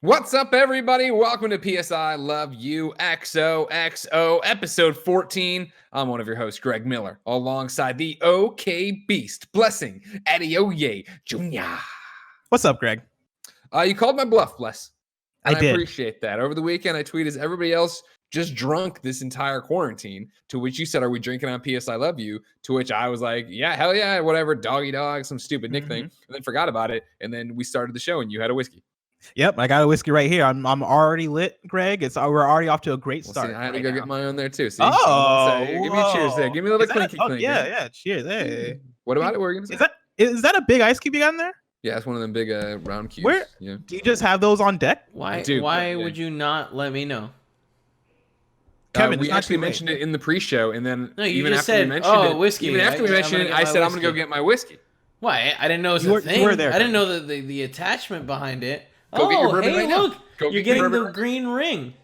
What's up, everybody? Welcome to PSI Love You XOXO episode 14. I'm one of your hosts, Greg Miller, alongside the OK Beast, Blessing Adeoye Jr. What's up, Greg? You called my bluff, Bless. And I did. appreciate that. Over the weekend, I tweeted, is everybody else just drunk this entire quarantine? To which you said, are we drinking on PSI Love You? To which I was like, yeah, hell yeah, whatever, doggy dog, some stupid Nick thing. And then forgot about it. And then we started the show and you had a whiskey. Yep, I got a whiskey right here. I'm already lit, Greg. We're already off to a great start. See, I had to go get my own there too. See? Give me a cheers there. Give me a little clinky clink. Yeah, cheers. Hey. What about it? What were you gonna say? Is that a big ice cube you got in there? Yeah, it's one of them big round cubes. Where do you just have those on deck? Why would you not let me know? Kevin, we actually mentioned it in the pre-show, and then even after we mentioned it, whiskey. Even after we mentioned it, I said I'm gonna go get my whiskey. Why? I didn't know it was a thing. You were there, I didn't know the attachment behind it. Go get your bourbon right now. Look, you're getting the green ring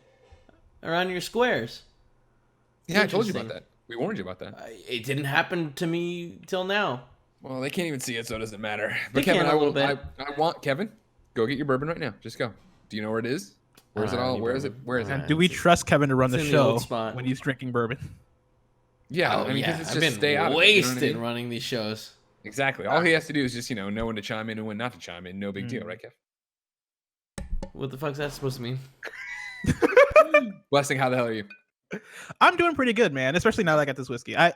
around your squares. Yeah, I told you about that. We warned you about that. It didn't happen to me till now. Well, they can't even see it, so it doesn't matter. But Kevin, I want Kevin. Go get your bourbon right now. Just go. Do you know where it is? Where is it all? Where is it? Where is it? Do we trust Kevin to run the show when he's drinking bourbon? Yeah, I mean, because it's just stay out. Wasted running these shows. Exactly. All he has to do is just know when to chime in and when not to chime in. No big deal, right, Kev? What the fuck's that supposed to mean? Blessing, how the hell are you? I'm doing pretty good, man. Especially now that I got this whiskey. I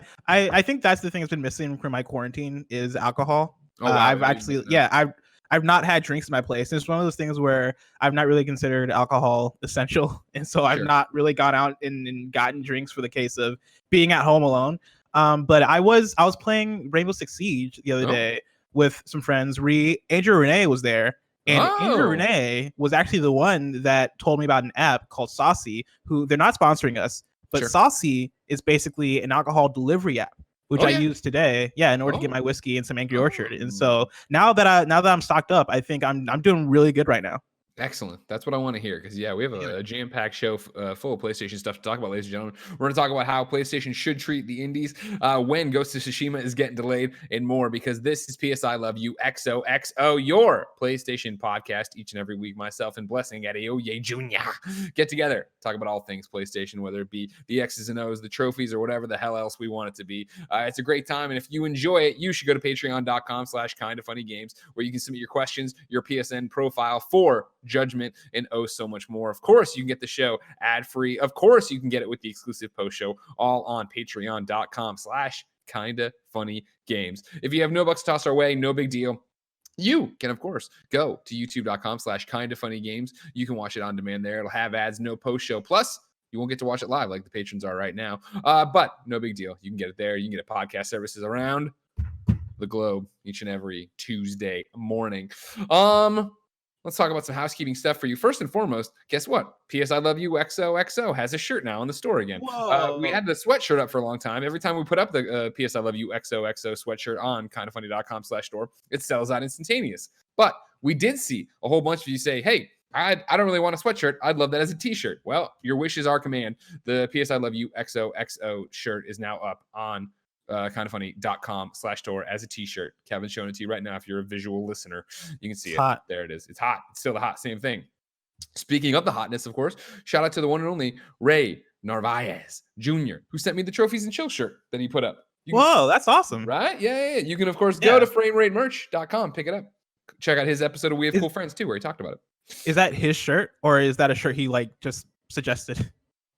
think that's the thing that's been missing from my quarantine is alcohol. Oh, wow. I've not had drinks in my place. It's one of those things where I've not really considered alcohol essential, and so I've not really gone out and gotten drinks for the case of being at home alone. But I was playing Rainbow Six Siege the other day with some friends. Andrew Renee was there. And Andrew Renee was actually the one that told me about an app called Saucy, who they're not sponsoring us, but Saucy is basically an alcohol delivery app, which I used today, in order to get my whiskey and some Angry Orchard. And so now that I'm stocked up, I think I'm doing really good right now. Excellent. That's what I want to hear because, we have a jam-packed show full of PlayStation stuff to talk about, ladies and gentlemen. We're going to talk about how PlayStation should treat the indies, when Ghost of Tsushima is getting delayed, and more because this is PSI Love You XOXO, your PlayStation podcast. Each and every week, myself and Blessing Adeoye Jr. get together, talk about all things PlayStation, whether it be the X's and O's, the trophies, or whatever the hell else we want it to be. It's a great time, and if you enjoy it, you should go to patreon.com/kindafunnygames, where you can submit your questions, your PSN profile for judgment, and so much more. Of course, you can get the show ad-free. Of course, you can get it with the exclusive post show, all on patreon.com/kindafunnygames. If you have no bucks to toss our way, no big deal. You can, of course, go to youtube.com/kindafunnygames. You can watch it on demand there. It'll have ads, no post show. Plus, you won't get to watch it live like the patrons are right now. But no big deal. You can get it there. You can get it podcast services around the globe each and every Tuesday morning. Let's talk about some housekeeping stuff for you. First and foremost, guess what? PSI Love You XOXO has a shirt now on the store again. We had the sweatshirt up for a long time. Every time we put up the PSI Love You XOXO sweatshirt on kindafunny.com/store, it sells out instantaneous. But we did see a whole bunch of you say, hey, I don't really want a sweatshirt. I'd love that as a t-shirt. Well, your wish is our command. The PSI Love You XOXO shirt is now up on kindafunny.com/store as a t-shirt. Kevin's showing it to you right now. If you're a visual listener, you can see it. Hot. There it is. It's hot. It's still the hot. Same thing. Speaking of the hotness, of course, shout out to the one and only Ray Narvaez Jr., who sent me the trophies and chill shirt that he put up. Whoa, that's awesome. Right? Yeah. You can, of course, go to frameratemerch.com, pick it up. Check out his episode of We Have Cool Friends, too, where he talked about it. Is that his shirt, or is that a shirt he just suggested?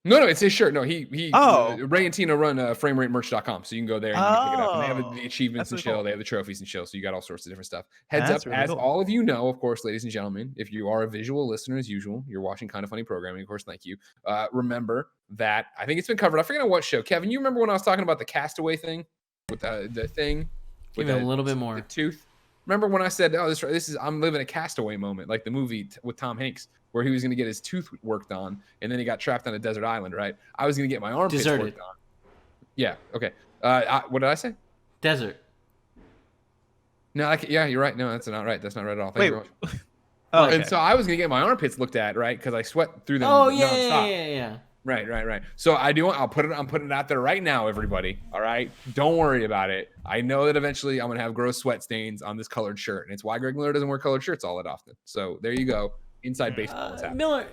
No, it's his shirt. No, Ray and Tina run frameratemerch.com, so you can go there and you can pick it up. And they have the achievements and chill. They have the trophies and chill, so you got all sorts of different stuff. Heads up, as all of you know, of course, ladies and gentlemen, if you are a visual listener as usual, you're watching Kinda Funny Programming, of course, thank you. Remember that, I think it's been covered. I forget on what show. Kevin, you remember when I was talking about the castaway thing? With the thing? Give me a little bit more. The tooth? Remember when I said, this is I'm living a castaway moment, like the movie with Tom Hanks, where he was going to get his tooth worked on, and then he got trapped on a desert island, right? I was going to get my armpits worked on. Yeah, okay. What did I say? Desert. No, you're right. No, that's not right. That's not right at all. Wait. Okay. And so I was going to get my armpits looked at, right? Because I sweat through them nonstop. Yeah. Right. So I'm putting it out there right now, everybody. All right. Don't worry about it. I know that eventually I'm going to have gross sweat stains on this colored shirt. And it's why Greg Miller doesn't wear colored shirts all that often. So there you go. inside baseball. What's happening? Miller,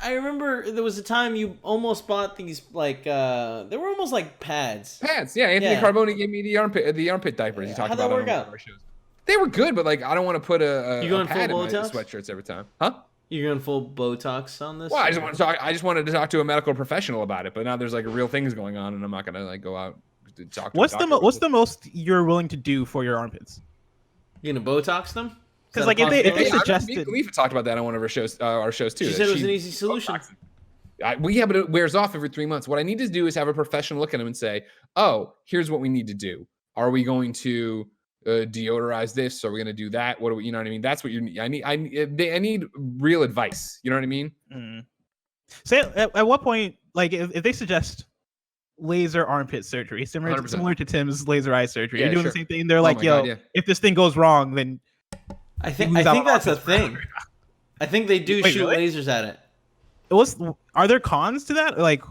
I remember there was a time you almost bought these like they were almost like pads. Pads, yeah. Anthony Carboni gave me the armpit diapers. You talked about on one of our shows. They were good, but like I don't want to put a pad in my Botox? sweatshirts every time, huh? You're going full Botox on this? Well, I just wanted to talk to a medical professional about it, but now there's like real things going on, and I'm not gonna like go out to talk. What's the most you're willing to do for your armpits? You gonna Botox them? Because like if they suggested, we've talked about that on one of our shows too. She said it was an easy solution. But it wears off every 3 months. What I need to do is have a professional look at them and say, "Oh, here's what we need to do. Are we going to deodorize this? Are we going to do that? What do we? You know what I mean? That's what you need. I need real advice. You know what I mean? Say at what point, like if they suggest laser armpit surgery, similar to Tim's laser eye surgery, you're doing the same thing. They're like, if this thing goes wrong, then I think that's a thing. I think they do shoot lasers at it. Are there cons to that? Like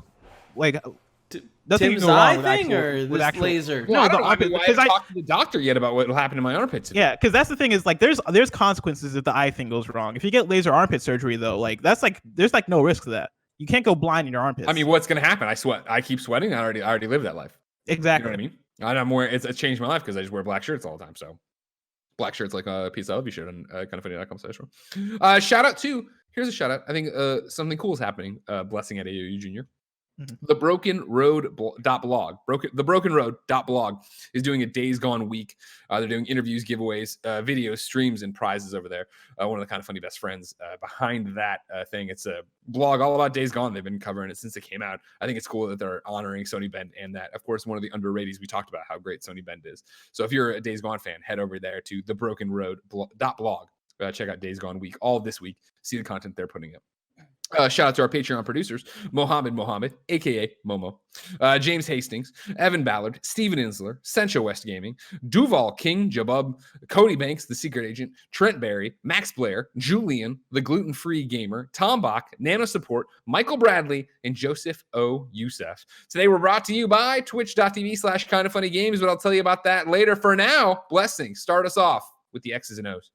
Tim's eye thing or this actual laser? No, I don't know. Because I talked to the doctor yet about what will happen to my armpits. Yeah, because that's the thing is like there's consequences if the eye thing goes wrong. If you get laser armpit surgery though, like there's like no risk to that. You can't go blind in your armpits. I mean, what's gonna happen? I sweat. I keep sweating. I already lived that life. Exactly. You know what I mean? It's changed my life because I just wear black shirts all the time. So black shirts like a piece I love you shirt on kindoffunny.com/. Shout out to here's a shout out. I think something cool is happening. Blessing at AOU Junior. The Broken Road .blog. The Broken Road .blog is doing a Days Gone week. They're doing interviews, giveaways, videos, streams, and prizes over there. One of the kind of funny best friends behind that thing. It's a blog all about Days Gone. They've been covering it since it came out. I think it's cool that they're honoring Sony Bend and that, of course, one of the underrateds we talked about how great Sony Bend is. So if you're a Days Gone fan, head over there to the Broken Road .blog. Check out Days Gone week all this week. See the content they're putting up. Shout out to our Patreon producers, Mohammed, aka Momo, James Hastings, Evan Ballard, Steven Insler, Sencho West Gaming, Duval King, Jabub, Cody Banks, the Secret Agent, Trent Berry, Max Blair, Julian, the Gluten-Free Gamer, Tom Bach, Nano Support, Michael Bradley, and Joseph O. Youssef. Today we're brought to you by twitch.tv/kindoffunnygames, but I'll tell you about that later. For now, blessings. Start us off with the X's and O's.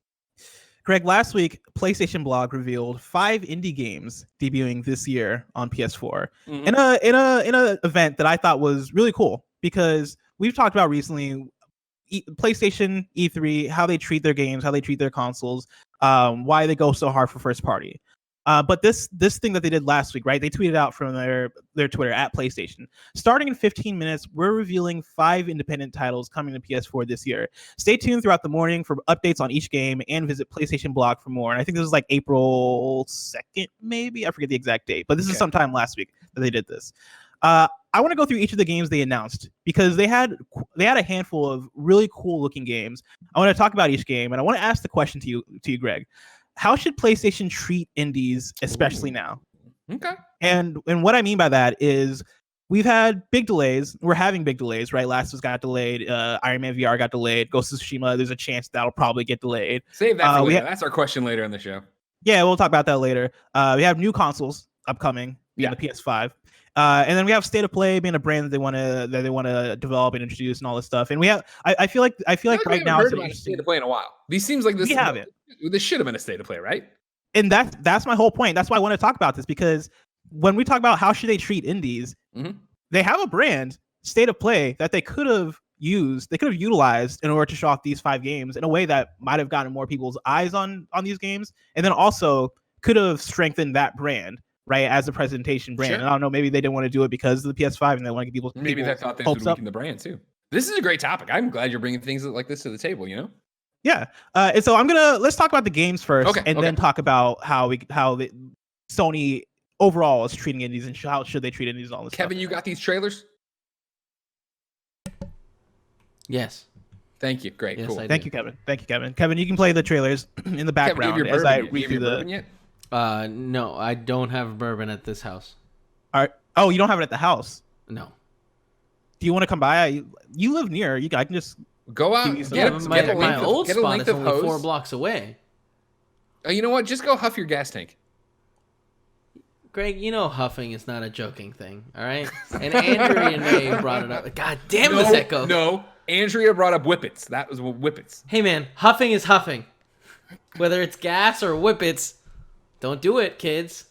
Greg, last week, PlayStation Blog revealed 5 indie games debuting this year on PS4 in a event that I thought was really cool because we've talked about recently PlayStation E3, how they treat their games, how they treat their consoles, why they go so hard for first party. But this thing that they did last week, right? They tweeted out from their Twitter at PlayStation. Starting in 15 minutes, we're revealing 5 independent titles coming to PS4 this year. Stay tuned throughout the morning for updates on each game and visit PlayStation Blog for more. And I think this is like April 2nd, maybe. I forget the exact date, but this is sometime last week that they did this. I want to go through each of the games they announced because they had a handful of really cool looking games. I want to talk about each game, and I want to ask the question to you, Greg. How should PlayStation treat indies, especially now? Okay. And what I mean by that is we've had big delays. We're having big delays, right? Last was got delayed. Iron Man VR got delayed. Ghost of Tsushima, there's a chance that'll probably get delayed. Save that for later. That's our question later in the show. Yeah, we'll talk about that later. We have new consoles upcoming, the PS5. And then we have State of Play being a brand that they want to develop and introduce and all this stuff. And we have I feel like right now it's a State of Play in a while. These seems like this. We have it. This should have been a State of Play, right? And that's my whole point. That's why I want to talk about this because when we talk about how should they treat indies, they have a brand, State of Play, that they could have utilized in order to show off these 5 games in a way that might have gotten more people's eyes on these games, and then also could have strengthened that brand. Right, as a presentation brand. Sure. And I don't know, maybe they didn't want to do it because of the PS5 and they want to get people. Maybe they thought they would weaken the brand too. This is a great topic. I'm glad you're bringing things like this to the table. You know. Yeah, and so let's talk about the games first, then talk about how the Sony overall is treating indies and how should they treat indies and all this. Kevin, you got these trailers? Yes. Thank you. Great. Yes, cool. Thank you, Kevin. Kevin, you can play the trailers in the background Kevin, as I read through the. Yet? No, I don't have bourbon at this house. All right. Oh, you don't have it at the house? No. Do you want to come by? You live near. I can just go out. My old spot is only 4 blocks away. You know what? Just go huff your gas tank. Greg, you know huffing is not a joking thing, all right? And Andrea and May brought it up. God damn this echo. No, Andrea brought up whippets. That was whippets. Hey, man, huffing is huffing. Whether it's gas or whippets, Don't do it, kids.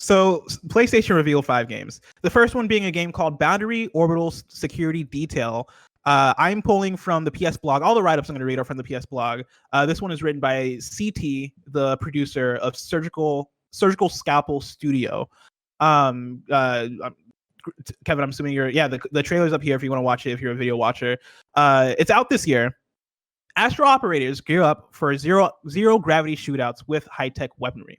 So PlayStation revealed 5 games. The first one being a game called Boundary Orbital Security Detail. I'm pulling from the PS blog. All the write-ups I'm going to read are from the PS blog. This one is written by CT, the producer of Surgical Scalpel Studio. Kevin, I'm assuming the trailer's up here if you want to watch it, if you're a video watcher. It's out this year. Astro operators gear up for zero gravity shootouts with high-tech weaponry.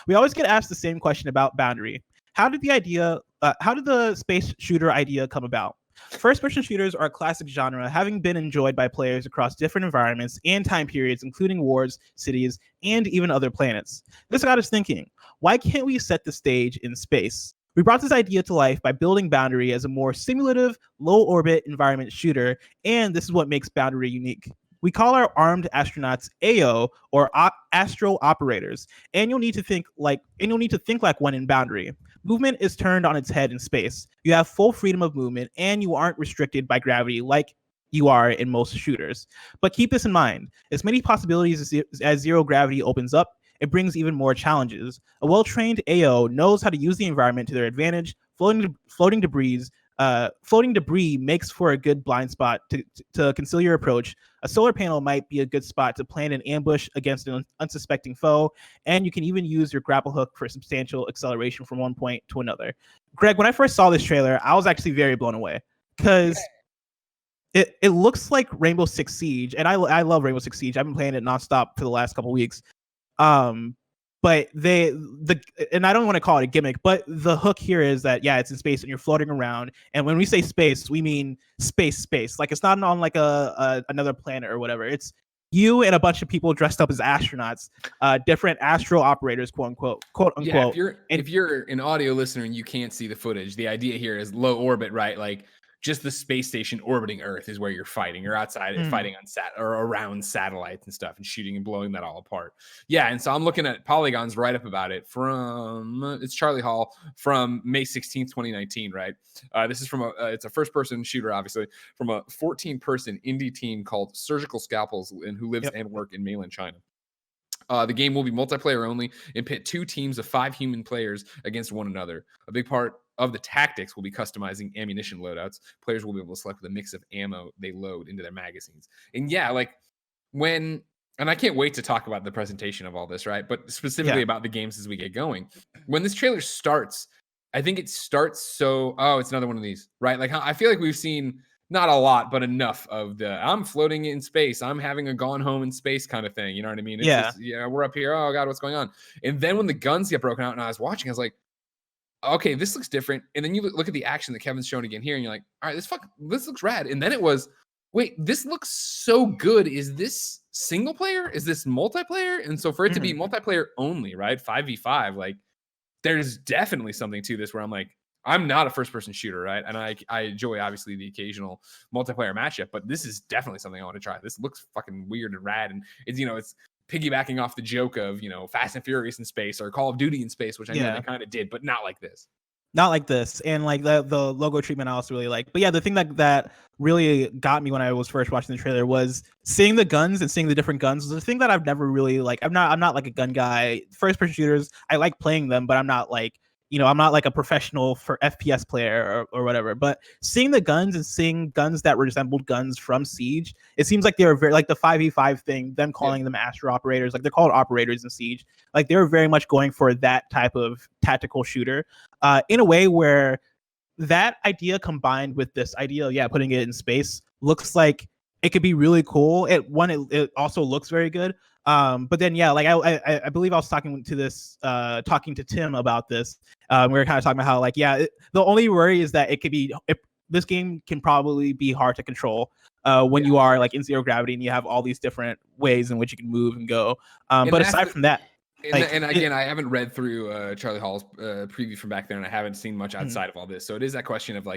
We always get asked the same question about Boundary. How did the space shooter idea come about? First-person shooters are a classic genre, having been enjoyed by players across different environments and time periods, including wars, cities, and even other planets. This got us thinking, why can't we set the stage in space? We brought this idea to life by building Boundary as a more simulative, low-orbit environment shooter, and this is what makes Boundary unique. We call our armed astronauts AO, or Astro Operators, and you'll need to think like one in Boundary. Movement is turned on its head in space. You have full freedom of movement, and you aren't restricted by gravity like you are in most shooters. But keep this in mind: as many possibilities as zero gravity opens up, it brings even more challenges. A well-trained AO knows how to use the environment to their advantage. Floating debris makes for a good blind spot to conceal your approach. A solar panel might be a good spot to plan an ambush against an unsuspecting foe, and you can even use your grapple hook for substantial acceleration from one point to another. Greg, when I first saw this trailer, I was actually very blown away because it looks like Rainbow Six Siege, and I love Rainbow Six Siege. I've been playing it nonstop for the last couple weeks. But and I don't want to call it a gimmick, but the hook here is that it's in space and you're floating around. And when we say space, we mean space. Like it's not on like another planet or whatever. It's you and a bunch of people dressed up as astronauts, different astro operators, quote unquote. Yeah, if you're an audio listener and you can't see the footage, the idea here is low orbit, right? Like just the space station orbiting Earth is where you're fighting. You're outside fighting on or around satellites and stuff and shooting and blowing that all apart. Yeah, and so I'm looking at Polygon's write-up about it from it's Charlie Hall from May 16th, 2019, right? This is from it's a first-person shooter, obviously, from a 14-person indie team called Surgical Scalpels, and who lives and work in mainland China. The game will be multiplayer only and pit 2 teams of 5 human players against one another. A big part of the tactics will be customizing ammunition loadouts. Players will be able to select the mix of ammo they load into their magazines. And and I can't wait to talk about the presentation of all this, right? But specifically about the games as we get going. When this trailer starts, I think it starts it's another one of these, right? Like I feel like we've seen not a lot, but enough of the I'm floating in space, I'm having a gone home in space kind of thing. You know what I mean? It's just, we're up here. Oh God, what's going on? And then when the guns get broken out and I was watching, I was like, okay, this looks different. And then you look at the action that Kevin's showing again here, and you're like, all right, this looks rad. And then it was, wait, this looks so good. Is this single player? Is this multiplayer? And so for it to be multiplayer only, right? 5v5, like there's definitely something to this where I'm like, I'm not a first-person shooter, right? And I enjoy, obviously, the occasional multiplayer matchup, but this is definitely something I want to try. This looks fucking weird and rad, and it's piggybacking off the joke of, Fast and Furious in space or Call of Duty in space, which I know they kind of did, but not like this. Not like this. And like the logo treatment I also really like. But yeah, the thing that really got me when I was first watching the trailer was seeing the guns and seeing the different guns. The thing that I've never really I'm not like a gun guy. First-person shooters, I like playing them, but I'm not like I'm not like a professional for FPS player or whatever, but seeing the guns and seeing guns that resembled guns from Siege, it seems like they were very like the 5v5 thing, them calling them Astro Operators, like they're called operators in Siege. Like they were very much going for that type of tactical shooter in a way where that idea combined with this idea, putting it in space looks like it could be really cool. It also looks very good. But then I believe I was talking to Tim about this. We were kind of talking about how the only worry is that this game can probably be hard to control when you are like in zero gravity and you have all these different ways in which you can move and go. But aside from that, and again, I haven't read through Charlie Hall's preview from back there, and I haven't seen much outside of all this. So it is that question of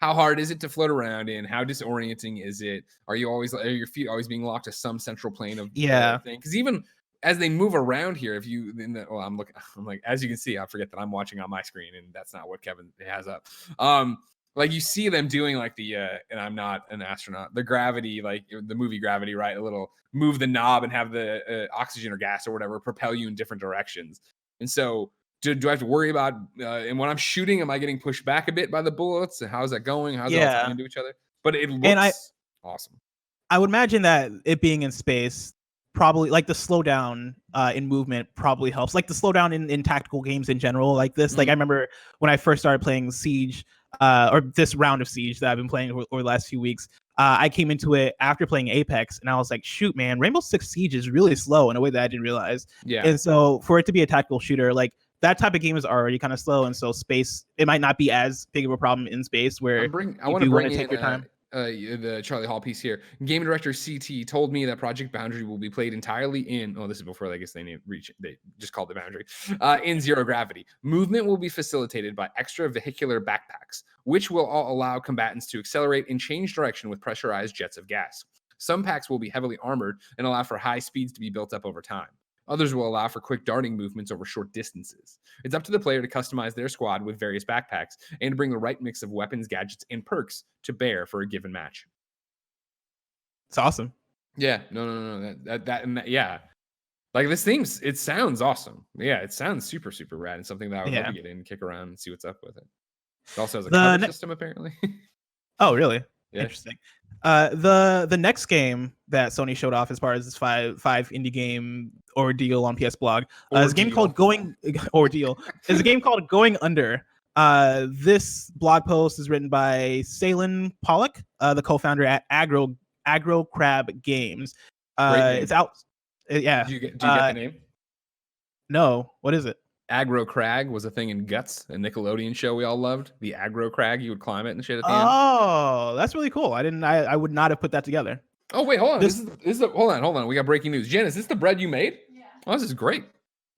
how hard is it to float around in? How disorienting is it? Are your feet always being locked to some central plane of thing? Because even as they move around here, I'm like, as you can see, I forget that I'm watching on my screen, and that's not what Kevin has up. like you see them doing like the and I'm not an astronaut, the gravity, like the movie Gravity, right? A little move the knob and have the oxygen or gas or whatever propel you in different directions. And so do I have to worry about and when I'm shooting, am I getting pushed back a bit by the bullets? And how's that going? How's it all tying into each other? But it looks awesome. I would imagine that it being in space, probably like the slowdown in movement probably helps. Like the slowdown in tactical games in general, like this. Like I remember when I first started playing Siege, or this round of Siege that I've been playing over the last few weeks. I came into it after playing Apex, and I was like, shoot, man, Rainbow Six Siege is really slow in a way that I didn't realize. Yeah. And so for it to be a tactical shooter, like that type of game is already kind of slow, and so space, it might not be as big of a problem in space where I want to bring take your time. The Charlie Hall piece here. Game director CT told me that Project Boundary will be played entirely in. Oh, this is before I guess they just called it Boundary. In zero gravity, movement will be facilitated by extra vehicular backpacks, which will allow combatants to accelerate and change direction with pressurized jets of gas. Some packs will be heavily armored and allow for high speeds to be built up over time. Others will allow for quick darting movements over short distances. It's up to the player to customize their squad with various backpacks and to bring the right mix of weapons, gadgets, and perks to bear for a given match. It's awesome. Yeah, no. Yeah. Like this it sounds awesome. Yeah, it sounds super, super rad and something that I would love to get in and kick around and see what's up with it. It also has a cover system, apparently. Oh, really? Yeah. Interesting. The next game that Sony showed off as part of this five indie game ordeal on PS Blog is a game called Going Under. This blog post is written by Caelan, Pollock, the co-founder at Aggro Crab Games. It's out. Yeah. Do you get the name? No. What is it? Aggro Crag was a thing in Guts, a Nickelodeon show we all loved. The Aggro Crag, you would climb it and shit at the end. Oh, that's really cool. I would not have put that together. Oh wait, hold on. Hold on. We got breaking news. Jen, is this the bread you made? Yeah. Oh, this is great.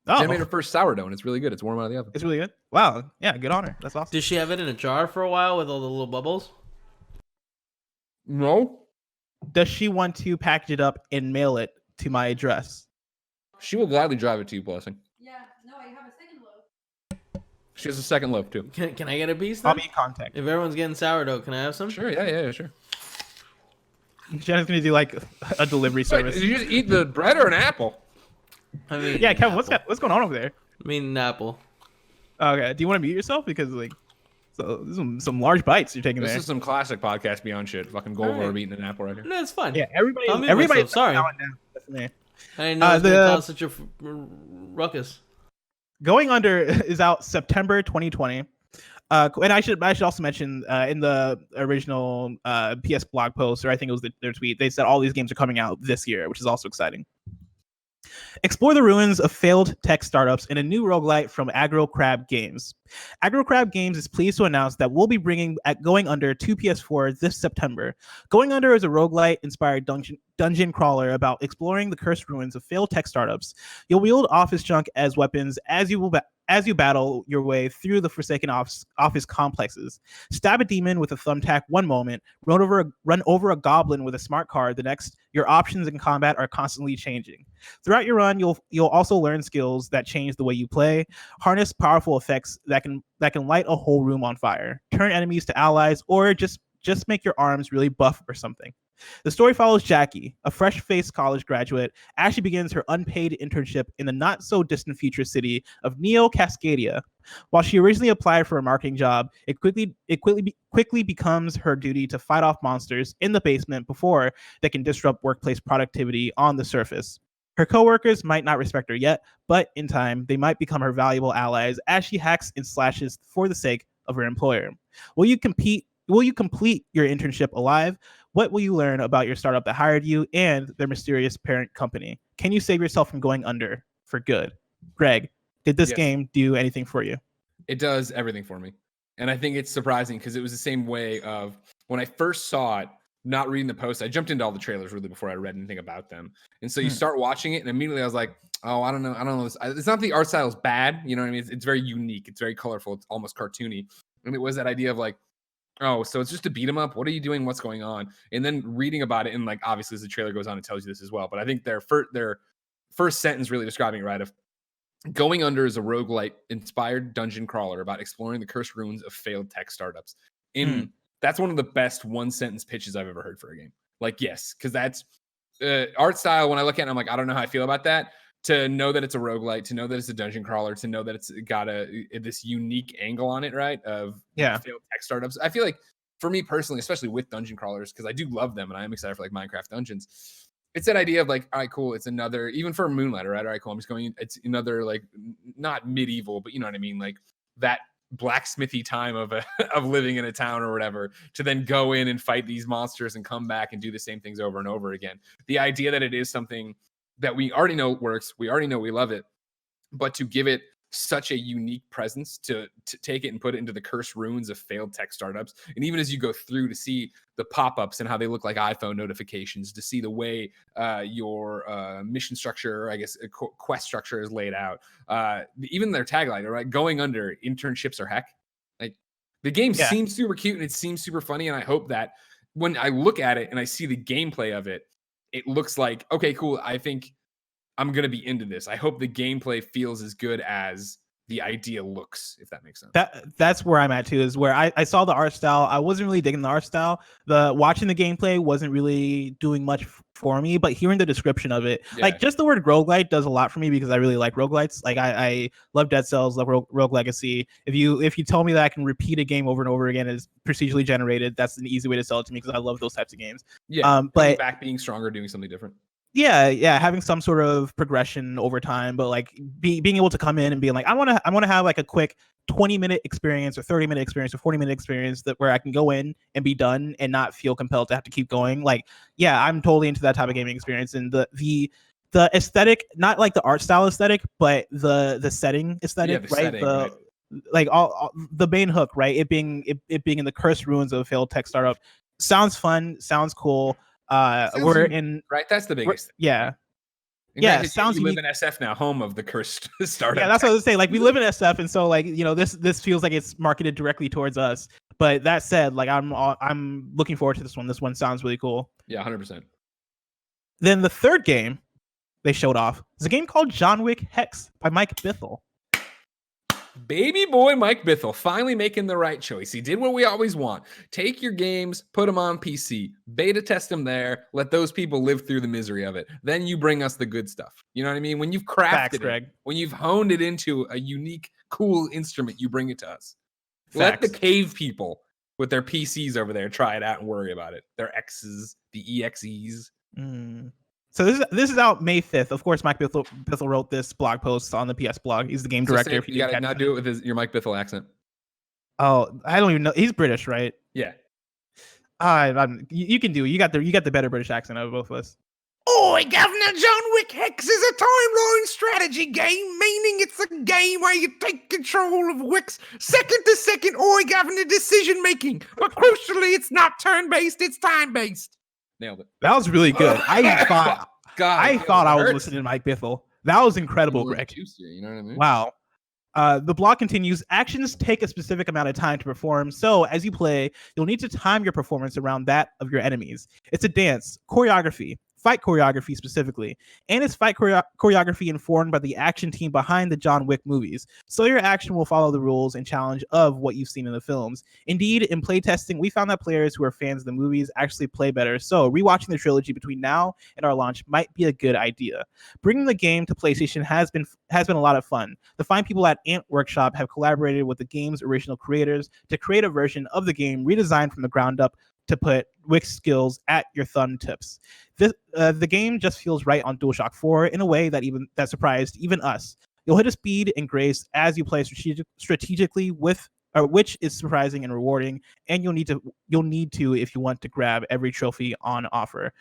Oh. Jen made her first sourdough, and it's really good. It's warm out of the oven. It's really good. Wow. Yeah, good on her. That's awesome. Did she have it in a jar for a while with all the little bubbles? No. Does she want to package it up and mail it to my address? She will gladly drive it to you, Blessing. Yeah. No, I have a second loaf. She has a second loaf too. Can I get a piece then? I'll be in contact. If everyone's getting sourdough, can I have some? Sure. Yeah. Sure. Jenna's gonna do like a delivery service. Did you just eat the bread or an apple? I mean, yeah, Kevin, what's going on over there? I mean, an apple. Okay. Do you want to mute yourself because like, so some large bites you're taking This there. is some classic podcast beyond shit. Fucking go over eating an apple right here. No, it's fun. Yeah, everybody. Sorry. That's me. I didn't know it was gonna cause such a ruckus. Going Under is out September 2020. And I should also mention in the original PS blog post, or I think it was their tweet, they said all these games are coming out this year, which is also exciting. Explore the ruins of failed tech startups in a new roguelite from Aggro Crab Games. Aggro Crab Games is pleased to announce that we'll be bringing Going Under to PS4 this September. Going Under is a roguelite-inspired dungeon crawler about exploring the cursed ruins of failed tech startups. You'll wield office junk as weapons as you battle your way through the forsaken office complexes. Stab a demon with a thumbtack one moment, run over a goblin with a smart card the next. Your options in combat are constantly changing. Throughout your run, you'll also learn skills that change the way you play, harness powerful effects that can light a whole room on fire, turn enemies to allies, or just make your arms really buff or something. The story follows Jackie, a fresh-faced college graduate, as she begins her unpaid internship in the not-so-distant future city of Neo Cascadia. While she originally applied for a marketing job, it quickly becomes her duty to fight off monsters in the basement before they can disrupt workplace productivity on the surface. Her coworkers might not respect her yet, but in time, they might become her valuable allies as she hacks and slashes for the sake of her employer. Will you complete your internship alive? What will you learn about your startup that hired you and their mysterious parent company? Can you save yourself from going under for good? Greg, did this game do anything for you? It does everything for me. And I think it's surprising because it was the same way of when I first saw it, not reading the post, I jumped into all the trailers really before I read anything about them. And so you start watching it and immediately I was like, oh, I don't know. It's not the art style is bad. You know what I mean? It's very unique. It's very colorful. It's almost cartoony. And it was that idea of like, oh, so it's just to beat him up. What are you doing? What's going on? And then reading about it, and like obviously as the trailer goes on, it tells you this as well. But I think their first sentence really describing it right of Going Under is a roguelite inspired dungeon crawler about exploring the cursed ruins of failed tech startups. In That's one of the best one-sentence pitches I've ever heard for a game. Like, yes, because that's art style. When I look at it, I'm like, I don't know how I feel about that. To know that it's a roguelite, to know that it's a dungeon crawler, to know that it's got this unique angle on it, right? Of failed tech startups. I feel like for me personally, especially with dungeon crawlers, because I do love them and I am excited for like Minecraft Dungeons. It's that idea of like, all right, cool. It's another, even for Moonlighter, right? All right, cool. I'm just going, it's another like, not medieval, but you know what I mean? Like that blacksmithy time of of living in a town or whatever, to then go in and fight these monsters and come back and do the same things over and over again. The idea that it is something that we already know works, we already know we love it, but to give it such a unique presence, to take it and put it into the cursed ruins of failed tech startups. And even as you go through to see the pop-ups and how they look like iPhone notifications, to see the way your mission structure, I guess quest structure is laid out. Even their tagline, right? Going under, internships are heck. Like the game seems super cute and it seems super funny. And I hope that when I look at it and I see the gameplay of it, it looks like, okay, cool. I think I'm going to be into this. I hope the gameplay feels as good as the idea looks, if that makes sense. That's where I'm at too, is where I saw the art style. I wasn't really digging the art style. Watching the gameplay wasn't really doing much for me, but hearing the description of it, like just the word roguelite does a lot for me because I really like roguelites. Like I love Dead Cells, love Rogue Legacy. If you tell me that I can repeat a game over and over again is procedurally generated, that's an easy way to sell it to me because I love those types of games. Yeah, but back being stronger, doing something different. Yeah, having some sort of progression over time, but like being able to come in and being like, I want to have like a quick 20-minute experience or 30-minute experience or 40-minute experience that where I can go in and be done and not feel compelled to have to keep going. Like, yeah, I'm totally into that type of gaming experience. And the aesthetic, not like the art style aesthetic, but the setting aesthetic, right? Setting, right? Like all the main hook, right? It being in the cursed ruins of a failed tech startup sounds fun, sounds cool. We're in right. That's the biggest thing. Yeah. Yeah, sounds. We live in SF now, home of the cursed startup. Yeah, that's what I was saying. Like we live in SF, and so like this feels like it's marketed directly towards us. But that said, like I'm looking forward to this one. This one sounds really cool. Yeah, 100%. Then the third game they showed off is a game called John Wick Hex by Mike Bithell. Baby boy Mike Bithell finally making the right choice. He did what we always want. Take your games, put them on PC, beta test them there, let those people live through the misery of it. Then you bring us the good stuff. You know what I mean? When you've crafted it, when you've honed it into a unique, cool instrument, you bring it to us. Let the cave people with their PCs over there try it out and worry about it. Their X's, the EXEs. So this is out May 5th. Of course, Mike Bithell wrote this blog post on the PS blog. He's the game director. If you got to not do it with your Mike Bithell accent. Oh, I don't even know. He's British, right? Yeah. You can do it. You got the better British accent of both of us. Oi, Governor, John Wick Hex is a timeline strategy game, meaning it's a game where you take control of Wick's second-to-second Governor decision-making. But crucially, it's not turn-based, it's time-based. Nailed it. That was really good. I thought I was listening to Mike Bithell. That was incredible, Greg. Juicier, you know what I mean? Wow. The blog continues. Actions take a specific amount of time to perform. So as you play, you'll need to time your performance around that of your enemies. It's a dance, choreography, fight choreography specifically, and it's fight choreography informed by the action team behind the John Wick movies. So your action will follow the rules and challenge of what you've seen in the films. Indeed, in playtesting, we found that players who are fans of the movies actually play better. So rewatching the trilogy between now and our launch might be a good idea. Bringing the game to PlayStation has been a lot of fun. The fine people at Ant Workshop have collaborated with the game's original creators to create a version of the game redesigned from the ground up to put Wick's skills at your thumb tips. The game just feels right on DualShock 4 in a way that surprised even us. You'll hit a speed and grace as you play strategically which is surprising and rewarding, and you'll need to if you want to grab every trophy on offer.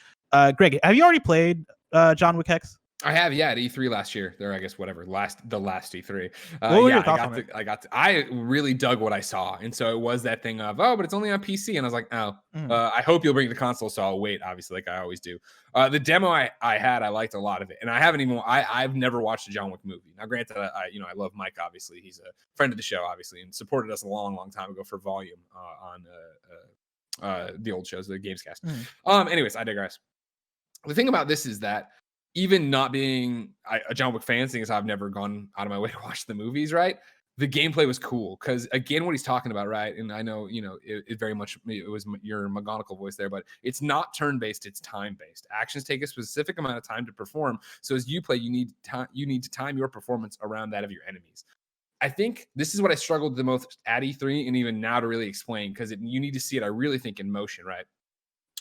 Greg, have you already played John Wick Hex? I have, at E3 last year. There, I guess, whatever. The last E3. What were your thoughts on it? I really dug what I saw, and so it was that thing of, but it's only on PC, and I was like, I hope you'll bring the console, so I'll wait. Obviously, like I always do. The demo I had, I liked a lot of it, and I've never watched a John Wick movie. Now, granted, I love Mike. Obviously, he's a friend of the show, obviously, and supported us a long, long time ago for Volume on the old shows, the Gamescast. Anyways, I digress. The thing about this is that, even not being a John Wick fan, seeing as I've never gone out of my way to watch the movies, right? the gameplay was cool because again, what he's talking about, right? And I know, it very much, it was your McGonagall voice there, but it's not turn-based, it's time-based. Actions take a specific amount of time to perform. So as you play, you need to time your performance around that of your enemies. I think this is what I struggled the most at E3 and even now to really explain, because you need to see it, I really think, in motion, right?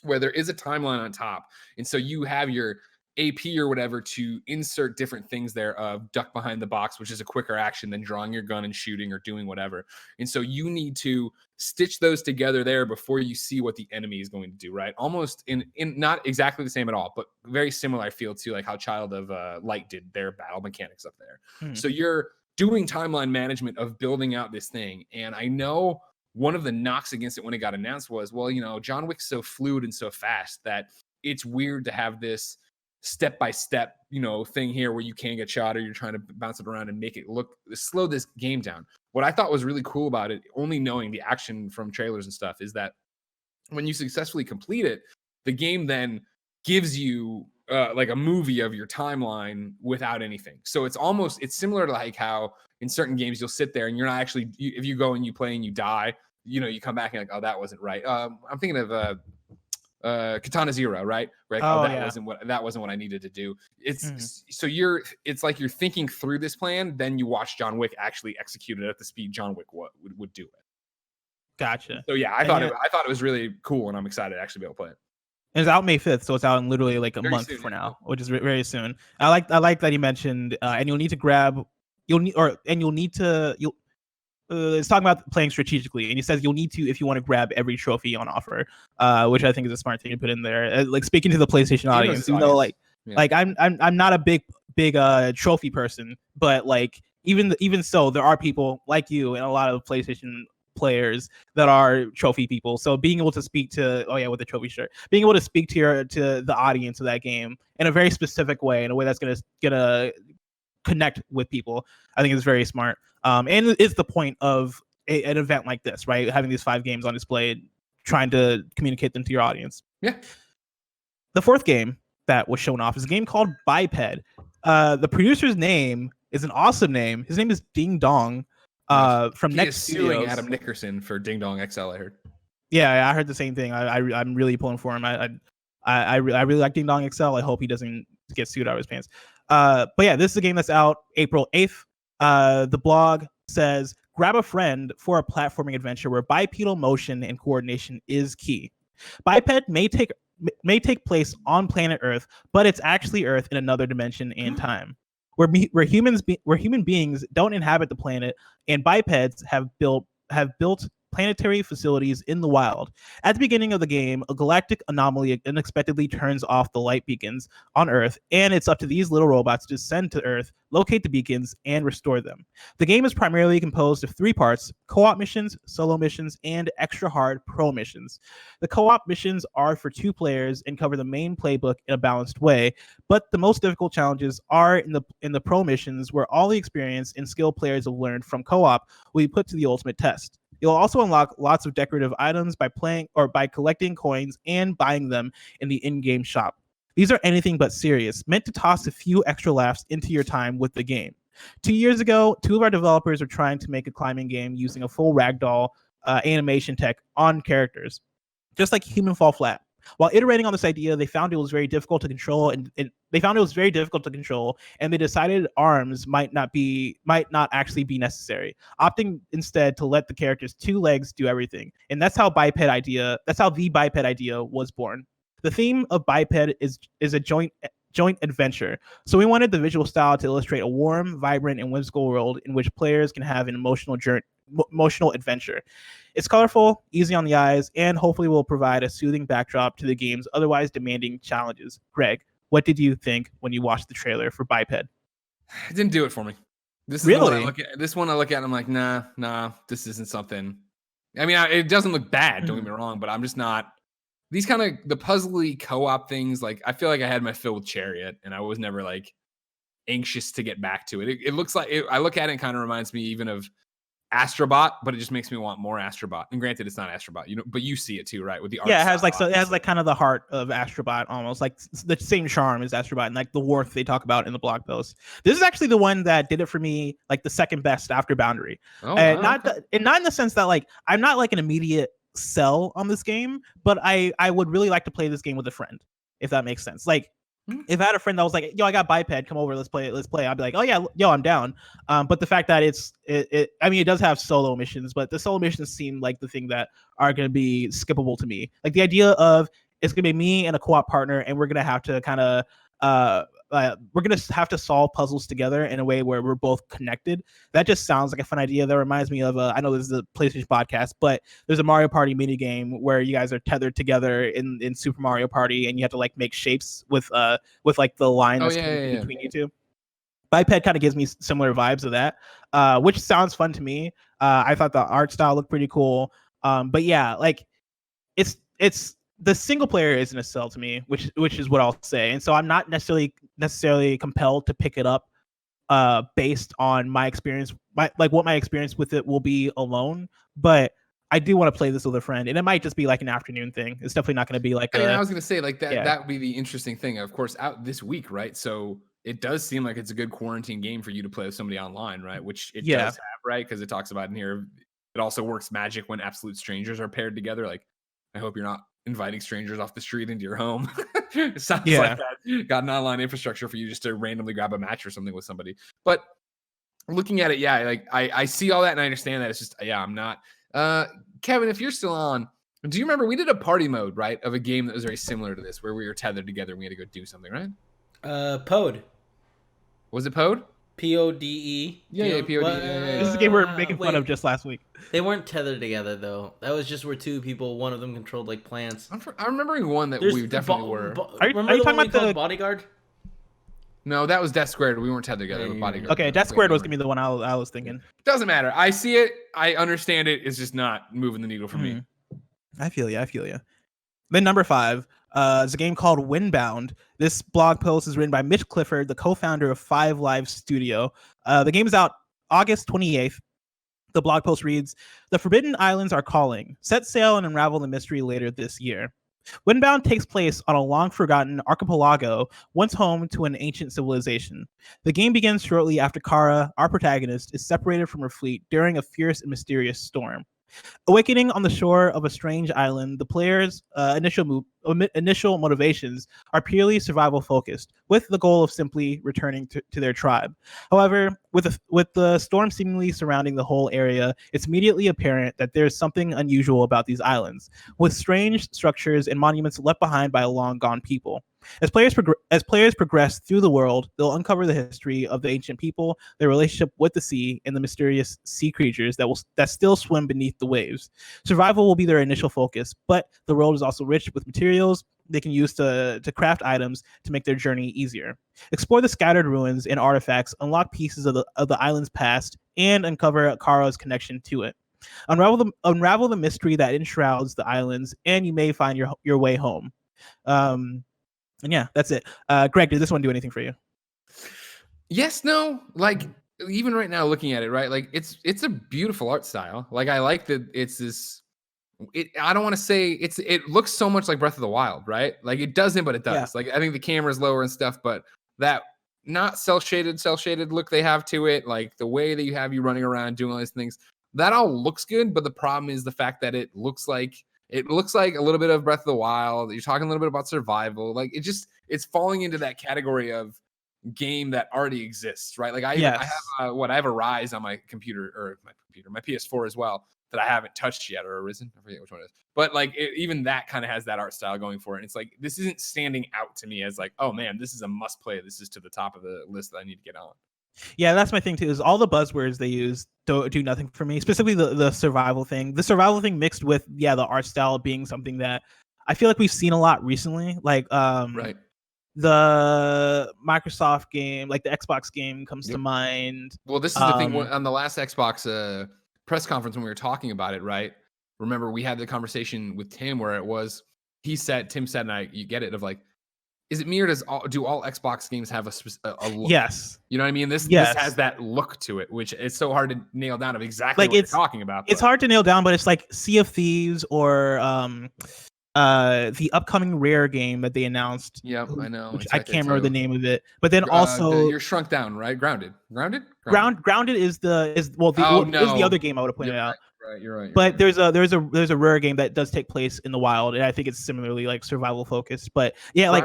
Where there is a timeline on top. And so you have your AP or whatever to insert different things there of duck behind the box, which is a quicker action than drawing your gun and shooting or doing whatever. And so you need to stitch those together there before you see what the enemy is going to do, right? Almost in not exactly the same at all, but very similar, I feel, to like how Child of Light did their battle mechanics up there. So you're doing timeline management of building out this thing. And I know one of the knocks against it when it got announced was, well, John Wick's so fluid and so fast that it's weird to have this step-by-step, thing here where you can't get shot or you're trying to bounce it around and make it slow this game down. What I thought was really cool about it, only knowing the action from trailers and stuff, is that when you successfully complete it, the game then gives you like a movie of your timeline without anything. So it's similar to like how in certain games you'll sit there and you're not actually, if you go and you play and you die, you come back and like, oh, that wasn't right. I'm thinking of Katana Zero, right? Right. That wasn't what I needed to do. So it's like you're thinking through this plan, then you watch John Wick actually execute it at the speed John Wick would do it. Gotcha. So yeah, I thought it was really cool, and I'm excited to actually be able to play it. It's out May 5th, so it's out in literally like a Very month soon, for yeah. now, which is very soon. I like that he mentioned, and you'll need to it's talking about playing strategically, and he says you'll need to if you want to grab every trophy on offer, which I think is a smart thing to put in there. Like speaking to the PlayStation audience, I'm not a big trophy person, but like even so, there are people like you and a lot of PlayStation players that are trophy people. So being able to speak to with the trophy shirt, being able to speak to the audience of that game in a very specific way, in a way that's gonna connect with people, I think is very smart. And it's the point of an event like this, right? Having these 5 games on display, trying to communicate them to your audience. Yeah. The 4th game that was shown off is a game called Biped. The producer's name is an awesome name. His name is Ding Dong. From Next Studios. Suing Adam Nickerson for Ding Dong XL, I heard. Yeah, I heard the same thing. I'm really pulling for him. I really like Ding Dong XL. I hope he doesn't get sued out of his pants. But yeah, this is a game that's out April 8th. The blog says, grab a friend for a platforming adventure where bipedal motion and coordination is key. Biped may take place on planet Earth, but it's actually Earth in another dimension and time. Where human beings don't inhabit the planet, and bipeds have built planetary facilities in the wild. At the beginning of the game, a galactic anomaly unexpectedly turns off the light beacons on Earth, and it's up to these little robots to descend to Earth, locate the beacons, and restore them. The game is primarily composed of 3 parts: co-op missions, solo missions, and extra hard pro missions. The co-op missions are for 2 players and cover the main playbook in a balanced way, but the most difficult challenges are in the pro missions, where all the experience and skill players have learned from co-op will be put to the ultimate test. You'll also unlock lots of decorative items by playing or by collecting coins and buying them in the in-game shop. These are anything but serious, meant to toss a few extra laughs into your time with the game. 2 years ago, 2 of our developers were trying to make a climbing game using a full ragdoll animation tech on characters, just like Human Fall Flat. While iterating on this idea, they found it was very difficult to control, and they decided arms might not actually be necessary, opting instead to let the character's 2 legs do everything. And that's how the biped idea was born. The theme of Biped is a joint adventure. So we wanted the visual style to illustrate a warm, vibrant, and whimsical world in which players can have an emotional adventure. It's colorful, easy on the eyes, and hopefully will provide a soothing backdrop to the game's otherwise demanding challenges. Greg, what did you think when you watched the trailer for Biped? It didn't do it for me. This is really? This one I look at and I'm like, nah, this isn't something. I mean, it doesn't look bad, don't get me wrong, but I'm just not. These kind of the puzzly co-op things, like I feel like I had my fill with Chariot, and I was never like anxious to get back to it. It looks like I look at it and kind of reminds me even of Astrobot, but it just makes me want more Astrobot. And granted, it's not Astrobot, but you see it too, right? With the art Yeah, it has style, like it has like kind of the heart of Astrobot, almost like the same charm as Astrobot, and like the worth they talk about in the blog post. This is actually the one that did it for me, like the second best after Boundary. Oh, And wow, not in the sense that like I'm not like an immediate sell on this game, but I would really like to play this game with a friend, if that makes sense. Like, if I had a friend that was like, yo, I got Biped, come over, let's play. I'd be like, oh yeah, yo, I'm down. But the fact that I mean, it does have solo missions, but the solo missions seem like the thing that are going to be skippable to me. Like the idea of it's going to be me and a co-op partner, and we're going to have to kind of we're going to have to solve puzzles together in a way where we're both connected. That just sounds like a fun idea. That reminds me of I know this is a PlayStation podcast, but there's a Mario Party mini game where you guys are tethered together in Super Mario Party, and you have to like make shapes with like the line that's between you two. Biped kind of gives me similar vibes of that, which sounds fun to me. I thought the art style looked pretty cool. But yeah, like it's the single player isn't a sell to me, which is what I'll say. And so I'm not necessarily compelled to pick it up based on my experience, what my experience with it will be alone. But I do want to play this with a friend, and it might just be like an afternoon thing. It's definitely not going to be like I was going to say like that. Yeah. That would be the interesting thing. Of course, out this week, right? So it does seem like it's a good quarantine game for you to play with somebody online, right? Which it does have, right? Because it talks about in here. It also works magic when absolute strangers are paired together. Like, I hope you're not inviting strangers off the street into your home. It sounds like that. Got an online infrastructure for you just to randomly grab a match or something with somebody. But looking at it, like I see all that and I understand that. It's just, I'm not. Kevin, if you're still on, do you remember we did a party mode, right, of a game that was very similar to this, where we were tethered together and we had to go do something, right? Pod. Was it Pod? PODE. Yeah, PODE. This is a game we were making fun of just last week. They weren't tethered together though. That was just where two people, one of them controlled like plants. I'm remembering one that we definitely were. Are you talking about the Bodyguard? No, that was Death Squared. We weren't tethered together with Bodyguard. Okay, Death Squared was gonna be the one I was thinking. Doesn't matter. I see it. I understand it. It's just not moving the needle for me. I feel you. Then number 5 is a game called Windbound. This blog post is written by Mitch Clifford, the co-founder of 5 Live Studio. The game is out August 28th. The blog post reads, "The Forbidden Islands are calling. Set sail and unravel the mystery later this year." Windbound takes place on a long-forgotten archipelago, once home to an ancient civilization. The game begins shortly after Kara, our protagonist, is separated from her fleet during a fierce and mysterious storm. Awakening on the shore of a strange island, the player's initial motivations are purely survival focused, with the goal of simply returning to their tribe. However, with the storm seemingly surrounding the whole area, it's immediately apparent that there's something unusual about these islands, with strange structures and monuments left behind by long-gone people. As players progress through the world, they'll uncover the history of the ancient people, their relationship with the sea, and the mysterious sea creatures that still swim beneath the waves. Survival will be their initial focus, but the world is also rich with materials they can use to craft items to make their journey easier. Explore the scattered ruins and artifacts, unlock pieces of the island's past, and uncover Kara's connection to it. Unravel the mystery that enshrouds the islands, and you may find your way home. And yeah, that's it. Greg, did this one do anything for you? Yes, no. Like, even right now looking at it, right? Like, it's a beautiful art style. Like, I like that it's this. I don't want to say it looks so much like Breath of the Wild, right? Like, it doesn't, but it does. Yeah. Like, I think the camera's lower and stuff, but that not cell shaded look they have to it, like the way that you running around doing all these things, that all looks good. But the problem is the fact that it looks like a little bit of Breath of the Wild. You're talking a little bit about survival. Like, it's falling into that category of game that already exists, right? Like I have a Rise on my computer, my PS4 as well, that I haven't touched yet, or Arisen. I forget which one it is. But like, even that kind of has that art style going for it. And it's like, this isn't standing out to me as like, oh man, this is a must play. This is to the top of the list that I need to get on. Yeah, that's my thing too, is all the buzzwords they use do nothing for me, specifically the survival thing. The survival thing mixed with, the art style being something that I feel like we've seen a lot recently. Like, right. The Microsoft game, like the Xbox game comes to mind. Well, this is the thing on the last Xbox press conference when we were talking about it, right? Remember, we had the conversation with Tim where Tim said, and you get it, of like, is it me or do all Xbox games have a look? Yes. You know what I mean? This Yes. has that look to it, which it's so hard to nail down of exactly Like, what you're talking about. It's hard to nail down, but it's like Sea of Thieves or the upcoming Rare game that they announced. Yep, I know. Which It's I right there can't remember the too. name of it. But then also you're shrunk down, right? Grounded. Grounded is the is Oh, the other game I would have pointed out. Right, you're right. But there's a Rare game that does take place in the wild, and I think it's similarly like survival focused. But yeah,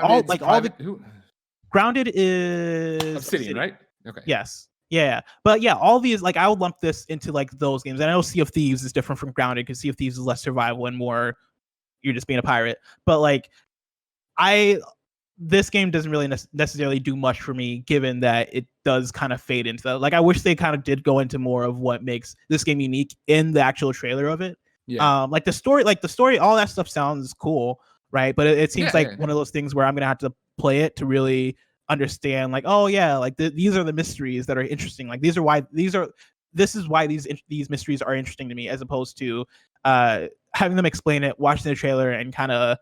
Grounded is Obsidian, right? Okay. Yes. Yeah. But yeah, all these, like, I would lump this into like those games. And I know Sea of Thieves is different from Grounded because Sea of Thieves is less survival and more you're just being a pirate. But like, this game doesn't really necessarily do much for me, given that it does kind of fade into that. Like, I wish they kind of did go into more of what makes this game unique in the actual trailer of it. Yeah. Like the story, all that stuff sounds cool, right? But it seems one of those things where I'm gonna have to play it to really understand. Like, oh yeah, like these are the mysteries that are interesting. Like this is why these mysteries are interesting to me, as opposed to having them explain it, watching the trailer, and kind of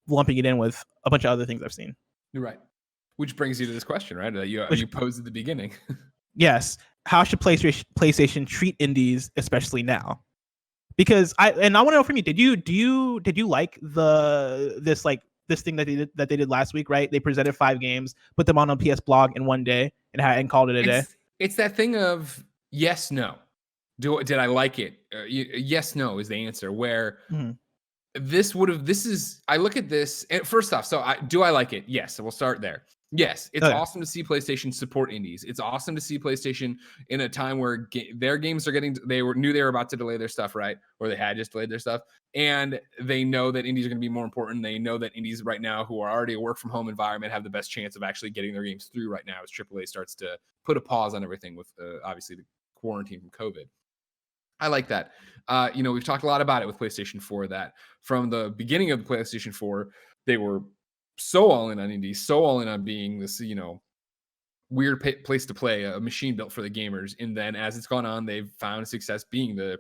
lumping it in with a bunch of other things I've seen. You're right. Which brings you to this question, right? You posed at the beginning. Yes. How should PlayStation treat indies, especially now? Because I want to know from you, did you like this thing that they did last week, right? They presented 5 games, put them on a PS blog in one day, and called it a day. It's that thing of yes, no. Did I like it? Yes, no is the answer. Where I look at this, and first off, do I like it? Yes. So we'll start there. Yes, it's awesome to see PlayStation support indies. It's awesome to see PlayStation in a time where their games are knew they were about to delay their stuff, right? Or they had just delayed their stuff. And they know that indies are going to be more important. They know that indies right now, who are already a work from home environment, have the best chance of actually getting their games through right now as AAA starts to put a pause on everything with obviously the quarantine from COVID. I like that. We've talked a lot about it with PlayStation 4, that from the beginning of the PlayStation 4, they were so all in on indies, so all in on being this, weird place to play, a machine built for the gamers. And then as it's gone on, they've found success being the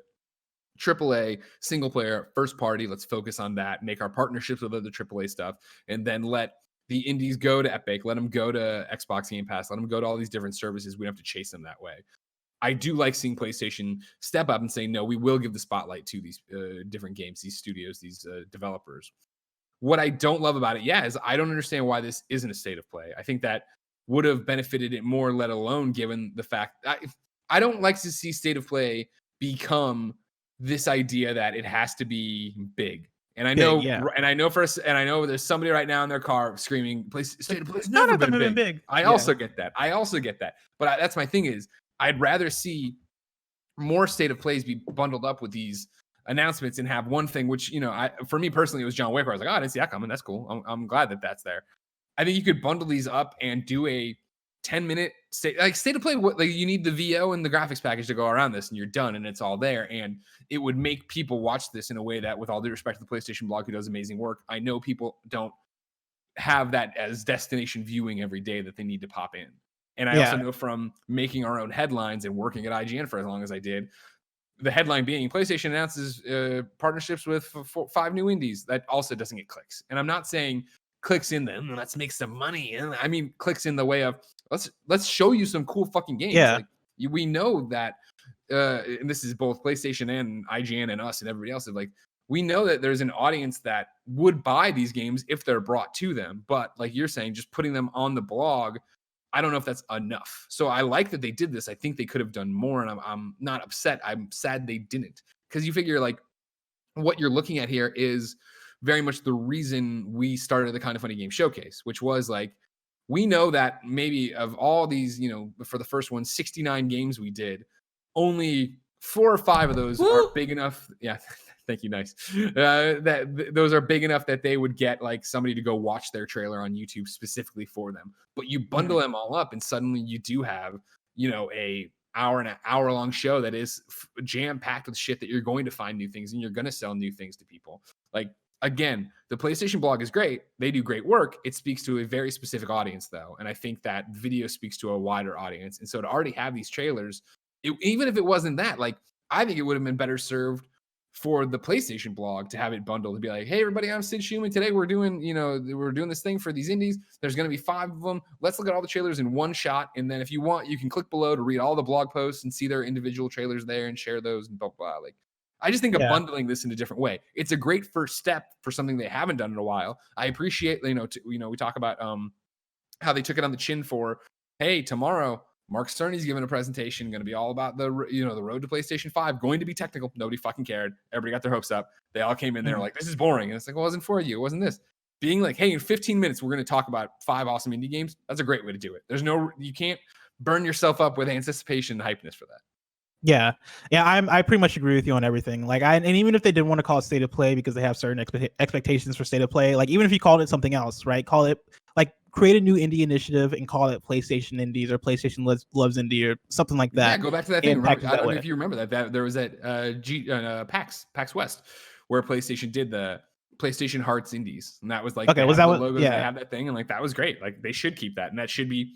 AAA single player first party. Let's focus on that, make our partnerships with other AAA stuff, and then let the indies go to Epic, let them go to Xbox Game Pass, let them go to all these different services. We don't have to chase them that way. I do like seeing PlayStation step up and say, no, we will give the spotlight to these different games, these studios, these developers. What I don't love about it, is I don't understand why this isn't a state of play. I think that would have benefited it more, let alone given the fact I don't like to see state of play become this idea that it has to be big. And I know, and I know there's somebody right now in their car screaming, "State of Play's never been big." I also get that. But that's my thing is, I'd rather see more state of plays be bundled up with these announcements and have one thing, which, for me personally, it was John Wick, where I was like, oh, I didn't see that coming. That's cool. I'm glad that that's there. I think you could bundle these up and do a 10-minute state of play. Like, you need the VO and the graphics package to go around this, and you're done, and it's all there. And it would make people watch this in a way that, with all due respect to the PlayStation blog, who does amazing work, I know people don't have that as destination viewing every day that they need to pop in. And I also know from making our own headlines and working at IGN for as long as I did, the headline being PlayStation announces partnerships with 5 new indies. That also doesn't get clicks. And I'm not saying clicks in the let's make some money. I mean clicks in the way of let's show you some cool fucking games. Yeah. Like, we know that, and this is both PlayStation and IGN and us and everybody else. Like, we know that there's an audience that would buy these games if they're brought to them. But like you're saying, just putting them on the blog, I don't know if that's enough. So I like that they did this. I think they could have done more, and I'm not upset. I'm sad they didn't, because you figure, like, what you're looking at here is very much the reason we started the Kind of Funny Game Showcase, which was like, we know that maybe of all these, for the first one, 69 games we did, only 4 or 5 of those are big enough. Yeah. Thank you. Nice. Those are big enough that they would get like somebody to go watch their trailer on YouTube specifically for them. But you bundle them all up, and suddenly you do have, a hour long show that is jam packed with shit that you're going to find new things, and you're going to sell new things to people. Like, again, the PlayStation blog is great. They do great work. It speaks to a very specific audience, though. And I think that video speaks to a wider audience. And so to already have these trailers, even if it wasn't that, like, I think it would have been better served for the PlayStation blog to have it bundled to be like, hey, everybody, I'm Sid Schumann. Today we're doing this thing for these indies. There's going to be 5 of them. Let's look at all the trailers in one shot. And then if you want, you can click below to read all the blog posts and see their individual trailers there and share those and blah, blah. Like, I just think of bundling this in a different way. It's a great first step for something they haven't done in a while. I appreciate, we talk about how they took it on the chin for, hey, tomorrow, Mark Cerny's giving a presentation, going to be all about the road to PlayStation 5, going to be technical. Nobody fucking cared. Everybody got their hopes up. They all came in there like, this is boring. And it's like, well, it wasn't for you. It wasn't this. Being like, hey, in 15 minutes, we're going to talk about 5 awesome indie games. That's a great way to do it. You can't burn yourself up with anticipation and hypeness for that. Yeah. I pretty much agree with you on everything. Like, and even if they didn't want to call it state of play because they have certain expectations for state of play, like even if you called it something else, right? Call it like create a new indie initiative and call it PlayStation Indies or PlayStation Loves Indie or something like that. Yeah, go back to that thing. I don't know if you remember that there was at PAX West where PlayStation did the PlayStation Hearts Indies, and that was like, okay, was that what? Logos, yeah, they have that thing, and like that was great. Like they should keep that, and that should be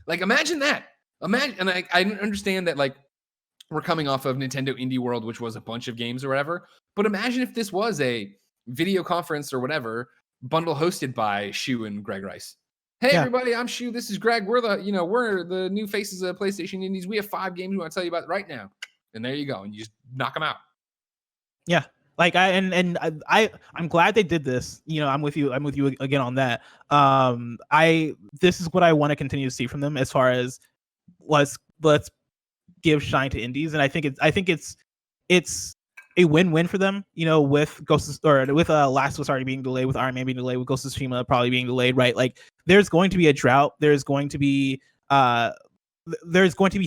like imagine that. And I understand that like we're coming off of Nintendo Indie World, which was a bunch of games or whatever. But imagine if this was a video conference or whatever bundle hosted by Shu and Greg Rice. Hey, everybody, I'm Shu. This is Greg. We're the new faces of PlayStation Indies. We have 5 games we want to tell you about right now. And there you go. And you just knock them out. Yeah. Like I'm glad they did this. I'm with you again on that. This is what I want to continue to see from them as far as let's give shine to indies, and I think it's a win-win for them. With Last of Us already being delayed, with Iron Man being delayed, with Ghost of Tsushima probably being delayed, right? Like there's going to be a drought. There's going to be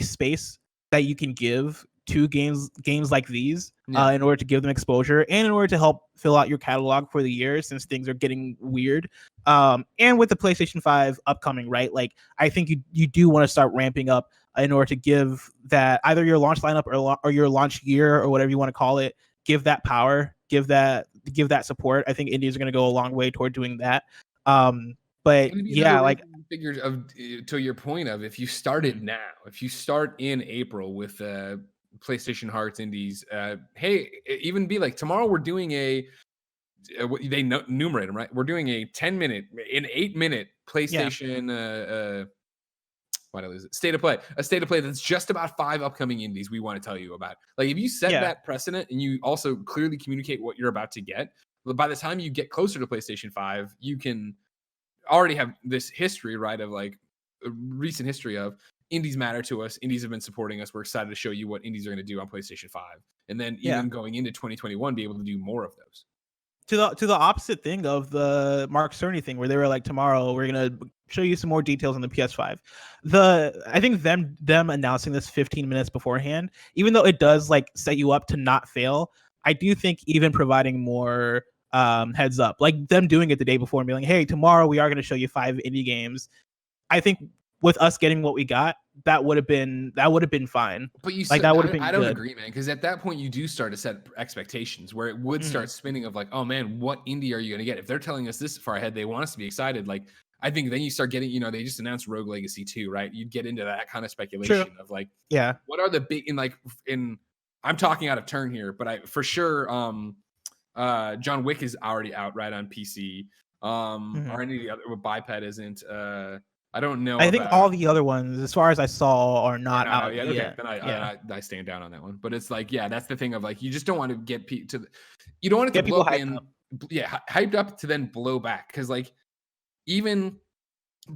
space that you can give to games like these in order to give them exposure and in order to help fill out your catalog for the year since things are getting weird. And with the PlayStation 5 upcoming, right? Like I think you do want to start ramping up in order to give that either your launch lineup or your launch year or whatever you want to call it, give that power, give that support. I think indies are going to go a long way toward doing that. But yeah, like figures of to your point of if you started now, if you start in April with PlayStation Hearts Indies, hey, even be like tomorrow we're doing they numerate them, right? We're doing a 10-minute, an 8-minute PlayStation why did I lose it? State of play. A state of play that's just about 5 upcoming indies we want to tell you about. Like if you set that precedent and you also clearly communicate what you're about to get, by the time you get closer to PlayStation 5, you can already have this history, right? Of like a recent history of indies matter to us. Indies have been supporting us. We're excited to show you what indies are going to do on PlayStation 5. And then even going into 2021, be able to do more of those. To the opposite thing of the Mark Cerny thing, where they were like, tomorrow we're gonna show you some more details on the PS5. I think them announcing this 15 minutes beforehand, even though it does like set you up to not fail, I do think even providing more heads up, like them doing it the day before and being like, hey, tomorrow we are going to show you 5 indie games. I think with us getting what we got, that would have been fine. But I don't agree, man, because at that point you do start to set expectations where it would start spinning of like, oh man, what indie are you going to get? If they're telling us this far ahead, they want us to be excited. Like I think then you start getting, they just announced Rogue Legacy 2, right? You'd get into that kind of speculation of like, what are the big I'm talking out of turn here, but for sure, John Wick is already out right on PC. Or any of the other, Biped isn't. I don't know. I think all the other ones, as far as I saw, are not out yet. Okay. Then I stand down on that one. But it's like, that's the thing of like, you just don't want to get you don't want it to blow in. Hyped up to then blow back. Because like, even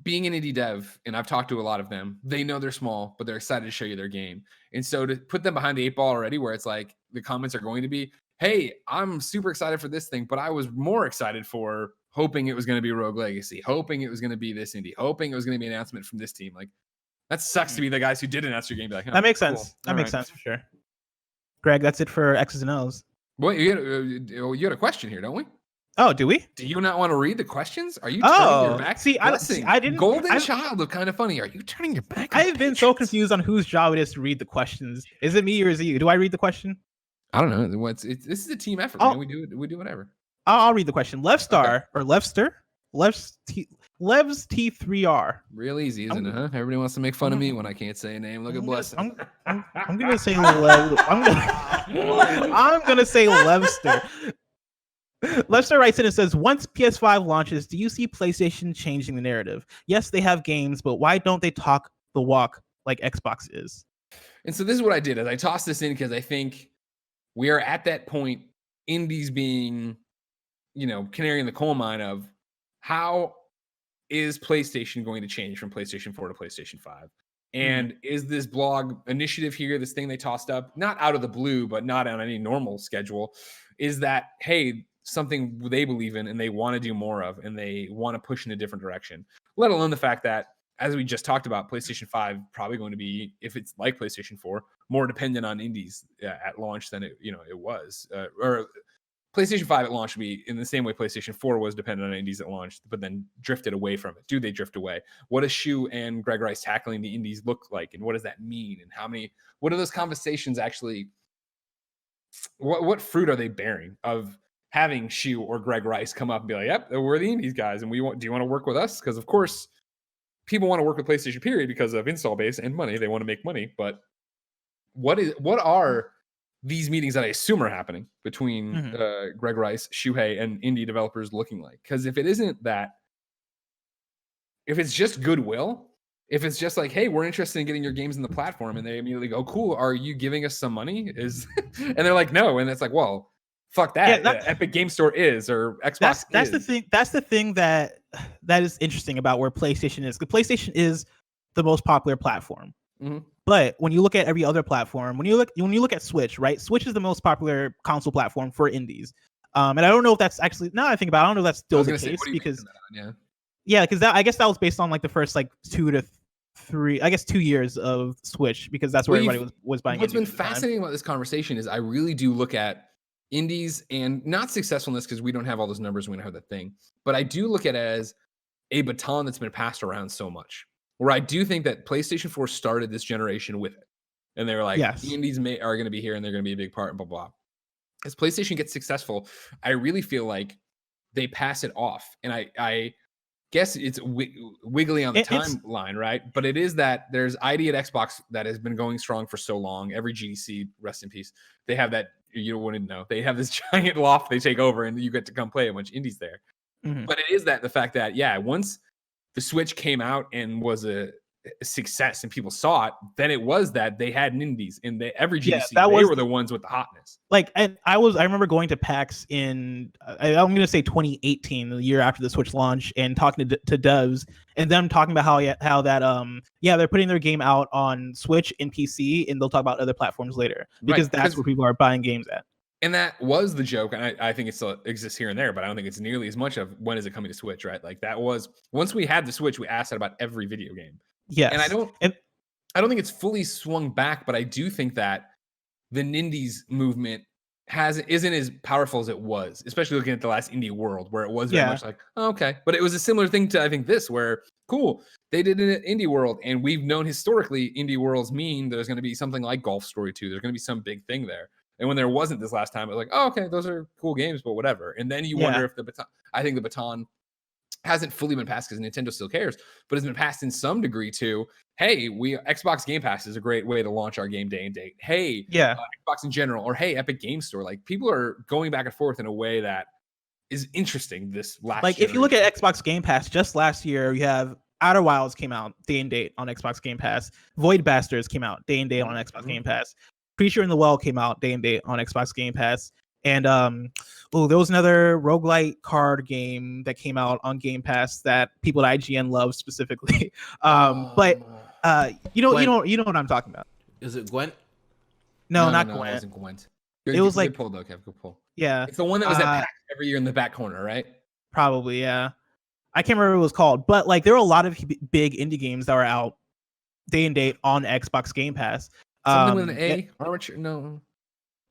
being an indie dev, and I've talked to a lot of them, they know they're small, but they're excited to show you their game. And so to put them behind the 8 ball already, where it's like the comments are going to be, hey, I'm super excited for this thing, but I was more excited for hoping it was going to be Rogue Legacy, hoping it was going to be this indie, hoping it was going to be an announcement from this team. Like, that sucks to be the guys who did announce your game. Like, that makes sense. That makes sense for sure. Greg, that's it for X's and O's. Well, you had a question here, don't we? Oh, do we? Do you not want to read the questions? Are you turning your back? See, I didn't. Golden child of Kind of Funny. Are you turning your back? I've been so confused on whose job it is to read the questions. Is it me or is it you? Do I read the question? I don't know. This is a team effort, man. We do whatever. I'll read the question. Leftstar or Lefster. Levs T3R. Real easy, isn't it? Huh? Everybody wants to make fun of me when I can't say a name. Look at Blessing. I'm gonna say Lev. I'm gonna say Levster. Lester writes in and says, once PS5 launches, do you see PlayStation changing the narrative? Yes, they have games, but why don't they talk the walk like Xbox is? And so this is what I did, is I tossed this in because I think we are at that point, indies being, canary in the coal mine of how is PlayStation going to change from PlayStation 4 to PlayStation 5? And is this blog initiative here, this thing they tossed up, not out of the blue, but not on any normal schedule, is that, hey, something they believe in and they want to do more of and they want to push in a different direction, let alone the fact that, as we just talked about, PlayStation 5 probably going to be, if it's like PlayStation 4, more dependent on indies at launch than it was. Or PlayStation 5 at launch would be in the same way PlayStation 4 was dependent on indies at launch, but then drifted away from it. Do they drift away? What does Shu and Greg Rice tackling the indies look like? And what does that mean? And what are those conversations actually, what fruit are they bearing of having Shu or Greg Rice come up and be like, yep, we're the indies guys. And do you want to work with us? Because of course, people want to work with PlayStation period because of install base and money. They want to make money. But what are these meetings that I assume are happening between Greg Rice, Shuhei, and indie developers looking like? Because if it isn't that, if it's just goodwill, if it's just like, hey, we're interested in getting your games in the platform, and they immediately go, cool, are you giving us some money? And they're like, no. And it's like, well, fuck that. Yeah, Epic Game Store is, or Xbox that's the thing. That's the thing that is interesting about where PlayStation is. The PlayStation is the most popular platform. But when you look at every other platform, when you look at Switch, right? Switch is the most popular console platform for indies. And I don't know if that's actually, now I think about it, I don't know if that's still the case, because because I guess that was based on like the first like 2 to 3, I guess 2 years of Switch, because that's where everybody was buying. What's been fascinating about this conversation is I really do look at indies and not successfulness, because we don't have all those numbers, we don't have that thing, but I do look at it as a baton that's been passed around so much, where I do think that PlayStation 4 started this generation with it, and they were like, yes, the indies are going to be here and they're going to be a big part, and blah blah. As PlayStation gets successful, I really feel like they pass it off, and I guess it's wiggly on the timeline, right? But it is that there's ID at Xbox that has been going strong for so long. Every GDC, rest in peace, they have that, you wouldn't know, they have this giant loft they take over, and you get to come play a bunch of indies there. But it is that the fact that, once the Switch came out and was a success and people saw it, then it was that they had indies in every GDC. They were the ones with the hotness. Like, and I remember going to PAX in, I'm going to say 2018, the year after the Switch launch, and talking to devs and them talking about how that they're putting their game out on Switch and PC, and they'll talk about other platforms later, because that's where people are buying games at. And that was the joke, and I think it still exists here and there, but I don't think it's nearly as much of when is it coming to Switch, right? Like, that was, once we had the Switch, we asked that about every video game. Yes. And I don't think it's fully swung back, but I do think that the Nindies movement isn't as powerful as it was, especially looking at the last Indie World, where it was very much like, oh, okay. But it was a similar thing to, I think, this, where, cool, they did an Indie World, and we've known historically Indie Worlds mean there's going to be something like Golf Story 2. There's going to be some big thing there. And when there wasn't this last time, it was like, oh, okay, those are cool games, but whatever. And then you wonder if I think the baton hasn't fully been passed, because Nintendo still cares, but has been passed in some degree to, hey, Xbox Game Pass is a great way to launch our game day and date. Hey, Xbox in general, or hey, Epic Game Store. Like, people are going back and forth in a way that is interesting this last Like, generation. If you look at Xbox Game Pass, just last year, you have Outer Wilds came out day and date on Xbox Game Pass. Void Bastards came out day and date on Xbox Game Pass. Creature in the Well came out day and date on Xbox Game Pass. And there was another roguelite card game that came out on Game Pass that people at IGN love specifically. But you know what I'm talking about. Is it Gwent? No, not Gwent. It wasn't Gwent. It was like, good pull though, Kev. Good pull. Yeah, it's the one that was at PAX every year in the back corner, right? Probably, yeah. I can't remember what it was called, but like, there were a lot of big indie games that were out day and date on Xbox Game Pass. Something with an A? Armature? No.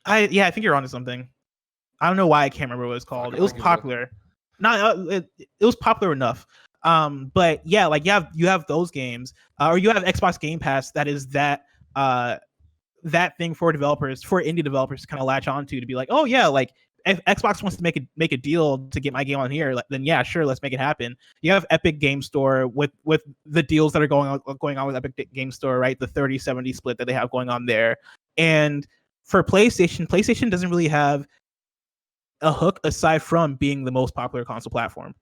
I think you're onto something. I don't know why I can't remember what it was called. It was popular. It was popular enough. But yeah, like you have those games, or you have Xbox Game Pass that is that thing for developers, for indie developers to kind of latch onto, to be like, oh yeah, like if Xbox wants to make a deal to get my game on here, then yeah, sure, let's make it happen. You have Epic Game Store with the deals that are going on with Epic Game Store, right? The 30-70 split that they have going on there. And for PlayStation doesn't really have a hook aside from being the most popular console platform,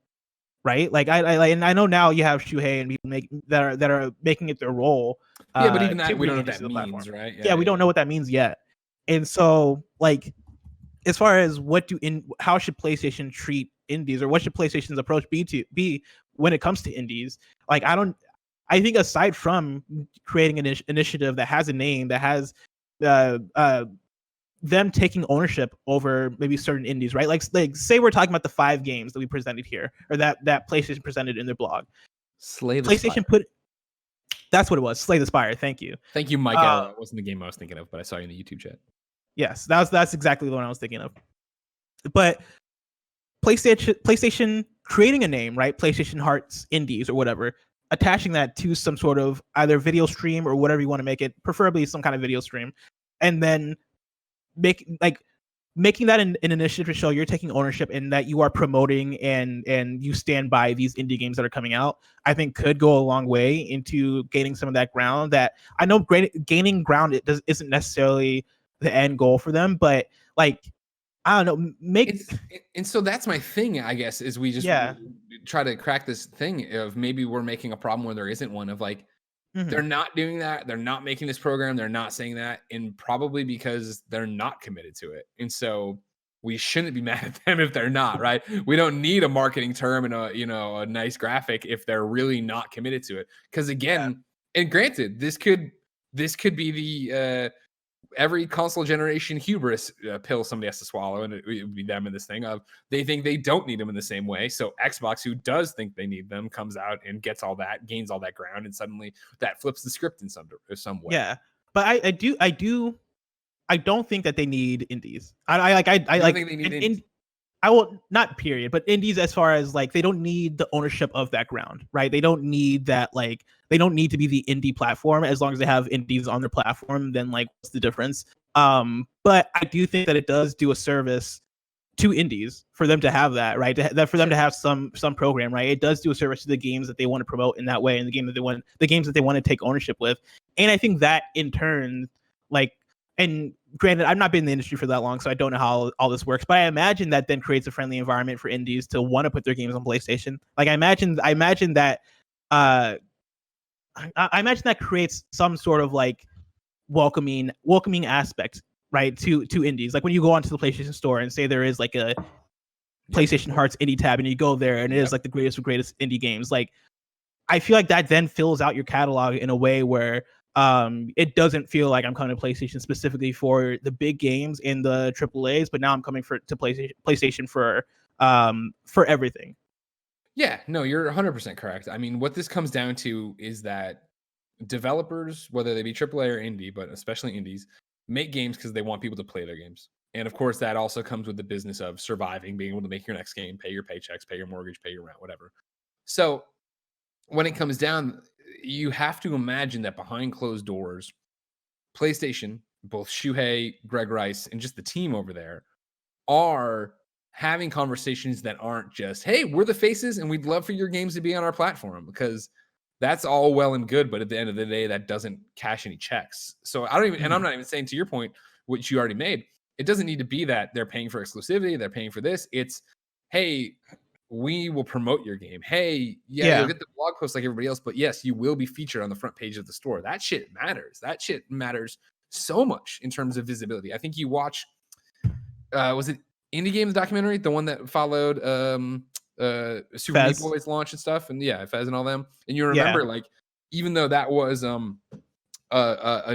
right? Like I know now you have Shuhei and people that are making it their role. Yeah, but even that we don't know what that means, right? Yeah, we don't know what that means yet. And so like, as far as how should PlayStation treat indies, or what should PlayStation's approach be when it comes to indies? Like I think aside from creating an initiative that has a name, that has them taking ownership over maybe certain indies, right? Like say we're talking about the 5 games that we presented here, or that PlayStation presented in their blog. Slay the PlayStation Spire. That's what it was. Slay the Spire. Thank you, Mike. It wasn't the game I was thinking of, but I saw you in the YouTube chat. Yes, that's exactly the one I was thinking of. But PlayStation creating a name, right? PlayStation Hearts Indies or whatever, attaching that to some sort of either video stream or whatever you want to make it, preferably some kind of video stream, and then making that an initiative to show you're taking ownership and that you are promoting and you stand by these indie games that are coming out, I think could go a long way into gaining some of that ground. That I know gaining ground isn't necessarily the end goal for them, but like, I don't know, and so that's my thing, I guess, is we just try to crack this thing of maybe we're making a problem where there isn't one, of like, they're not doing that, they're not making this program, they're not saying that, and probably because they're not committed to it. And so we shouldn't be mad at them if they're not, right? We don't need a marketing term and a nice graphic if they're really not committed to it. Because again, and granted, this could be the every console generation hubris pill somebody has to swallow, and it would be them in this thing of they think they don't need them in the same way. So Xbox, who does think they need them, comes out and gets all that, gains all that ground, and suddenly that flips the script in some way. Yeah, but I don't think that they need indies. I think they need indies. I will not period, but indies as far as like they don't need the ownership of that ground, right? They don't need that, like they don't need to be the indie platform. As long as they have indies on their platform, then like what's the difference? But I do think that it does do a service to indies for them to have that, right? For them to have some program, right? It does do a service to the games that they want to promote in that way, and the games that they want to take ownership with. And I think that in turn, like, and granted, I've not been in the industry for that long, so I don't know how all this works, but I imagine that then creates a friendly environment for indies to want to put their games on PlayStation. Like I imagine that I imagine that creates some sort of like welcoming aspect, right, to indies. Like when you go onto the PlayStation Store and say there is like a PlayStation Hearts indie tab, and you go there and it is like the greatest of greatest indie games. Like I feel like that then fills out your catalog in a way where it doesn't feel like I'm coming to PlayStation specifically for the big games and the AAAs, but now I'm coming to PlayStation for everything. Yeah, no, you're 100% correct. I mean, what this comes down to is that developers, whether they be AAA or indie, but especially indies, make games because they want people to play their games. And of course, that also comes with the business of surviving, being able to make your next game, pay your paychecks, pay your mortgage, pay your rent, whatever. So when it comes down, you have to imagine that behind closed doors, PlayStation, both Shuhei, Greg Rice, and just the team over there are having conversations that aren't just, hey, we're the faces and we'd love for your games to be on our platform, because that's all well and good, but at the end of the day, that doesn't cash any checks. So I don't even, and I'm not even saying, to your point, which you already made, it doesn't need to be that they're paying for exclusivity, they're paying for this. It's, hey, we will promote your game. Hey, you'll get the blog post like everybody else, but yes, you will be featured on the front page of the store. That shit matters. That shit matters so much in terms of visibility. I think you watch, was it Indie Games documentary, the one that followed Super Meat Boy's launch and stuff, and Fez and all them. And you remember, like, even though that was an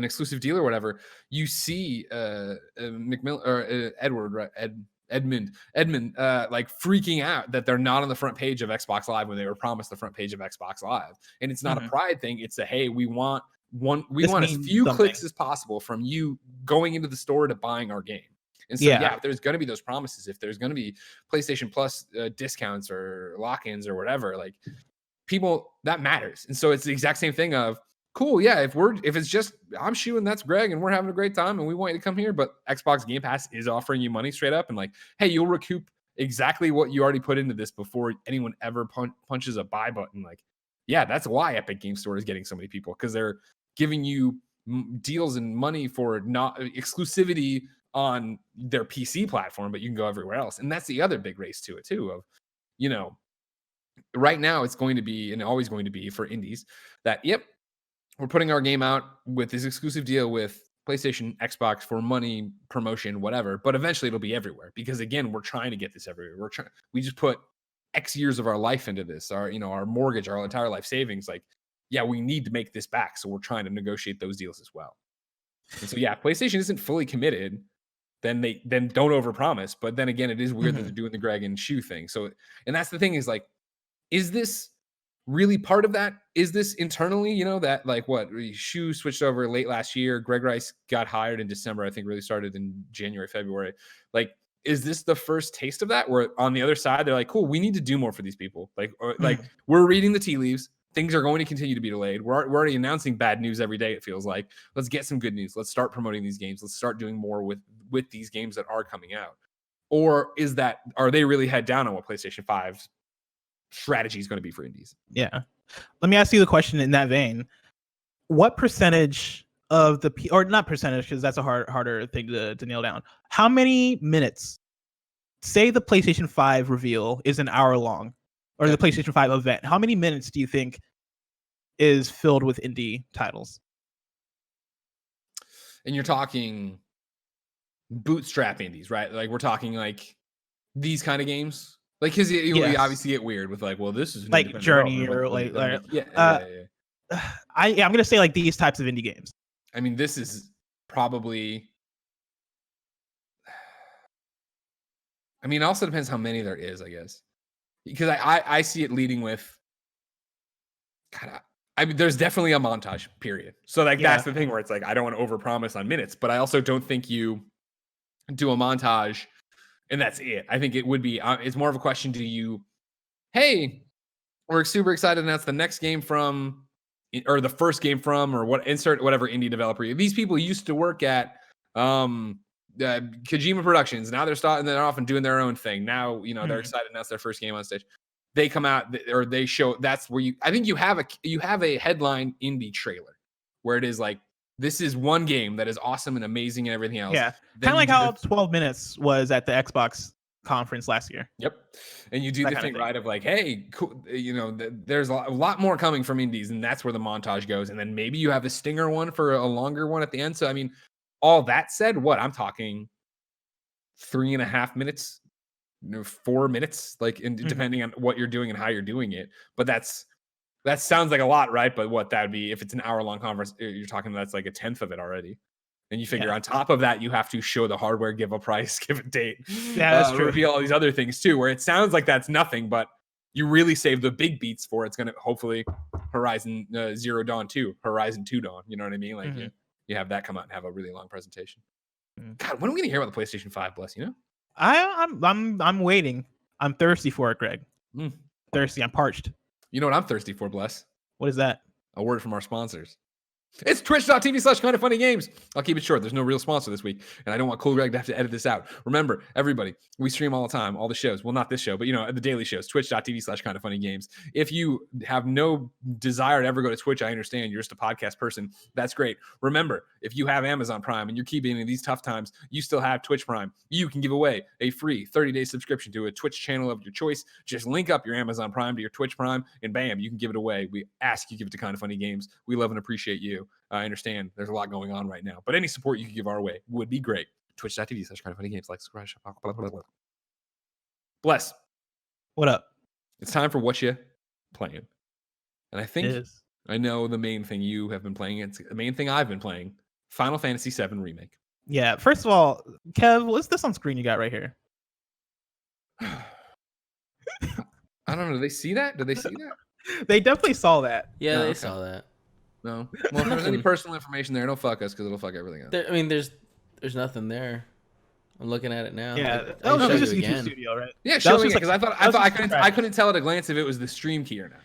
exclusive deal or whatever, you see McMillan or Edward, right? Edmund, like freaking out that they're not on the front page of Xbox Live when they were promised the front page of Xbox Live. And it's not a pride thing. It's a, hey, we want as few clicks as possible from you going into the store to buying our game. And so, if there's going to be those promises, if there's going to be PlayStation Plus discounts or lock-ins or whatever, like, people, that matters. And so it's the exact same thing of, cool. Yeah, if it's just I'm Shu and that's Greg and we're having a great time and we want you to come here, but Xbox Game Pass is offering you money straight up and like, hey, you'll recoup exactly what you already put into this before anyone ever punches a buy button. Like, yeah, that's why Epic Game Store is getting so many people, because they're giving you deals and money for not exclusivity on their PC platform, but you can go everywhere else. And that's the other big race to it too, of, you know, right now it's going to be and always going to be for indies that, yep, we're putting our game out with this exclusive deal with PlayStation, Xbox for money, promotion, whatever. But eventually it'll be everywhere because, again, we're trying to get this everywhere. We just put X years of our life into this, our mortgage, our entire life savings. Like, yeah, we need to make this back. So we're trying to negotiate those deals as well. And so, yeah, PlayStation isn't fully committed. Then don't overpromise. But then again, it is weird that they're doing the Greg and Shu thing. So, and that's the thing is like, is this really part of that? Is this internally, that like what Shu switched over late last year, Greg Rice got hired in December, I think really started in January, February. Like, is this the first taste of that where on the other side, they're like, cool, we need to do more for these people. Like, we're reading the tea leaves. Things are going to continue to be delayed. We're already announcing bad news every day. It feels like, let's get some good news. Let's start promoting these games. Let's start doing more with these games that are coming out. Or are they really head down on what PlayStation 5 strategy is going to be for indies? Yeah. Let me ask you the question in that vein. What percentage of or not percentage, because that's a harder thing to nail down. How many minutes, say the PlayStation 5 reveal is an hour long, or the PlayStation 5 event, how many minutes do you think is filled with indie titles? And you're talking bootstrap indies, right? Like, we're talking like these kind of games. Like, because you obviously get weird with like, well, this is like Journey or like I'm gonna say like these types of indie games. I mean, this is probably. I mean, it also depends how many there is, I guess, because I see it leading with. God, I mean, there's definitely a montage period. So like that's the thing where it's like I don't want to overpromise on minutes, but I also don't think you do a montage. And that's it. I think it would be, it's more of a question to you. Hey, we're super excited to announce the next game from, or the first game from, or insert whatever indie developer. These people used to work at Kojima Productions. Now they're off and doing their own thing. Now, they're excited to announce their first game on stage. They come out or they show, that's where I think you have a headline indie trailer where it is like, this is one game that is awesome and amazing and everything else. Yeah, kind of like how 12 minutes was at the Xbox conference last year. Yep. And you do the thing, right, of like, hey, cool, there's a lot more coming from indies, and that's where the montage goes. And then maybe you have a stinger one for a longer one at the end. So, I mean, all that said, I'm talking 3.5 minutes, 4 minutes, like, depending on what you're doing and how you're doing it. But that sounds like a lot, right? But what that would be, if it's an hour-long conference, you're talking that's like 1/10 of it already. And you figure on top of that, you have to show the hardware, give a price, give a date. Yeah, that's true. Reveal all these other things too, where it sounds like that's nothing, but you really save the big beats for it's going to hopefully Horizon Zero Dawn 2, Horizon 2 Dawn. You know what I mean? Like you have that come out and have a really long presentation. God, when are we going to hear about the PlayStation 5? Bless you know. I'm waiting. I'm thirsty for it, Greg. Thirsty. I'm parched. You know what I'm thirsty for, Bless? What is that? A word from our sponsors. It's twitch.tv/kindoffunnygames. I'll keep it short. There's no real sponsor this week, and I don't want Cool Greg to have to edit this out. Remember, everybody, we stream all the time, all the shows. Well, not this show, but the daily shows. Twitch.tv/kindoffunnygames. If you have no desire to ever go to Twitch, I understand. You're just a podcast person. That's great. Remember, if you have Amazon Prime and you're keeping in these tough times, you still have Twitch Prime. You can give away a free 30-day subscription to a Twitch channel of your choice. Just link up your Amazon Prime to your Twitch Prime, and bam, you can give it away. We ask you give it to Kind of Funny Games. We love and appreciate you. I understand there's a lot going on right now, but any support you can give our way would be great. Twitch.tv/kindoffunnygames. Like, subscribe. Bless. What up? It's time for Whatcha Playin. And I think I know the main thing you have been playing. It's the main thing I've been playing. Final Fantasy VII Remake. Yeah. First of all, Kev, what's this on screen you got right here? I don't know. Did they see that? Did they see that? They definitely saw that. Yeah, they saw that. No. Well, if there's any personal information there, don't fuck us because it'll fuck everything up. There's nothing there. I'm looking at it now. Yeah. I'll It's show just you YouTube again. Studio, right? Yeah, show me because I couldn't tell at a glance if it was the stream key or not.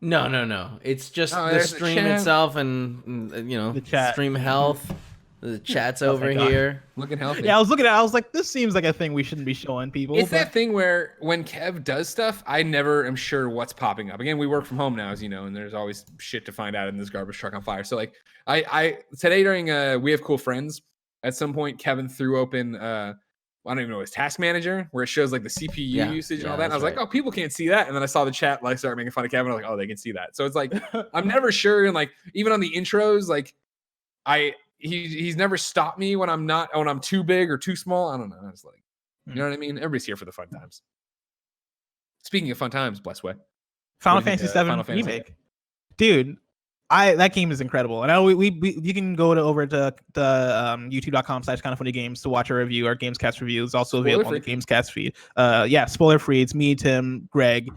No. It's just Oh, the there's the stream chat. itself and The chat. stream health. The chat's Oh, over thank God. here. Looking healthy. Yeah, I was looking at it, I was like, this seems like a thing we shouldn't be showing people. It's but that thing where when Kev does stuff, I never am sure what's popping up. Again, we work from home now, as you know, and there's always shit to find out in this garbage truck on fire. So like I today during We Have Cool Friends, at some point Kevin threw open I don't even know his task manager where it shows like the CPU usage and all that. And I was like, oh, people can't see that. And then I saw the chat like start making fun of Kevin. I was like, oh, they can see that. So it's like I'm never sure. And like even on the intros, like he's never stopped me when I'm too big or too small. I don't know. I was like, you know what I mean? Everybody's here for the fun times. Speaking of fun times, Blessway. Final Fantasy VII remake, dude. That game is incredible, and you can go over to the youtube.com/kindoffunnygames to watch our review. Our Gamescast review is also available on the Gamescast feed. Yeah, spoiler free. It's me, Tim, Greg,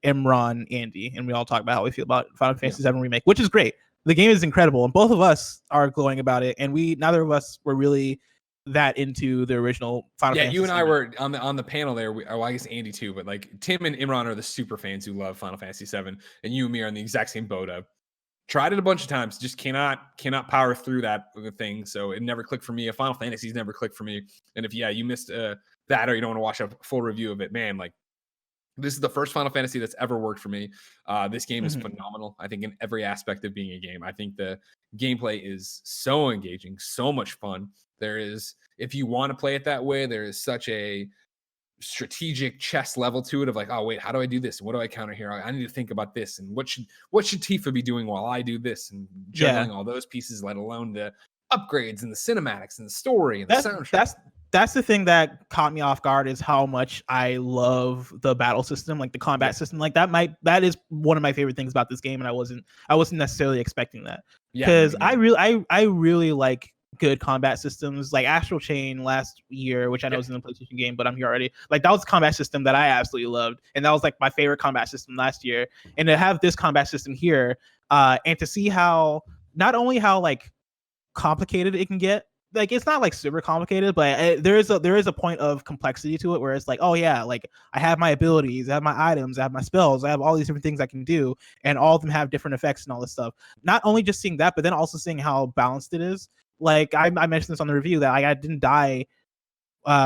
Imran, Andy, and we all talk about how we feel about Final Fantasy VII remake, which is great. The game is incredible, and both of us are glowing about it. And neither of us were really that into the original Final Fantasy. Yeah, you and I were on the panel there. Well, I guess Andy too, but like Tim and Imran are the super fans who love Final Fantasy VII, and you and me are in the exact same boat of tried it a bunch of times, just cannot power through that thing. So it never clicked for me. Final Fantasy's never clicked for me. And if you missed that or you don't want to watch a full review of it, man, like this is the first Final Fantasy that's ever worked for me. This game is phenomenal. I think in every aspect of being a game. I think the gameplay is so engaging, so much fun. There is, if you want to play it that way, there is such a strategic chess level to it of like, oh wait, how do I do this? And what do I counter here? I need to think about this. And what should Tifa be doing while I do this? And juggling all those pieces, let alone the upgrades and the cinematics and the story and the soundtrack. That's the thing that caught me off guard is how much I love the battle system, like the combat system. Like that is one of my favorite things about this game, and I wasn't necessarily expecting that. Because I really like good combat systems. Like Astral Chain last year, which I know is in the PlayStation game, but I'm here already. Like that was a combat system that I absolutely loved, and that was like my favorite combat system last year. And to have this combat system here, and to see how not only how like complicated it can get. Like it's not like super complicated, but there is a point of complexity to it where it's like, oh yeah, like I have my abilities, I have my items, I have my spells, I have all these different things I can do, and all of them have different effects and all this stuff. Not only just seeing that, but then also seeing how balanced it is. Like I mentioned this on the review that I didn't die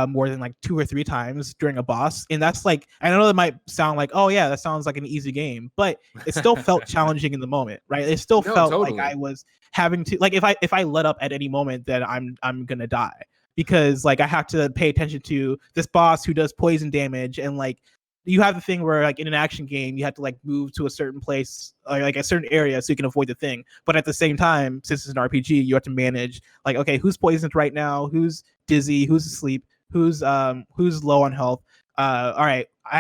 more than like 2 or 3 times during a boss, and that's like, I know that might sound like, oh yeah, that sounds like an easy game, but it still felt challenging in the moment, right? It still felt like I was having to, like, if I let up at any moment, then I'm gonna die, because like I have to pay attention to this boss who does poison damage, and like you have the thing where like in an action game you have to like move to a certain place, like a certain area, so you can avoid the thing, but at the same time, since it's an RPG, you have to manage like, okay, who's poisoned right now, who's dizzy, who's asleep, who's low on health. All right, you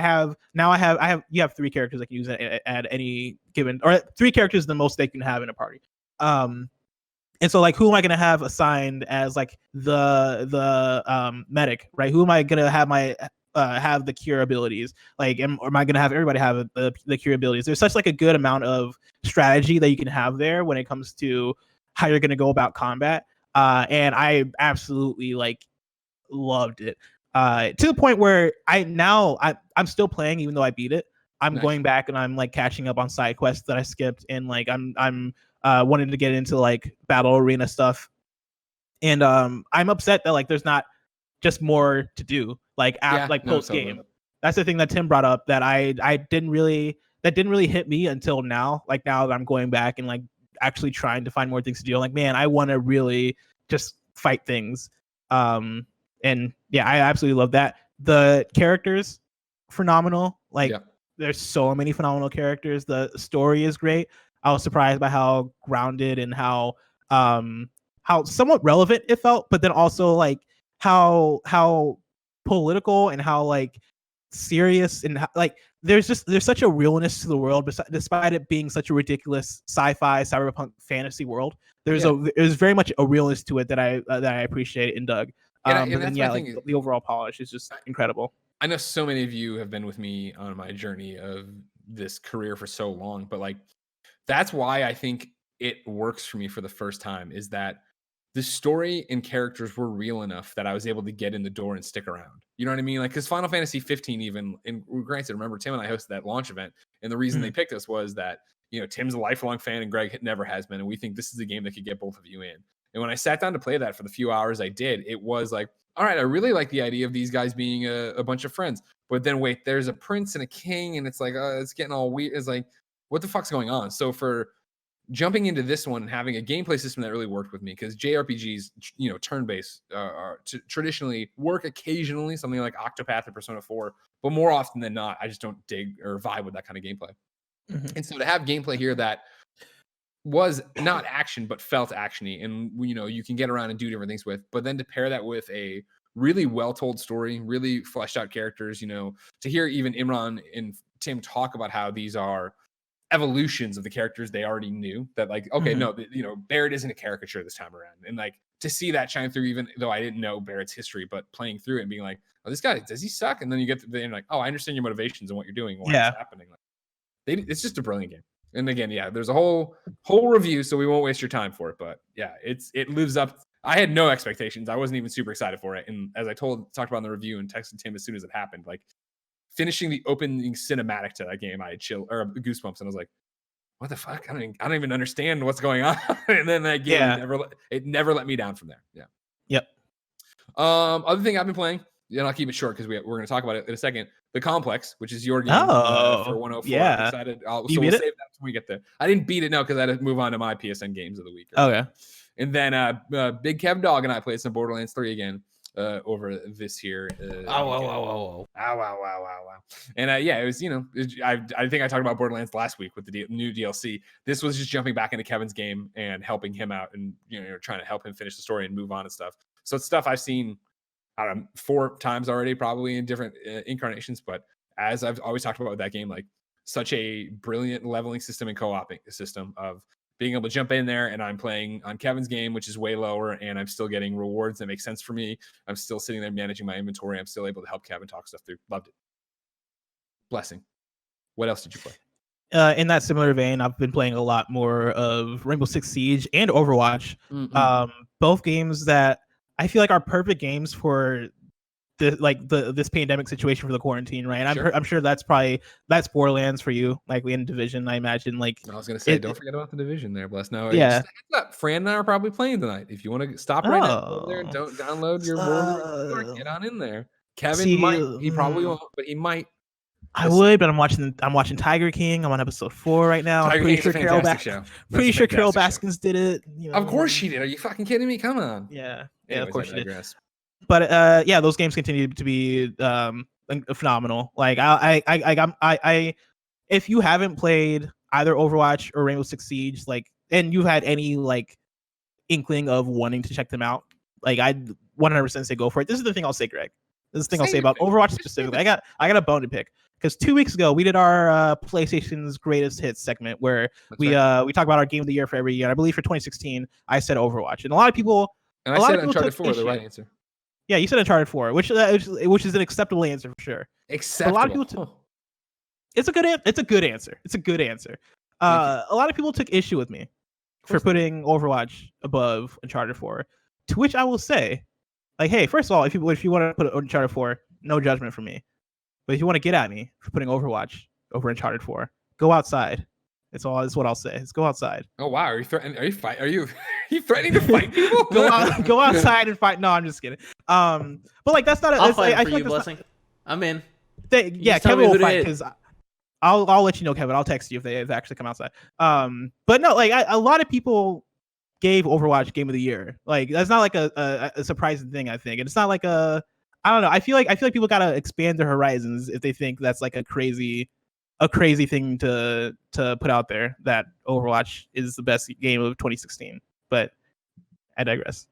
have 3 characters I can use at any given, or 3 characters the most they can have in a party. And so like, who am I gonna have assigned as like the medic, right? Who am I gonna have have the cure abilities? Like, or am I gonna have everybody have the cure abilities? There's such like a good amount of strategy that you can have there when it comes to how you're gonna go about combat. And I absolutely like loved it. To the point where I'm still playing even though I beat it. I'm going back and I'm like catching up on side quests that I skipped, and like I'm wanting to get into like battle arena stuff. And I'm upset that like there's not just more to do like post game. Totally. That's the thing that Tim brought up that I didn't really hit me until now. Like now that I'm going back and like actually trying to find more things to do. I'm like, man, I want to really just fight things. And yeah, I absolutely love that. The characters, phenomenal. Like there's so many phenomenal characters. The story is great. I was surprised by how grounded and how somewhat relevant it felt, but then also like how political and how like serious, and how, like there's such a realness to the world despite it being such a ridiculous sci-fi cyberpunk fantasy world. There's very much a realness to it that I appreciate and dug. The overall polish is just incredible. I know so many of you have been with me on my journey of this career for so long, but like that's why I think it works for me for the first time, is that the story and characters were real enough that I was able to get in the door and stick around. You know what I mean? Like, because Final Fantasy 15 even, and granted, remember Tim and I hosted that launch event, and the reason they picked us was that, you know, Tim's a lifelong fan and Greg never has been, and we think this is a game that could get both of you in. And when I sat down to play that for the few hours I did, it was like, all right, I really like the idea of these guys being a bunch of friends. But then wait, there's a prince and a king, and it's like, it's getting all weird. It's like, what the fuck's going on? So for jumping into this one and having a gameplay system that really worked with me, because JRPGs, you know, turn-based traditionally work occasionally, something like Octopath or Persona 4, but more often than not, I just don't dig or vibe with that kind of gameplay. And so to have gameplay here that was not action but felt actiony, and you know, you can get around and do different things with, but then to pair that with a really well-told story, really fleshed out characters, you know, to hear even Imran and Tim talk about how these are evolutions of the characters they already knew, that like, okay, no, you know, Barrett isn't a caricature this time around, and like to see that shine through, even though I didn't know Barrett's history, but playing through it and being like, oh, this guy, does he suck? And then you get to the end like, oh, I understand your motivations and what you're doing, why it's happening. Like, it's just a brilliant game. And again, yeah, there's a whole review, so we won't waste your time for it, but yeah, it lives up. I had no expectations. I wasn't even super excited for it, and as I talked about in the review and texted Tim as soon as it happened, like finishing the opening cinematic to that game, I had goosebumps, and I was like, what the fuck? I don't even understand what's going on. And then that game never let me down from there. Yeah. Yep. Other thing I've been playing, and I'll keep it short because we're going to talk about it in a second. The Complex, which is your game for 104. Yeah. I'm excited. So we'll save that when we get there. I didn't beat it, no, because I had to move on to my PSN games of the week. Okay. And then Big Kev Dog and I played some Borderlands 3 again over this here. Wow. And yeah, it was, you know, I think I talked about Borderlands last week with the new DLC. This was just jumping back into Kevin's game and helping him out, and you know, trying to help him finish the story and move on and stuff. So it's stuff I've seen, I don't know, 4 times already, probably in different incarnations. But as I've always talked about with that game, like such a brilliant leveling system and co-oping system of being able to jump in there, and I'm playing on Kevin's game, which is way lower, and I'm still getting rewards that make sense for me. I'm still sitting there managing my inventory. I'm still able to help Kevin talk stuff through. Loved it. Blessing. What else did you play? In that similar vein, I've been playing a lot more of Rainbow Six Siege and Overwatch. Both games that I feel like are perfect games for this pandemic situation for the quarantine, right? I'm sure that's Borderlands for you, like in Division, I imagine. Like I was gonna say, don't forget about the Division there, Bless. Now, yeah, Fran and I are probably playing tonight. If you want to stop right now, go there and don't download your Borderlands, get on in there. Kevin he probably won't, but he might. I would, but I'm watching Tiger King. I'm on episode 4 right now. I'm pretty sure Carol Baskins did it. You know? Of course she did. Are you fucking kidding me? Come on. Yeah. Anyways, of course she did. But yeah, those games continue to be phenomenal. Like I if you haven't played either Overwatch or Rainbow Six Siege, like, and you've had any like inkling of wanting to check them out, like I'd 100% say go for it. This is the thing I'll say, Greg. This is the thing I'll say about Overwatch specifically. I got a bone to pick. Because 2 weeks ago we did our PlayStation's greatest hits segment where we talk about our game of the year for every year. And I believe for 2016 I said Overwatch, and a lot of people. And I said Uncharted 4, the right answer. Yeah, you said Uncharted 4, which is an acceptable answer for sure. Acceptable. A lot of people it's a good answer. It's a good answer. A lot of people took issue with me for putting Overwatch above Uncharted 4. To which I will say, like, hey, first of all, if you want to put Uncharted 4, no judgment from me. But if you want to get at me for putting Overwatch over Uncharted 4, go outside. That's what I'll say. It's go outside. Oh wow, are you threatening? Are you threatening to fight people? go outside and fight. No, I'm just kidding. But like that's not. I'll fight for you, Blessing. I'm in. Yeah, Kevin will fight because I'll let you know, Kevin. I'll text you if they actually come outside. But no, like a lot of people gave Overwatch Game of the Year. Like that's not like a surprising thing, I think. And it's not like I don't know. I feel like people gotta expand their horizons if they think that's like a crazy thing to put out there that Overwatch is the best game of 2016. But I digress.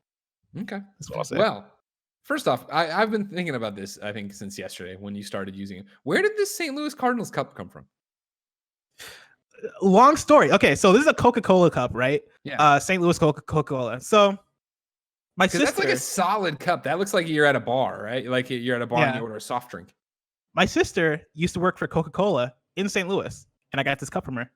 Okay, that's what I'll say. Well, first off, I've been thinking about this, I think, since yesterday when you started using it. Where did this St. Louis Cardinals cup come from? Long story. Okay, so this is a Coca-Cola cup, right? Yeah. St. Louis Coca-Cola. So my sister. That's like a solid cup. That looks like you're at a bar, right? Like you're at a bar and you order a soft drink. My sister used to work for Coca-Cola in St. Louis, and I got this cup from her.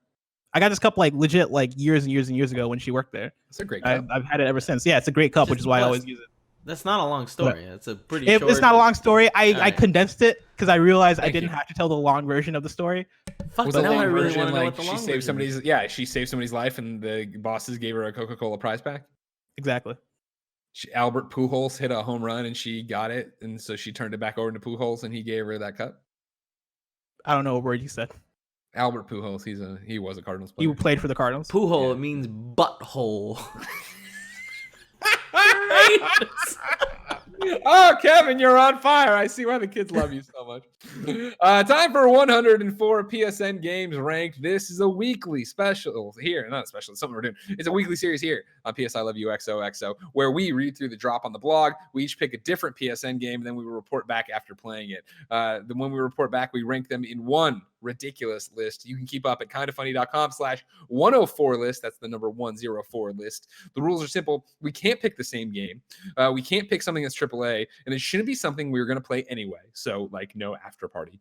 I got this cup like legit like years and years and years ago when she worked there. It's a great cup. I've had it ever since. Yeah, it's a great cup, which is why I always use it. That's not a long story. It's a pretty short. It's not a long story. I right. condensed it because I realized I Thank didn't you. have to tell the long version of the story. Fuck, Was but the now long I really version want to know like what the she long saved version somebody's? is. Yeah, she saved somebody's life, and the bosses gave her a Coca-Cola prize pack. Exactly. Albert Pujols hit a home run, and she got it, and so she turned it back over to Pujols, and he gave her that cup. I don't know what word you said. Albert Pujols, he was a Cardinals player. You played for the Cardinals. Pujol, Yeah. it means butthole. Oh, Kevin, you're on fire. I see why the kids love you so much. Time for 104 PSN games ranked. This is a weekly special here. Not a special, it's something we're doing. It's a weekly series here on PS I Love You XOXO, where we read through the drop on the blog. We each pick a different PSN game, and then we report back after playing it. Then when we report back, we rank them in one ridiculous list. You can keep up at kindafunny.com/104 list. That's the number 104 list. The rules are simple. We can't pick the same game. We can't pick something that's AAA, and it shouldn't be something we're going to play anyway. So, like, no after party.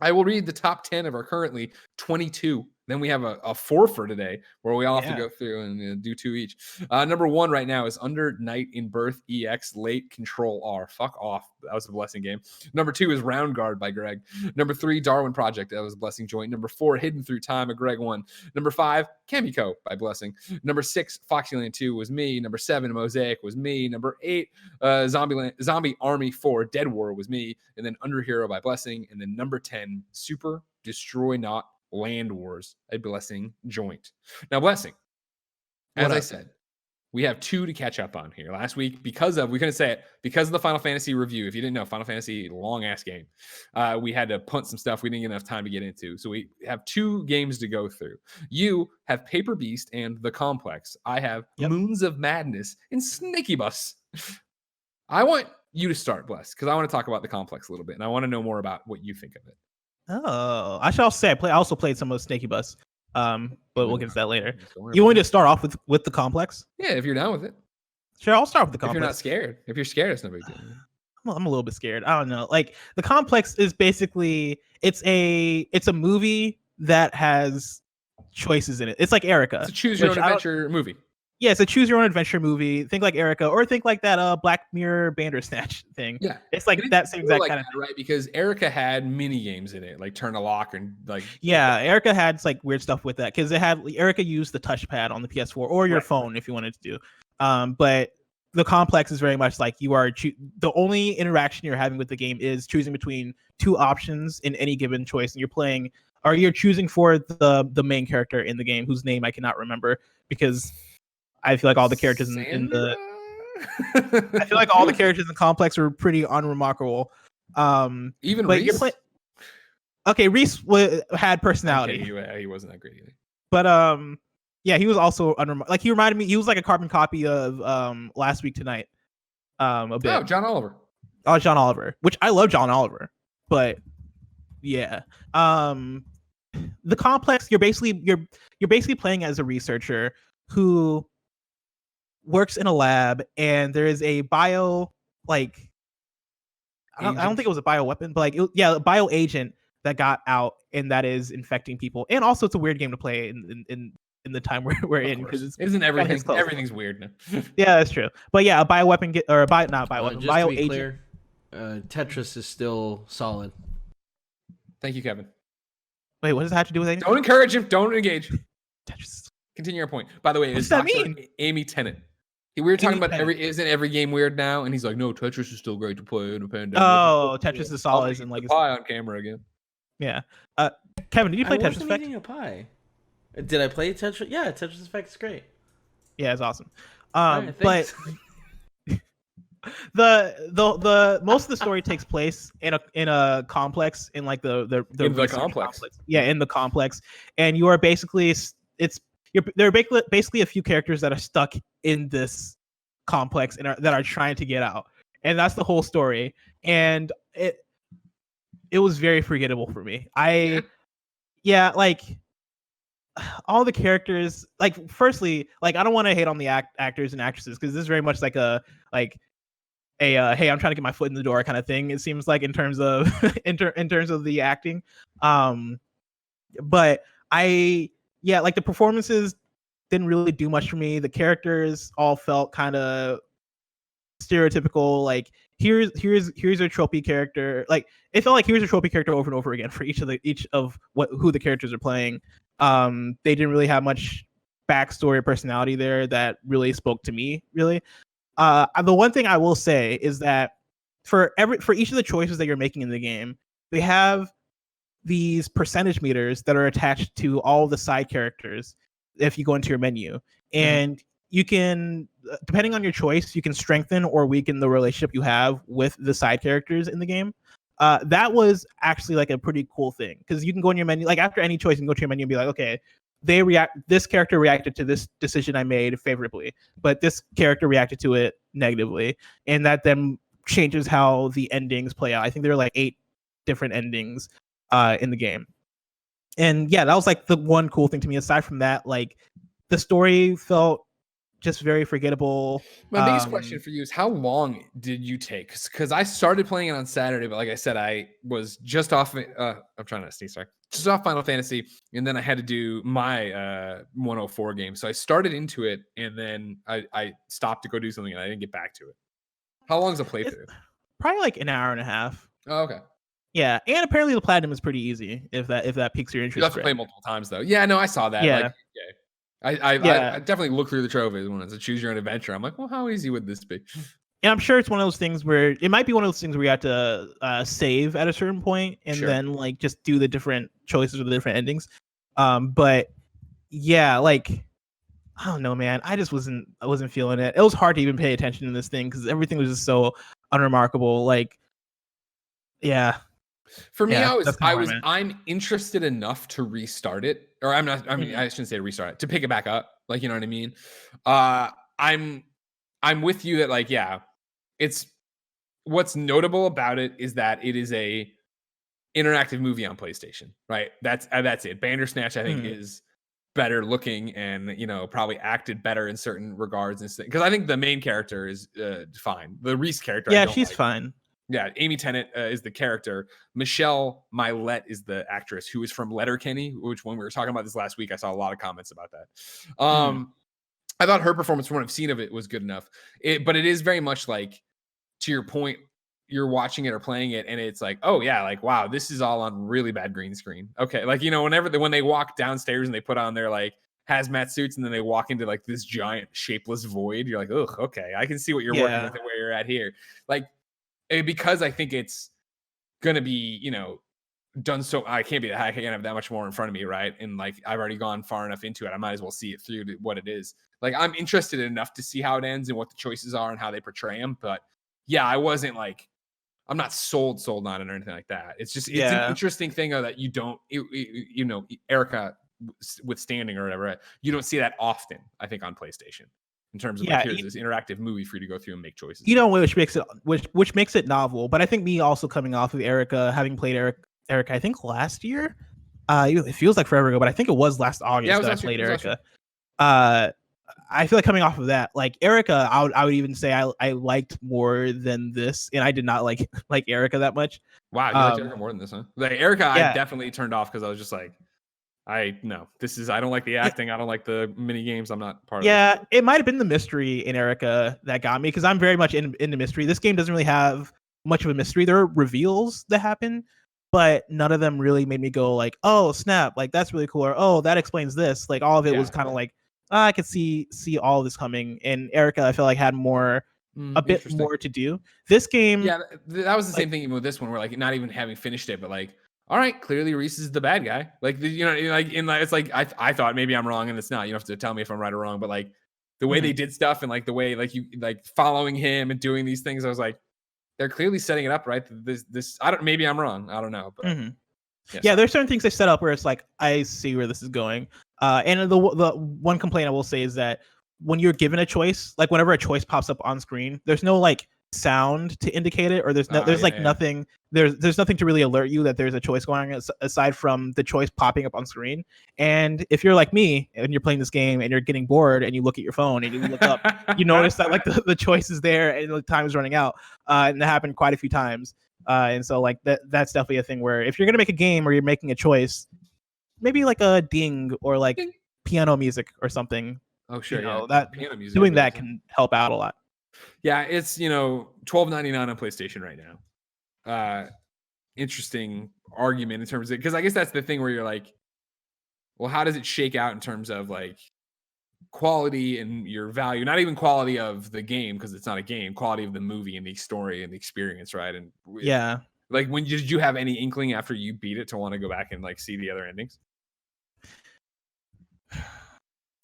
I will read the top 10 of our currently 22. Then we have a four for today where we all have to go through and do two each. Number 1 right now is Under Night in Birth EX Late Control R. Fuck off. That was a blessing game. Number 2 is Round Guard by Greg. Number 3, Darwin Project. That was a blessing joint. Number 4, Hidden Through Time, a Greg one. Number 5, Kamiko by Blessing. Number 6, Foxyland 2 was me. Number 7, Mosaic was me. Number 8, Zombie Army 4, Dead War was me. And then Under Hero by Blessing. And then number 10, Super Destroy Not Land Wars, a Blessing joint. Now, Blessing, as I said, we have 2 to catch up on here. Last week, we couldn't say it, because of the Final Fantasy review. If you didn't know, Final Fantasy, long ass game. We had to punt some stuff we didn't get enough time to get into. So we have 2 games to go through. You have Paper Beast and The Complex. I have Moons of Madness and Snaky Bus. I want you to start, Bless, because I want to talk about The Complex a little bit, and I want to know more about what you think of it. Oh, I should also say I also played some of Snaky Bus, but we'll get to that later. You want me to start off with the Complex? Yeah, if you're down with it. Sure, I'll start with the If Complex. you're not scared. If you're scared, it's no big deal. I'm a little bit scared. I don't know. Like, the Complex is basically it's a movie that has choices in it. It's like Erica. It's a choose your own adventure movie. Yeah, it's a choose your own adventure movie. Think like Erica, or think like that Black Mirror Bandersnatch thing. Yeah, it's like that same exact kind of thing. Right? Because Erica had mini games in it, like Turn a Lock and like. Yeah, Erica had like weird stuff with that because Erica used the touchpad on the PS4 or your phone if you wanted to do. But the Complex is very much like you are the only interaction you're having with the game is choosing between 2 options in any given choice, and you're choosing for the main character in the game whose name I cannot remember because I feel like all the characters in the I feel like all the characters in the Complex are pretty unremarkable. Even but Reese. Reese had personality. Okay, he wasn't that great either. But yeah, he was also like he reminded me. He was like a carbon copy of Last Week Tonight. A bit. Oh, John Oliver. Oh, John Oliver, which I love John Oliver, but yeah. The Complex, you're basically playing as a researcher who works in a lab, and there is a bio like I don't think it was a bio weapon, but a bio agent that got out and that is infecting people. And also, it's a weird game to play in the time we're in because isn't everything's weird now. Yeah, that's true. But yeah, a bio weapon bio agent. Clear, Tetris is still solid. Thank you, Kevin. Wait, what does that have to do with anything? Don't encourage him. Don't engage. Tetris. Continue your point. By the way, what does that mean? Amy Tennant. We were talking about isn't every game weird now? And he's like, no, Tetris is still great to play in a pandemic. Oh, Tetris is solid and like pie on camera again. Yeah. Kevin, did you play Tetris Effect? I wasn't eating a pie. Did I play Tetris? Yeah, Tetris Effect is great. Yeah, it's awesome. Right, but the most of the story takes place in a complex in like the complex. Yeah, in the complex, and you are basically there are basically a few characters that are stuck in this complex and that are trying to get out, and that's the whole story. And it was very forgettable for me. Like all the characters. Like, firstly, like I don't want to hate on the actors and actresses because this is very much like a hey, I'm trying to get my foot in the door kind of thing. It seems like in terms of in terms of the acting. But yeah, like the performances didn't really do much for me. The characters all felt kind of stereotypical. Like here's a tropey character. Like it felt like here's a tropey character over and over again for each of who the characters are playing. They didn't really have much backstory or personality there that really spoke to me. Really, the one thing I will say is that for each of the choices that you're making in the game, they have these percentage meters that are attached to all the side characters if you go into your menu, and you can, depending on your choice, you can strengthen or weaken the relationship you have with the side characters in the game. That was actually like a pretty cool thing, because you can go in your menu, like after any choice, you can go to your menu and be like, okay, this character reacted to this decision I made favorably, but this character reacted to it negatively, and that then changes how the endings play out. I think there are like 8 different endings in the game. And yeah, that was like the one cool thing to me. Aside from that, like the story felt just very forgettable. My biggest question for you is, how long did you take? Because I started playing it on Saturday, but like I said, I was just off. I'm trying to sneeze, sorry. Just off Final Fantasy, and then I had to do my 104 game. So I started into it, and then I stopped to go do something, and I didn't get back to it. How long is a playthrough? Probably like an hour and a half. Oh, okay. Yeah, and apparently the platinum is pretty easy if that piques your interest. You have to play multiple times though. Yeah, no, I saw that. Yeah. Like, I definitely look through the trophies when it's a choose your own adventure. I'm like, well, how easy would this be? And I'm sure it's one of those things where it might be one of those things where you have to save at a certain point and then like just do the different choices or the different endings. But yeah, like I don't know, man. I wasn't feeling it. It was hard to even pay attention to this thing because everything was just so unremarkable. Like, yeah. For me, I'm interested enough to restart it, or I'm not. I mean, I shouldn't say to restart it, to pick it back up. Like, you know what I mean? I'm with you that, like, yeah, it's what's notable about it is that it is a interactive movie on PlayStation, right? That's it. Bandersnatch, I think, is better looking and, you know, probably acted better in certain regards, because I think the main character is fine. The Reese character, yeah, she's fine. Yeah, Amy Tennant is the character. Michelle Milette is the actress, who is from Letterkenny, which when we were talking about this last week, I saw a lot of comments about that. I thought her performance, from what I've seen of it, was good enough. But it is very much like, to your point, you're watching it or playing it, and it's like, oh yeah, like, wow, this is all on really bad green screen. Okay, like, you know, when they walk downstairs and they put on their like hazmat suits and then they walk into like this giant shapeless void, you're like, ugh, okay, I can see what you're working with and where you're at here. Like, because I think it's gonna be, you know, done so, I can't have that much more in front of me, right? And like, I've already gone far enough into it, I might as well see it through to what it is. Like, I'm interested enough to see how it ends and what the choices are and how they portray them. But yeah, I wasn't like, I'm not sold on it or anything like that. It's just, it's an interesting thing that you don't, you know, Erica withstanding or whatever, you don't see that often, I think, on PlayStation. In terms of like, here's this interactive movie for you to go through and make choices. You know, which makes it novel. But I think me also coming off of Erica, having played Erica, I think last year, it feels like forever ago, but I think it was last August that I played Erica. I feel like coming off of that, like Erica, I would even say I liked more than this, and I did not like Erica that much. Wow, you liked Erica more than this, huh? Like Erica, I definitely turned off because I was just like, I don't like the acting. I don't like the mini games. I'm not part of it. Yeah, it might have been the mystery in Erica that got me, because I'm very much into mystery. This game doesn't really have much of a mystery. There are reveals that happen, but none of them really made me go like, oh snap, like that's really cool, or oh, that explains this. Like all of it was kind of like, I could see all of this coming. And Erica, I feel like had a bit more to do. This game, that was the same thing even with this one, where like, not even having finished it, but like, all right, clearly Reese is the bad guy. Like, you know, like it's like, I thought maybe I'm wrong and it's not. You don't have to tell me if I'm right or wrong, but like the way they did stuff and like the way like you like following him and doing these things, I was like, they're clearly setting it up right. This maybe I'm wrong. I don't know, but yeah, there's certain things they set up where it's like, I see where this is going. And the one complaint I will say is that when you're given a choice, like whenever a choice pops up on screen, there's no like sound to indicate it, or there's nothing. There's nothing to really alert you that there's a choice going on aside from the choice popping up on screen. And if you're like me and you're playing this game and you're getting bored and you look at your phone and you look up, you notice that like the choice is there and the time is running out. And that happened quite a few times. And so like that's definitely a thing where if you're gonna make a game or you're making a choice, maybe like a ding or like Ding. piano music or something. Oh sure, yeah. That Piano music. doing would be that awesome. can help out a lot. Yeah, it's $12.99 on PlayStation right now. Interesting argument in terms of, because I guess that's the thing where you're like, well, how does it shake out in terms of like quality and your value? Not even quality of the game, because it's not a game, quality of the movie and the story and the experience, right? And Yeah. like, did you have any inkling after you beat it to want to go back and like see the other endings?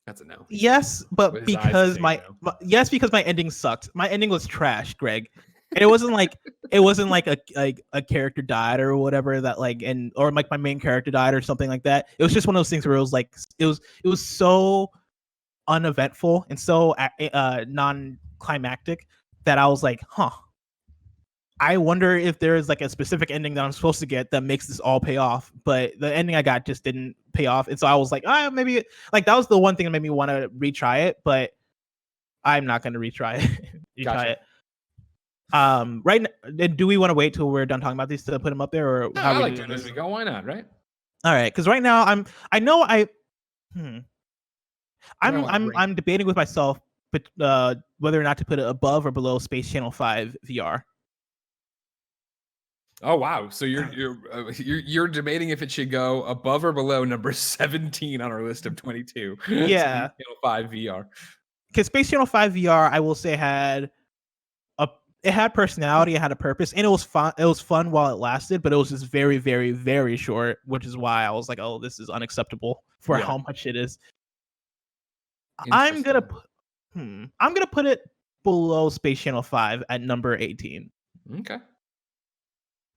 That's a no. Yes, but His eyes because say no. because my ending sucked. My ending was trash, Greg. And it wasn't like a character died or whatever that like, and or like my main character died or something like that. It was just one of those things where it was like it was so uneventful and so non-climactic that I was like, huh. I wonder if there is like a specific ending that I'm supposed to get that makes this all pay off, but the ending I got just didn't pay off, and so I was like, maybe like that was the one thing that made me want to retry it, but I'm not going to retry it. Gotcha. Right now, do we want to wait till we're done talking about these to put them up there, or No, how I we like doing doing as this? we go. Why not, right? All right, because right now I'm debating with myself, but whether or not to put it above or below Space Channel 5 VR. Oh wow! So you're debating if it should go above or below number 17 on our list of 22. Yeah. Space Channel 5 VR. Because Space Channel 5 VR, I will say it had personality, it had a purpose, and it was fun. It was fun while it lasted, but it was just very, very, very short, which is why I was like, "Oh, this is unacceptable for how much it is." I'm gonna put it below Space Channel 5 at number 18.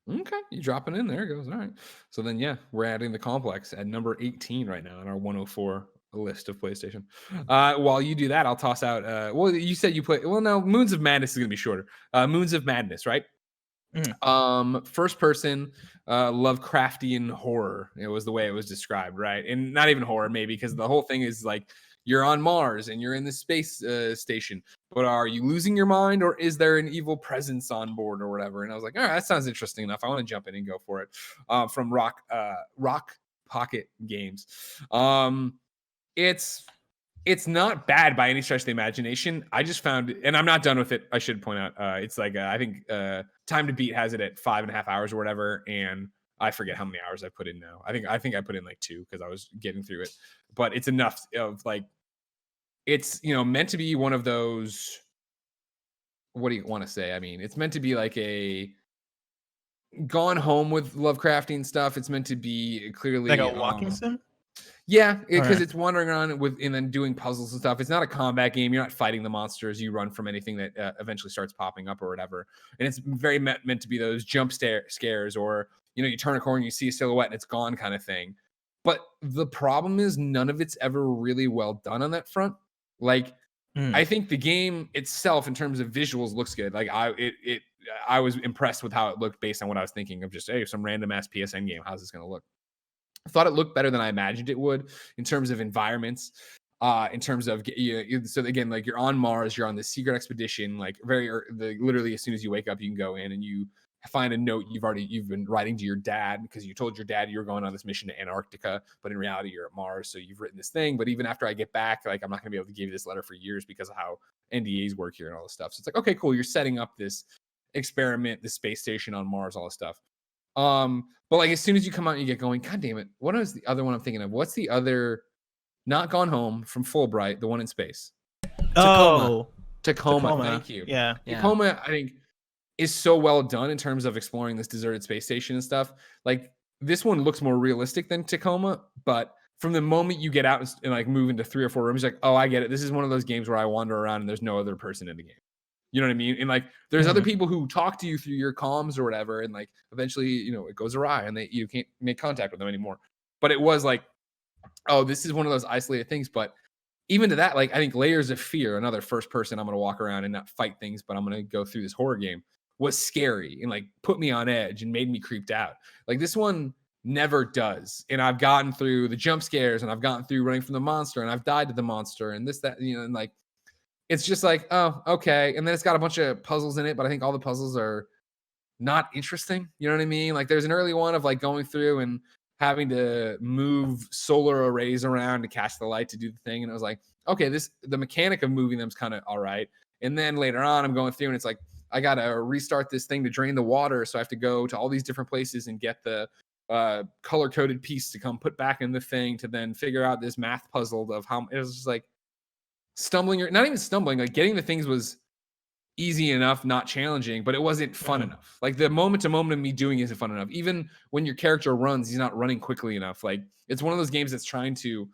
Okay, you dropping in there. It goes. All right. So then, yeah, we're adding the complex at number 18 right now in our 104 list of PlayStation. While you do that, I'll toss out. Well, you said you put. Well, no, Moons of Madness is gonna be shorter. Moons of Madness, right? First person, Lovecraftian horror. It was the way it was described, right? And not even horror, maybe, because the whole thing is like you're on Mars and you're in the space station, but are you losing your mind, or is there an evil presence on board or whatever? And I was like, all right, that sounds interesting enough. I want to jump in and go for it. From Rock Pocket Games. It's not bad by any stretch of the imagination. I just found, and I'm not done with it, I should point out. It's like, I think Time to Beat has it at 5.5 hours or whatever. And I forget how many hours I put in now. I think I put in like 2 because I was getting through it. But it's enough of like, it's, meant to be one of those, what do you want to say? I mean, it's meant to be like a Gone Home with Lovecraftian stuff. It's meant to be clearly Like a walking sim? Yeah, because Alright. it's wandering around and then doing puzzles and stuff. It's not a combat game. You're not fighting the monsters. You run from anything that eventually starts popping up or whatever. And it's very meant to be those jump scares, or you turn a corner and you see a silhouette and it's gone kind of thing. But the problem is none of it's ever really well done on that front. Like, I think the game itself, in terms of visuals, looks good. Like I was impressed with how it looked based on what I was thinking of, just some random ass PSN game. How's this going to look? I thought it looked better than I imagined it would in terms of environments, in terms of so again, like you're on Mars, you're on this secret expedition, like literally as soon as you wake up, you can go in and you find a note you've been writing to your dad, because you told your dad you were going on this mission to Antarctica, but in reality you're at Mars. So you've written this thing, but even after I get back, like I'm not going to be able to give you this letter for years because of how NDAs work here and all this stuff. So it's like, okay, cool. You're setting up this experiment, the space station on Mars, all this stuff. But like as soon as you come out and you get going, God damn it, what is the other one I'm thinking of? What's the other, not Gone Home, from Fulbright, the one in space? Tacoma. Thank you. Yeah. Tacoma, I think, is so well done in terms of exploring this deserted space station and stuff. Like this one looks more realistic than Tacoma, but from the moment you get out and like move into 3 or 4 rooms, you're like, oh, I get it. This is one of those games where I wander around and there's no other person in the game. You know what I mean? And like, there's other people who talk to you through your comms or whatever. And like, eventually, it goes awry and you can't make contact with them anymore. But it was like, oh, this is one of those isolated things. But even to that, like, I think Layers of Fear, another first person, I'm going to walk around and not fight things, but I'm going to go through this horror game, was scary and like put me on edge and made me creeped out. Like this one never does. And I've gotten through the jump scares and I've gotten through running from the monster and I've died to the monster and this, that, and like, it's just like, oh, okay. And then it's got a bunch of puzzles in it, but I think all the puzzles are not interesting. You know what I mean? Like there's an early one of like going through and having to move solar arrays around to catch the light to do the thing. And I was like, okay, the mechanic of moving them is kind of all right. And then later on, I'm going through and it's like, I got to restart this thing to drain the water. So I have to go to all these different places and get the color-coded piece to come put back in the thing to then figure out this math puzzle of how it was just like stumbling, or not even stumbling, like getting the things was easy enough, not challenging, but it wasn't fun enough. Like the moment to moment of me doing isn't fun enough. Even when your character runs, he's not running quickly enough. Like it's one of those games that's trying to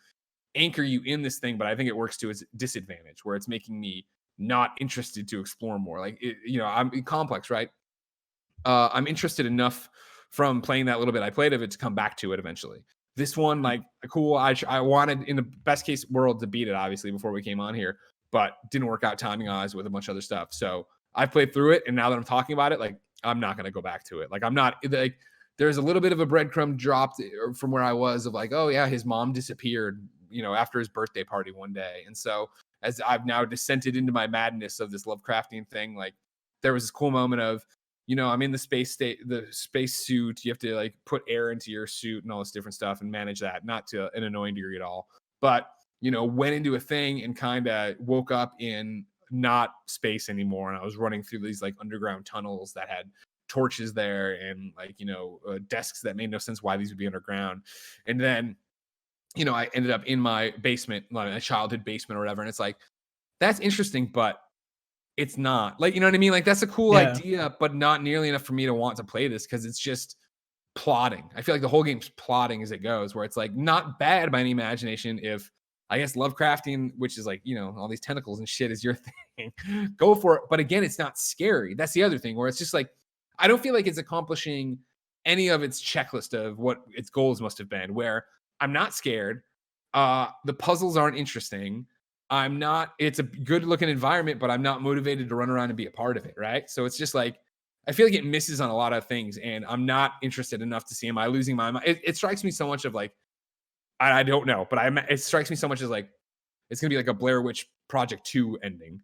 anchor you in this thing, but I think it works to its disadvantage where it's making me not interested to explore more. Like, I'm complex, right? I'm interested enough from playing that little bit I played of it to come back to it eventually. This one, like, cool. I wanted in the best case world to beat it, obviously, before we came on here, but didn't work out timing wise with a bunch of other stuff. So I played through it, and now that I'm talking about it, like, I'm not going to go back to it. Like, I'm not like, there's a little bit of a breadcrumb dropped from where I was of like, oh yeah, his mom disappeared, after his birthday party one day. And so as I've now descended into my madness of this Lovecraftian thing, like there was this cool moment of, I'm in the space suit. You have to like put air into your suit and all this different stuff and manage that, not to an annoying degree at all. But, went into a thing and kind of woke up in not space anymore. And I was running through these like underground tunnels that had torches there and like, desks that made no sense why these would be underground. And then, I ended up in my basement, like a childhood basement or whatever. And it's like, that's interesting, but it's not like, you know what I mean? Like that's a cool idea, but not nearly enough for me to want to play this because it's just plotting. I feel like the whole game's plotting as it goes, where it's like not bad by any imagination. If I guess Lovecrafting, which is like, all these tentacles and shit is your thing, go for it. But again, it's not scary. That's the other thing where it's just like, I don't feel like it's accomplishing any of its checklist of what its goals must have been, where I'm not scared. The puzzles aren't interesting. It's a good looking environment, but I'm not motivated to run around and be a part of it. Right. So it's just like, I feel like it misses on a lot of things and I'm not interested enough to see, am I losing my mind? It strikes me so much of like, I don't know, but it strikes me so much as like, it's going to be like a Blair Witch Project 2 ending.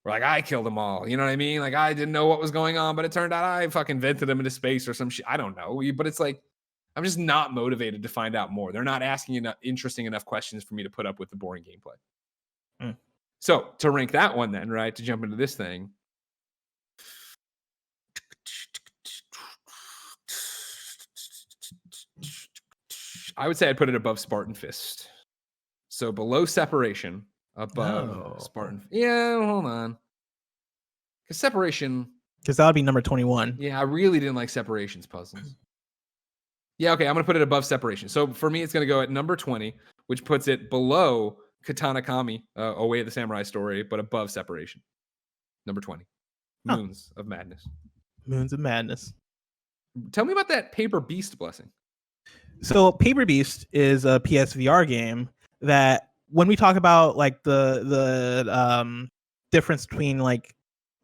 Where like, I killed them all. You know what I mean? Like I didn't know what was going on, but it turned out I fucking vented them into space or some shit. I don't know. But it's like, I'm just not motivated to find out more. They're not asking enough interesting enough questions for me to put up with the boring gameplay. So to rank that one then, right, to jump into this thing. I would say I'd put it above Spartan Fist. So below Separation, above Spartan. Yeah, hold on. Because Separation. Because that would be number 21. Yeah, I really didn't like Separation's puzzles. Yeah, okay, I'm going to put it above Separation. So for me, it's going to go at number 20, which puts it below Katana Kami, Away of the Samurai Story, but above Separation. Number 20. Moons of Madness. Moons of Madness. Tell me about that Paper Beast blessing. So Paper Beast is a PSVR game that when we talk about like the difference between like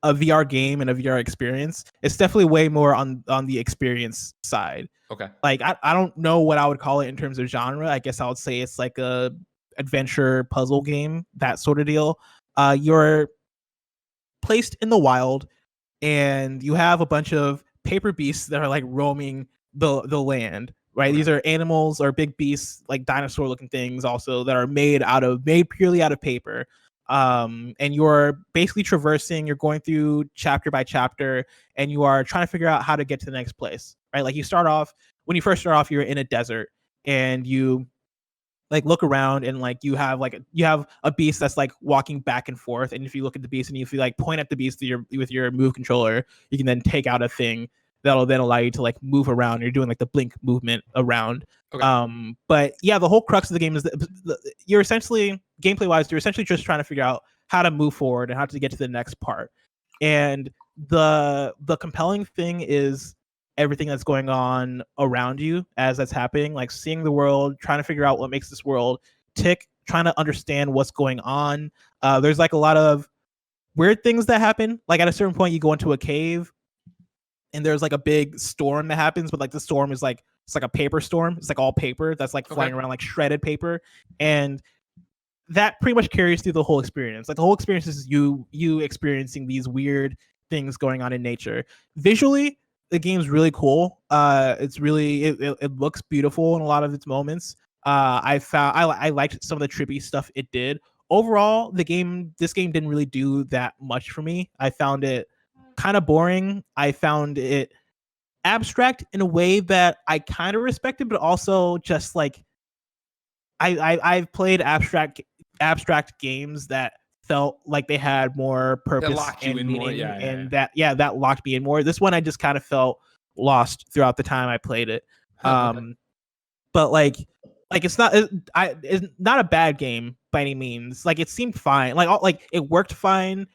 a VR game and a VR experience, it's definitely way more on the experience side. Okay. Like I don't know what I would call it in terms of genre. I guess I would say it's like a adventure puzzle game, that sort of deal. You're placed in the wild and you have a bunch of paper beasts that are like roaming the land, right? These are animals or big beasts, like dinosaur looking things also, that are made purely out of paper. And you're basically traversing, you're going through chapter by chapter, and you are trying to figure out how to get to the next place, right? Like when you first start off, you're in a desert and you like look around and like you have a beast that's like walking back and forth. And if you look at the beast and if you like point at the beast with your move controller, you can then take out a thing that'll then allow you to like move around. You're doing like the blink movement around. Okay. But yeah, the whole crux of the game is that you're essentially, gameplay wise, you're essentially just trying to figure out how to move forward and how to get to the next part. And the compelling thing is everything that's going on around you as that's happening, like seeing the world, trying to figure out what makes this world tick, trying to understand what's going on. There's like a lot of weird things that happen. Like at a certain point, you go into a cave and there's like a big storm that happens, but like the storm is like, it's like a paper storm. It's like all paper that's like flying around like shredded paper. And that pretty much carries through the whole experience. Like the whole experience is you experiencing these weird things going on in nature. Visually, the game's really cool. It's really it looks beautiful in a lot of its moments. I liked some of the trippy stuff it did. Overall, this game didn't really do that much for me. I found it kind of boring. I found it abstract in a way that I kind of respected, but also just like I've played abstract games that felt like they had more purpose locked you and in more, meaning, yeah. and that locked me in more. This one I just kind of felt lost throughout the time I played it. But like it's not a bad game by any means. Like it seemed fine. Like it worked fine.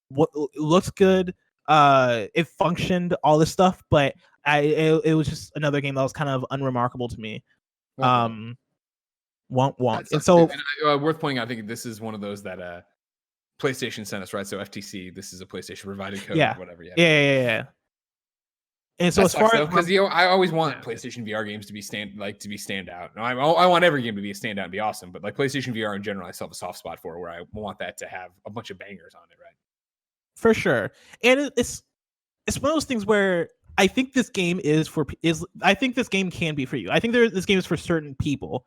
What looks good. It functioned, all this stuff, but it was just another game that was kind of unremarkable to me. Wonk. And so worth pointing out, I think this is one of those that PlayStation sent us, right? So FTC, this is a PlayStation provided code, yeah, or whatever. Yeah. And so that as far as because I always want PlayStation VR games to be stand out. No, I want every game to be a standout and be awesome, but like PlayStation VR in general, I still have a soft spot for, where I want that to have a bunch of bangers on it, right? For sure. And it's one of those things where I think this game I think this game can be for you. I think this game is for certain people.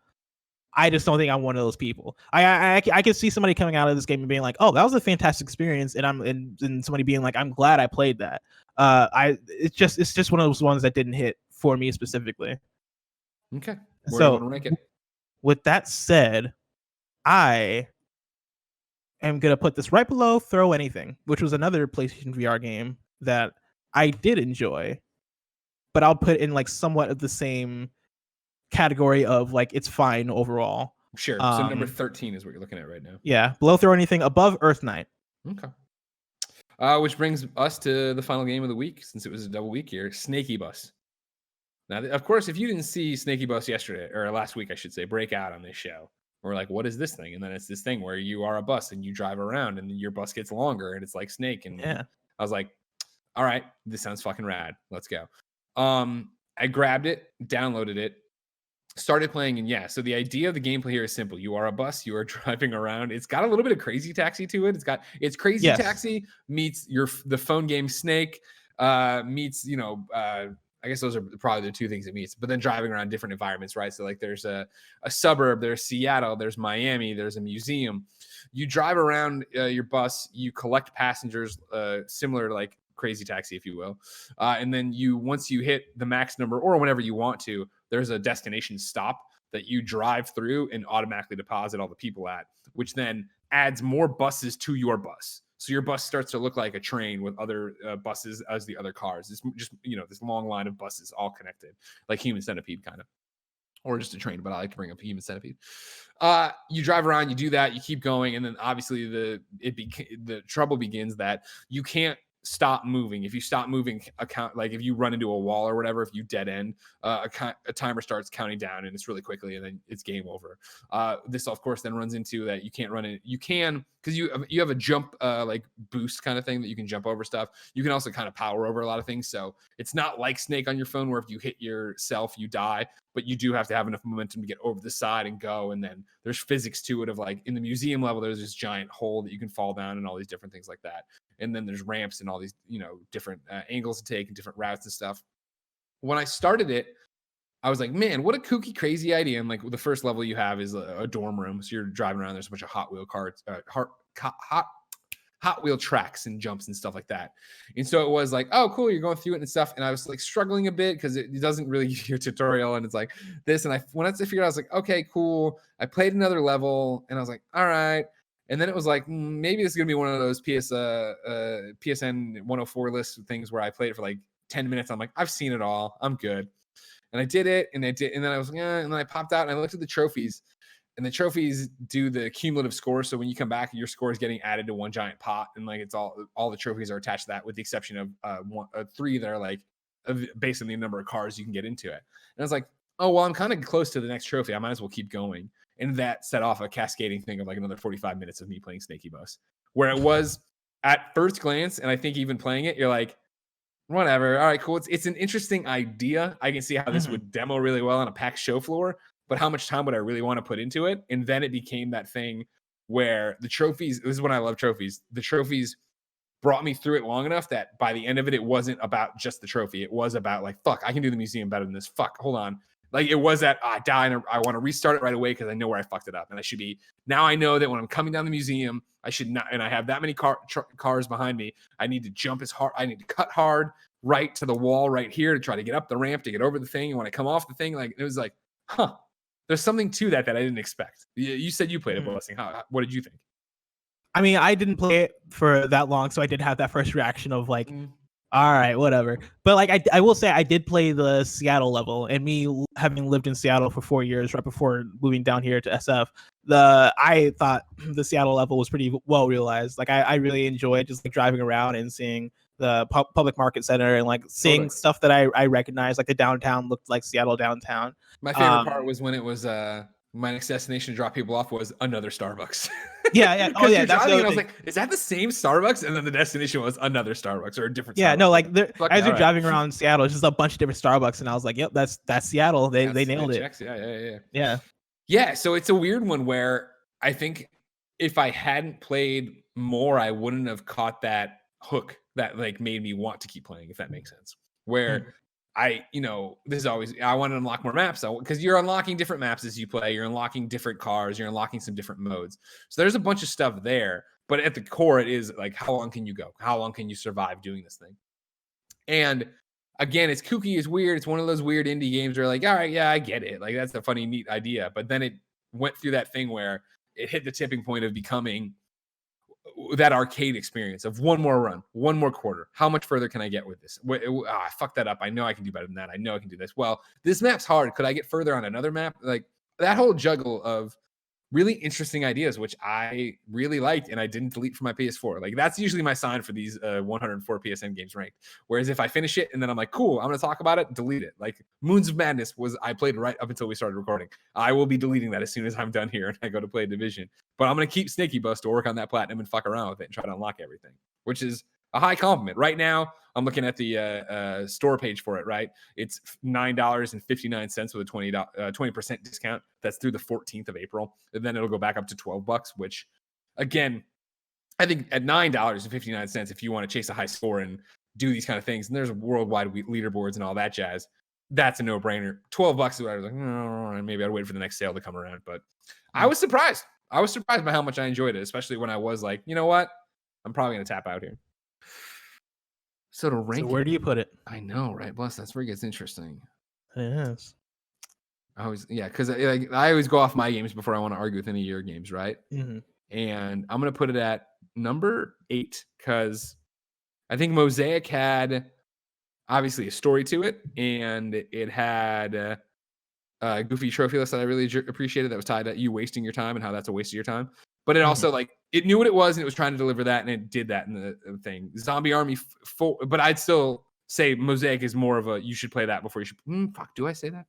I just don't think I'm one of those people. I can see somebody coming out of this game and being like, "Oh, that was a fantastic experience," and somebody being like, "I'm glad I played that." It's just one of those ones that didn't hit for me specifically. Okay. Where do you want to rank it? With that said, I am gonna put this right below Throw Anything, which was another PlayStation VR game that I did enjoy, but I'll put in like somewhat of the same category of like it's fine overall. Sure. So number 13 is what you're looking at right now. Yeah, below Throw Anything, above Earth Knight. Okay. Which brings us to the final game of the week, since it was a double week here, Snaky Bus. Now, of course, if you didn't see Snaky Bus yesterday, or last week, I should say, break out on this show, we're like, what is this thing? And then it's this thing where you are a bus and you drive around and your bus gets longer and it's like Snake. And I was like, all right, this sounds fucking rad. Let's go. I grabbed it, downloaded it, started playing, and so the idea of the gameplay here is simple. You are a bus, you are driving around. It's got a little bit of Crazy Taxi to it. It's Crazy Taxi meets the phone game Snake, meets, I guess those are probably the two things it meets, but then driving around different environments, right? So like there's a suburb, there's Seattle, there's Miami, there's a museum. You drive around your bus, you collect passengers, similar to like Crazy Taxi, if you will. And then once you hit the max number or whenever you want to, there's a destination stop that you drive through and automatically deposit all the people at, which then adds more buses to your bus. So your bus starts to look like a train with other buses as the other cars. It's just, this long line of buses all connected, like Human Centipede kind of, or just a train, but I like to bring up Human Centipede. You drive around, you do that, you keep going, and then obviously the trouble begins that you can't stop moving. If you stop moving, like if you run into a wall or whatever, if you dead end, a timer starts counting down and it's really quickly, and then it's game over. This of course then runs into that you can't run it. You can, because you have a jump like boost kind of thing that you can jump over stuff. You can also kind of power over a lot of things. So it's not like Snake on your phone where if you hit yourself you die, but you do have to have enough momentum to get over the side and go. And then there's physics to it of like in the museum level, there's this giant hole that you can fall down and all these different things like that. And then there's ramps and all these, different angles to take and different routes and stuff. When I started it, I was like, man, what a kooky, crazy idea. And like the first level you have is a dorm room. So you're driving around. There's a bunch of Hot Wheel cars, Hot Wheel tracks and jumps and stuff like that. And so it was like, oh, cool, you're going through it and stuff. And I was like struggling a bit because it doesn't really give you a tutorial. And it's like this. And once I figured out, I was like, okay, cool. I played another level and I was like, all right. And then it was like, maybe this is going to be one of those PSN 104 list things where I played it for like 10 minutes. I'm like, I've seen it all. I'm good. And I did it. And then I was like, and then I popped out and I looked at the trophies. And the trophies do the cumulative score. So when you come back, your score is getting added to one giant pot. And like it's all the trophies are attached to that, with the exception of 3 that are like based on the number of cars you can get into it. And I was like, oh, well, I'm kind of close to the next trophy. I might as well keep going. And that set off a cascading thing of like another 45 minutes of me playing Snaky Bus, where it was at first glance, and I think even playing it, you're like, whatever. All right, cool. It's an interesting idea. I can see how this would demo really well on a PAX show floor, but how much time would I really want to put into it? And then it became that thing where the trophies, this is when I love trophies. The trophies brought me through it long enough that by the end of it, it wasn't about just the trophy. It was about like, fuck, I can do the museum better than this. Fuck, hold on. Like it was that I die and I want to restart it right away because I know where I fucked it up. And I should be, now I know that when I'm coming down the museum, I should not, and I have that many cars behind me. I need to jump as hard. I need to cut hard right to the wall right here to try to get up the ramp, to get over the thing. And when I come off the thing, like it was like, huh, there's something to that I didn't expect. You said you played it, Blessing. What did you think? I mean, I didn't play it for that long, so I did have that first reaction of like, all right, whatever. But like, I will say I did play the Seattle level, and me having lived in Seattle for 4 years, right before moving down here to SF, I thought the Seattle level was pretty well realized. Like, I really enjoyed just like driving around and seeing the public market center and like seeing stuff that I recognized. Like the downtown looked like Seattle downtown. My favorite part was when it was my next destination to drop people off was another Starbucks. Yeah. Oh yeah, that's the and I was like, is that the same Starbucks? And then the destination was another Starbucks or a different Starbucks. Yeah, no, like as you're driving around Seattle, it's just a bunch of different Starbucks, and I was like, yep, that's Seattle. They nailed it. Yeah. So it's a weird one where I think if I hadn't played more, I wouldn't have caught that hook that like made me want to keep playing, if that makes sense. Where this is always, I want to unlock more maps because you're unlocking different maps as you play. You're unlocking different cars. You're unlocking some different modes. So there's a bunch of stuff there. But at the core, it is like, how long can you go? How long can you survive doing this thing? And again, it's kooky, it's weird. It's one of those weird indie games where like, all right, yeah, I get it. Like, that's a funny, neat idea. But then it went through that thing where it hit the tipping point of becoming that arcade experience of one more run, one more quarter. How much further can I get with this? I fucked that up. I know I can do better than that. I know I can do this. Well, this map's hard. Could I get further on another map? Like that whole juggle of really interesting ideas, which I really liked, and I didn't delete from my PS4. Like that's usually my sign for these 104 PSN games ranked. Whereas if I finish it and then I'm like, cool, I'm going to talk about it, delete it. Like Moons of Madness I played right up until we started recording. I will be deleting that as soon as I'm done here and I go to play Division. But I'm going to keep Snaky Bus to work on that platinum and fuck around with it and try to unlock everything, which is a high compliment. Right now, I'm looking at the store page for it, right? It's $9.59 with a 20% discount. That's through the 14th of April. And then it'll go back up to $12, which, again, I think at $9.59, if you want to chase a high score and do these kind of things, and there's worldwide leaderboards and all that jazz, that's a no-brainer. $12 is what I was like, maybe I'd wait for the next sale to come around. But I was surprised. I was surprised by how much I enjoyed it, especially when I was like, you know what? I'm probably going to tap out here. So to rank where do you put it? I know, right? Bless, that's where it gets interesting. It is. Because I always go off my games before I want to argue with any of your games, right? Mm-hmm. And I'm going to put it at number 8 because I think Mosaic had obviously a story to it, and it had a goofy trophy list that I really appreciated that was tied to you wasting your time and how that's a waste of your time. But it also, like, it knew what it was, and it was trying to deliver that, and it did that in the thing. Zombie Army 4, but I'd still say Mosaic is more of a, you should play that before you should. Do I say that?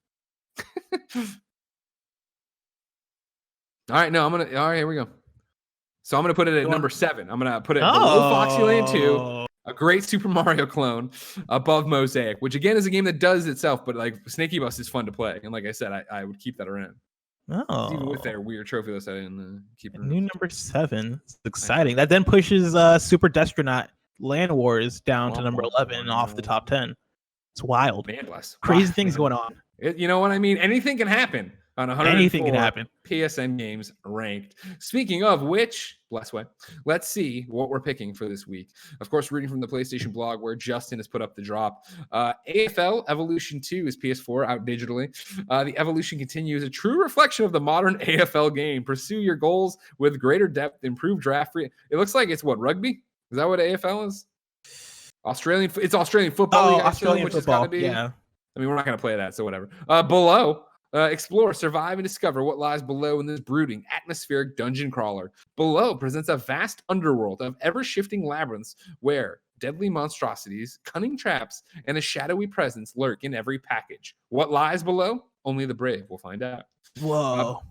All right, all right, here we go. So I'm going to put it at number 7. I'm going to put it below Foxyland 2, a great Super Mario clone, above Mosaic, which again is a game that does itself, but like Snaky Bus is fun to play. And like I said, I would keep that around. Even with their weird trophy list, I didn't keep it. New number 7. It's exciting. That then pushes Super Destronaut Land Wars down to number 11 off the top 10. It's wild. Man bless. Crazy things going on. You know what I mean? Anything can happen on 104 Anything can happen. PSN games ranked. Speaking of which, bless way, let's see what we're picking for this week. Of course, reading from the PlayStation blog where Justin has put up the drop. AFL Evolution 2 is PS4 out digitally. The evolution continues, a true reflection of the modern AFL game. Pursue your goals with greater depth, improve draft free. It looks like it's what, rugby? Is that what AFL is? It's Australian football. Australian football. Yeah. I mean, we're not going to play that, so whatever. Below, explore, survive, and discover what lies below in this brooding, atmospheric dungeon crawler. Below presents a vast underworld of ever-shifting labyrinths where deadly monstrosities, cunning traps, and a shadowy presence lurk in every package. What lies below? Only the brave will find out. Whoa.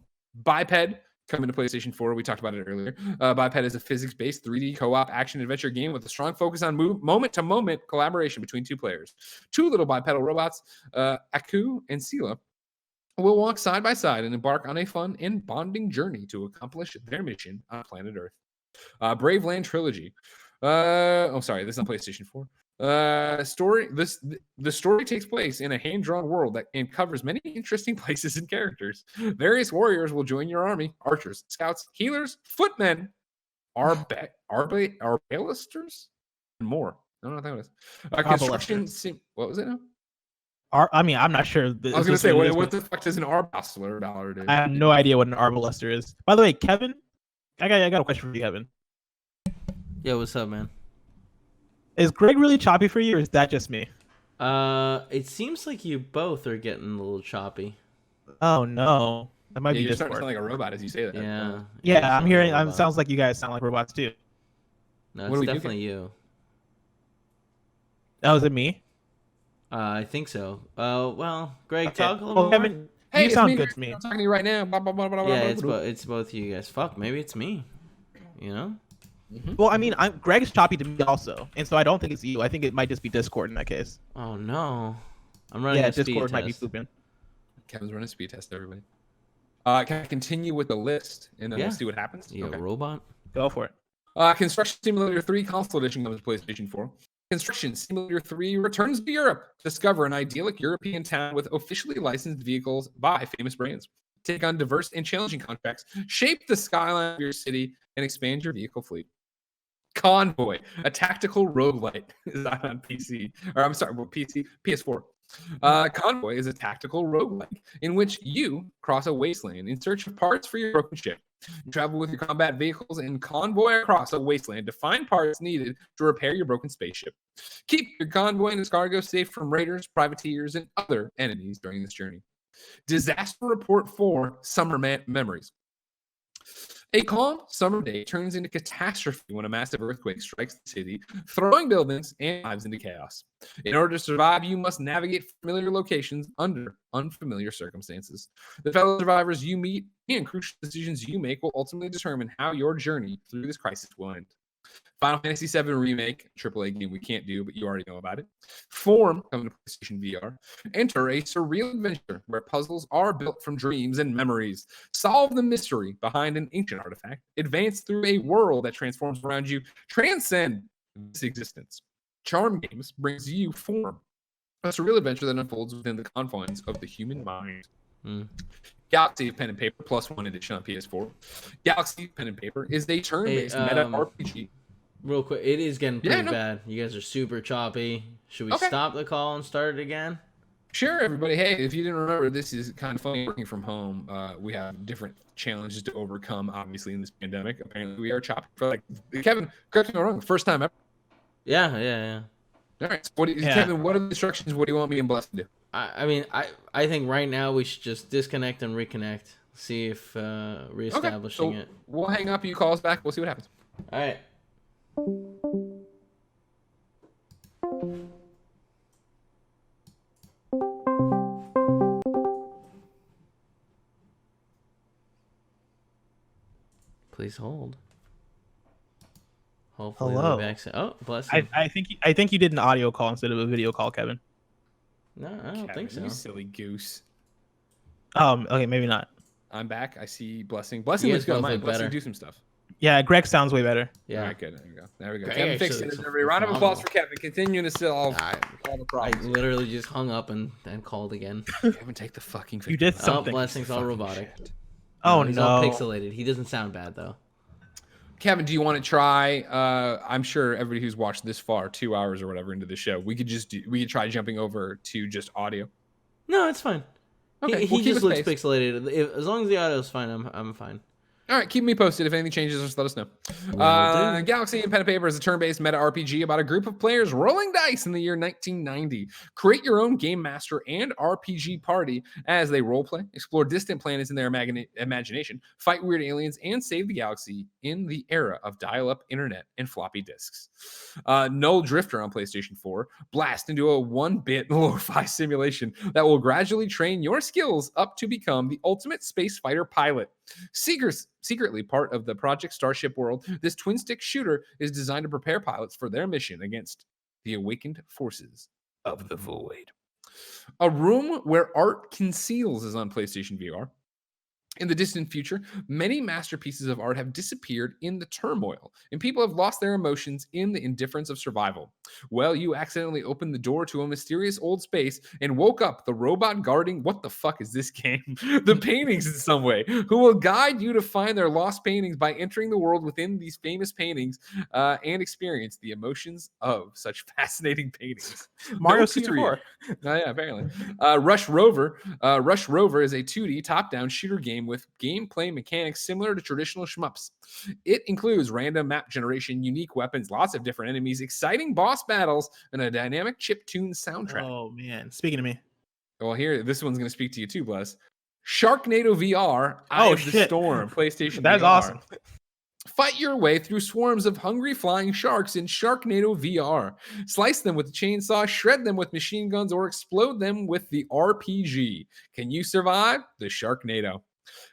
Biped, coming to PlayStation 4. We talked about it earlier. Biped is a physics-based 3D co-op action-adventure game with a strong focus on moment-to-moment collaboration between two players. Two little bipedal robots, Aku and Sela, will walk side by side and embark on a fun and bonding journey to accomplish their mission on planet Earth. Brave Land Trilogy. Sorry, this is on PlayStation 4. The story takes place in a hand-drawn world and covers many interesting places and characters. Various warriors will join your army: archers, scouts, healers, footmen, arbalisters, and more. I don't know what that was. Construction. What was it now? I'm not sure. I was gonna say, what the fuck does an arbalister do? I have no idea what an arbalister is. By the way, Kevin, I got a question for you, Kevin. Yo, what's up, man? Is Greg really choppy for you, or is that just me? It seems like you both are getting a little choppy. Oh no, that might be you're Discord. starting to sound like a robot as you say that. Yeah. Yeah, I'm hearing. It sounds like you guys sound like robots too. No, it's definitely you. Oh, is it me? I think so. Well, Greg, talk a little more. Kevin, hey, you sound good to me. I'm talking to you right now. Yeah, it's both you guys. Fuck, maybe it's me. You know? Well, I mean, Greg's choppy to me also, and so I don't think it's you. I think it might just be Discord in that case. Oh no, I'm running a speed Discord test. might be pooping. Kevin's running a speed test, everybody. Can I continue with the list and then we'll see what happens? You robot? Go for it. Construction Simulator 3 Console Edition comes to PlayStation 4. Construction Simulator 3 returns to Europe. Discover an idyllic European town with officially licensed vehicles by famous brands. Take on diverse and challenging contracts. Shape the skyline of your city and expand your vehicle fleet. Convoy, a tactical roguelite, is on PC. Or I'm sorry, PC, PS4. Convoy is a tactical roguelike in which you cross a wasteland in search of parts for your broken ship. You travel with your combat vehicles and convoy across a wasteland to find parts needed to repair your broken spaceship. Keep your convoy and its cargo safe from raiders, privateers, and other enemies during this journey. Disaster Report 4 Summer Memories. A calm summer day turns into catastrophe when a massive earthquake strikes the city, throwing buildings and lives into chaos. In order to survive, you must navigate familiar locations under unfamiliar circumstances. The fellow survivors you meet and crucial decisions you make will ultimately determine how your journey through this crisis will end. Final Fantasy VII Remake, AAA game we can't do, but you already know about it. Form, coming to PlayStation VR. Enter a surreal adventure where puzzles are built from dreams and memories. Solve the mystery behind an ancient artifact. Advance through a world that transforms around you. Transcend this existence. Charm Games brings you Form, a surreal adventure that unfolds within the confines of the human mind. Galaxy of Pen and Paper +1 edition on PS4. Galaxy of Pen and Paper is a turn-based meta RPG. Real quick, it is getting pretty bad. You guys are super choppy. Should we stop the call and start it again? Sure, everybody. Hey, if you didn't remember, this is kind of funny working from home. We have different challenges to overcome, obviously, in this pandemic. Apparently, we are choppy for Kevin, correct me if I'm wrong, first time ever. Yeah. All right. So Kevin, what are the instructions? What do you want me and Bless to do? I think right now we should just disconnect and reconnect. See if reestablishing it. We'll hang up. You call us back. We'll see what happens. All right. Please hold. Hopefully Hello. Oh, bless you. I think you did an audio call instead of a video call, Kevin. No, I don't think so. You silly goose. Okay, maybe not. I'm back. I see Blessing. Blessing was good. Blessing, do some stuff. Yeah, Greg sounds way better. Yeah. All right, good. There we go. Greg Kevin fixed it. Every round of applause for Kevin. Continuing to solve all the I problems. literally just hung up and called again. Kevin, take the fucking. You did something. Blessing's all robotic. Shit. Oh he's all pixelated. He doesn't sound bad though. Kevin, do you want to try? I'm sure everybody who's watched this far, 2 hours or whatever into the show, we could try jumping over to just audio. No, it's fine. Okay, he just looks pixelated. As long as the audio's fine, I'm fine. All right, keep me posted. If anything changes, just let us know. Galaxy and Pen and Paper is a turn-based meta RPG about a group of players rolling dice in the year 1990. Create your own game master and RPG party as they roleplay, explore distant planets in their imagination, fight weird aliens, and save the galaxy in the era of dial-up internet and floppy disks. Null Drifter on PlayStation 4. Blast into a 1-bit lo-fi simulation that will gradually train your skills up to become the ultimate space fighter pilot. Secretly part of the Project Starship world, this twin-stick shooter is designed to prepare pilots for their mission against the awakened forces of the void. A Room Where Art Conceals is on PlayStation VR. In the distant future, many masterpieces of art have disappeared in the turmoil, and people have lost their emotions in the indifference of survival. Well, you accidentally opened the door to a mysterious old space and woke up the robot guarding, what the fuck is this game? The paintings in some way, who will guide you to find their lost paintings by entering the world within these famous paintings and experience the emotions of such fascinating paintings. Mario No 64. period. Yeah, apparently. Rush Rover. Rush Rover is a 2D top-down shooter game with gameplay mechanics similar to traditional shmups. It includes random map generation, unique weapons, lots of different enemies, exciting boss battles, and a dynamic chiptune soundtrack. Oh man, speaking to me. Well, here, this one's going to speak to you too, Bless. Sharknado VR, Eye Oh, of the shit. Storm, PlayStation That's VR. awesome. Fight your way through swarms of hungry flying sharks in Sharknado VR. Slice them with a chainsaw, shred them with machine guns, or explode them with the RPG. Can you survive the Sharknado?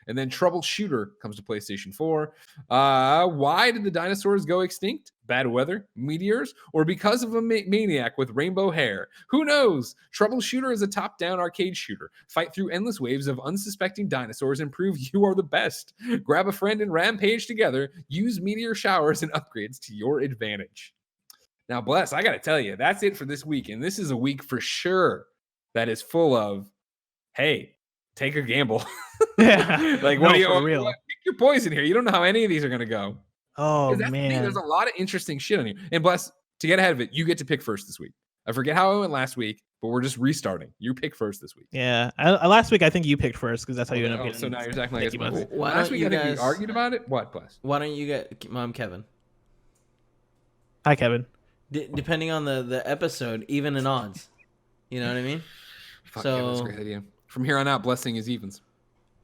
And then Troubleshooter comes to PlayStation 4. Why did the dinosaurs go extinct? Bad weather, meteors, or because of a maniac with rainbow hair? Who knows? Troubleshooter is a top-down arcade shooter. Fight through endless waves of unsuspecting dinosaurs and prove you are the best. Grab a friend and rampage together. Use meteor showers and upgrades to your advantage. Now, Bless, I got to tell you, that's it for this week. And this is a week for sure that is full of, hey, take a gamble. Yeah. Like, No, what do you for real. pick your poison here? You don't know how any of these are going to go. Oh 'Cause that's the thing, man. there's a lot of interesting shit on here. And Bless, to get ahead of it, you get to pick first this week. I forget how it went last week, but we're just restarting. You pick first this week. Yeah. Last week I think you picked first because that's how you end up Oh, getting. so now you're acting like Mickey it's Mouse. Why last don't week you I think guys- we argued about it. What, Bless? Why don't you get Mom Kevin? Hi, Kevin. Depending on the episode, even in odds. You know what I mean? Fuck yeah, that's a So- great idea. From here on out, blessing is evens.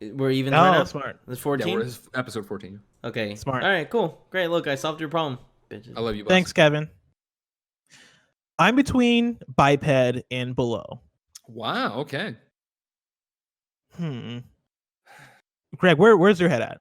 We're even Oh, right now. smart. It's Yeah, 14. we're episode 14. Okay. Smart. All right. Cool. Great. Look, I solved your problem, bitches. I love you, Bless. Thanks, Kevin. I'm between Biped and Below. Wow. Okay. Greg, where's your head at?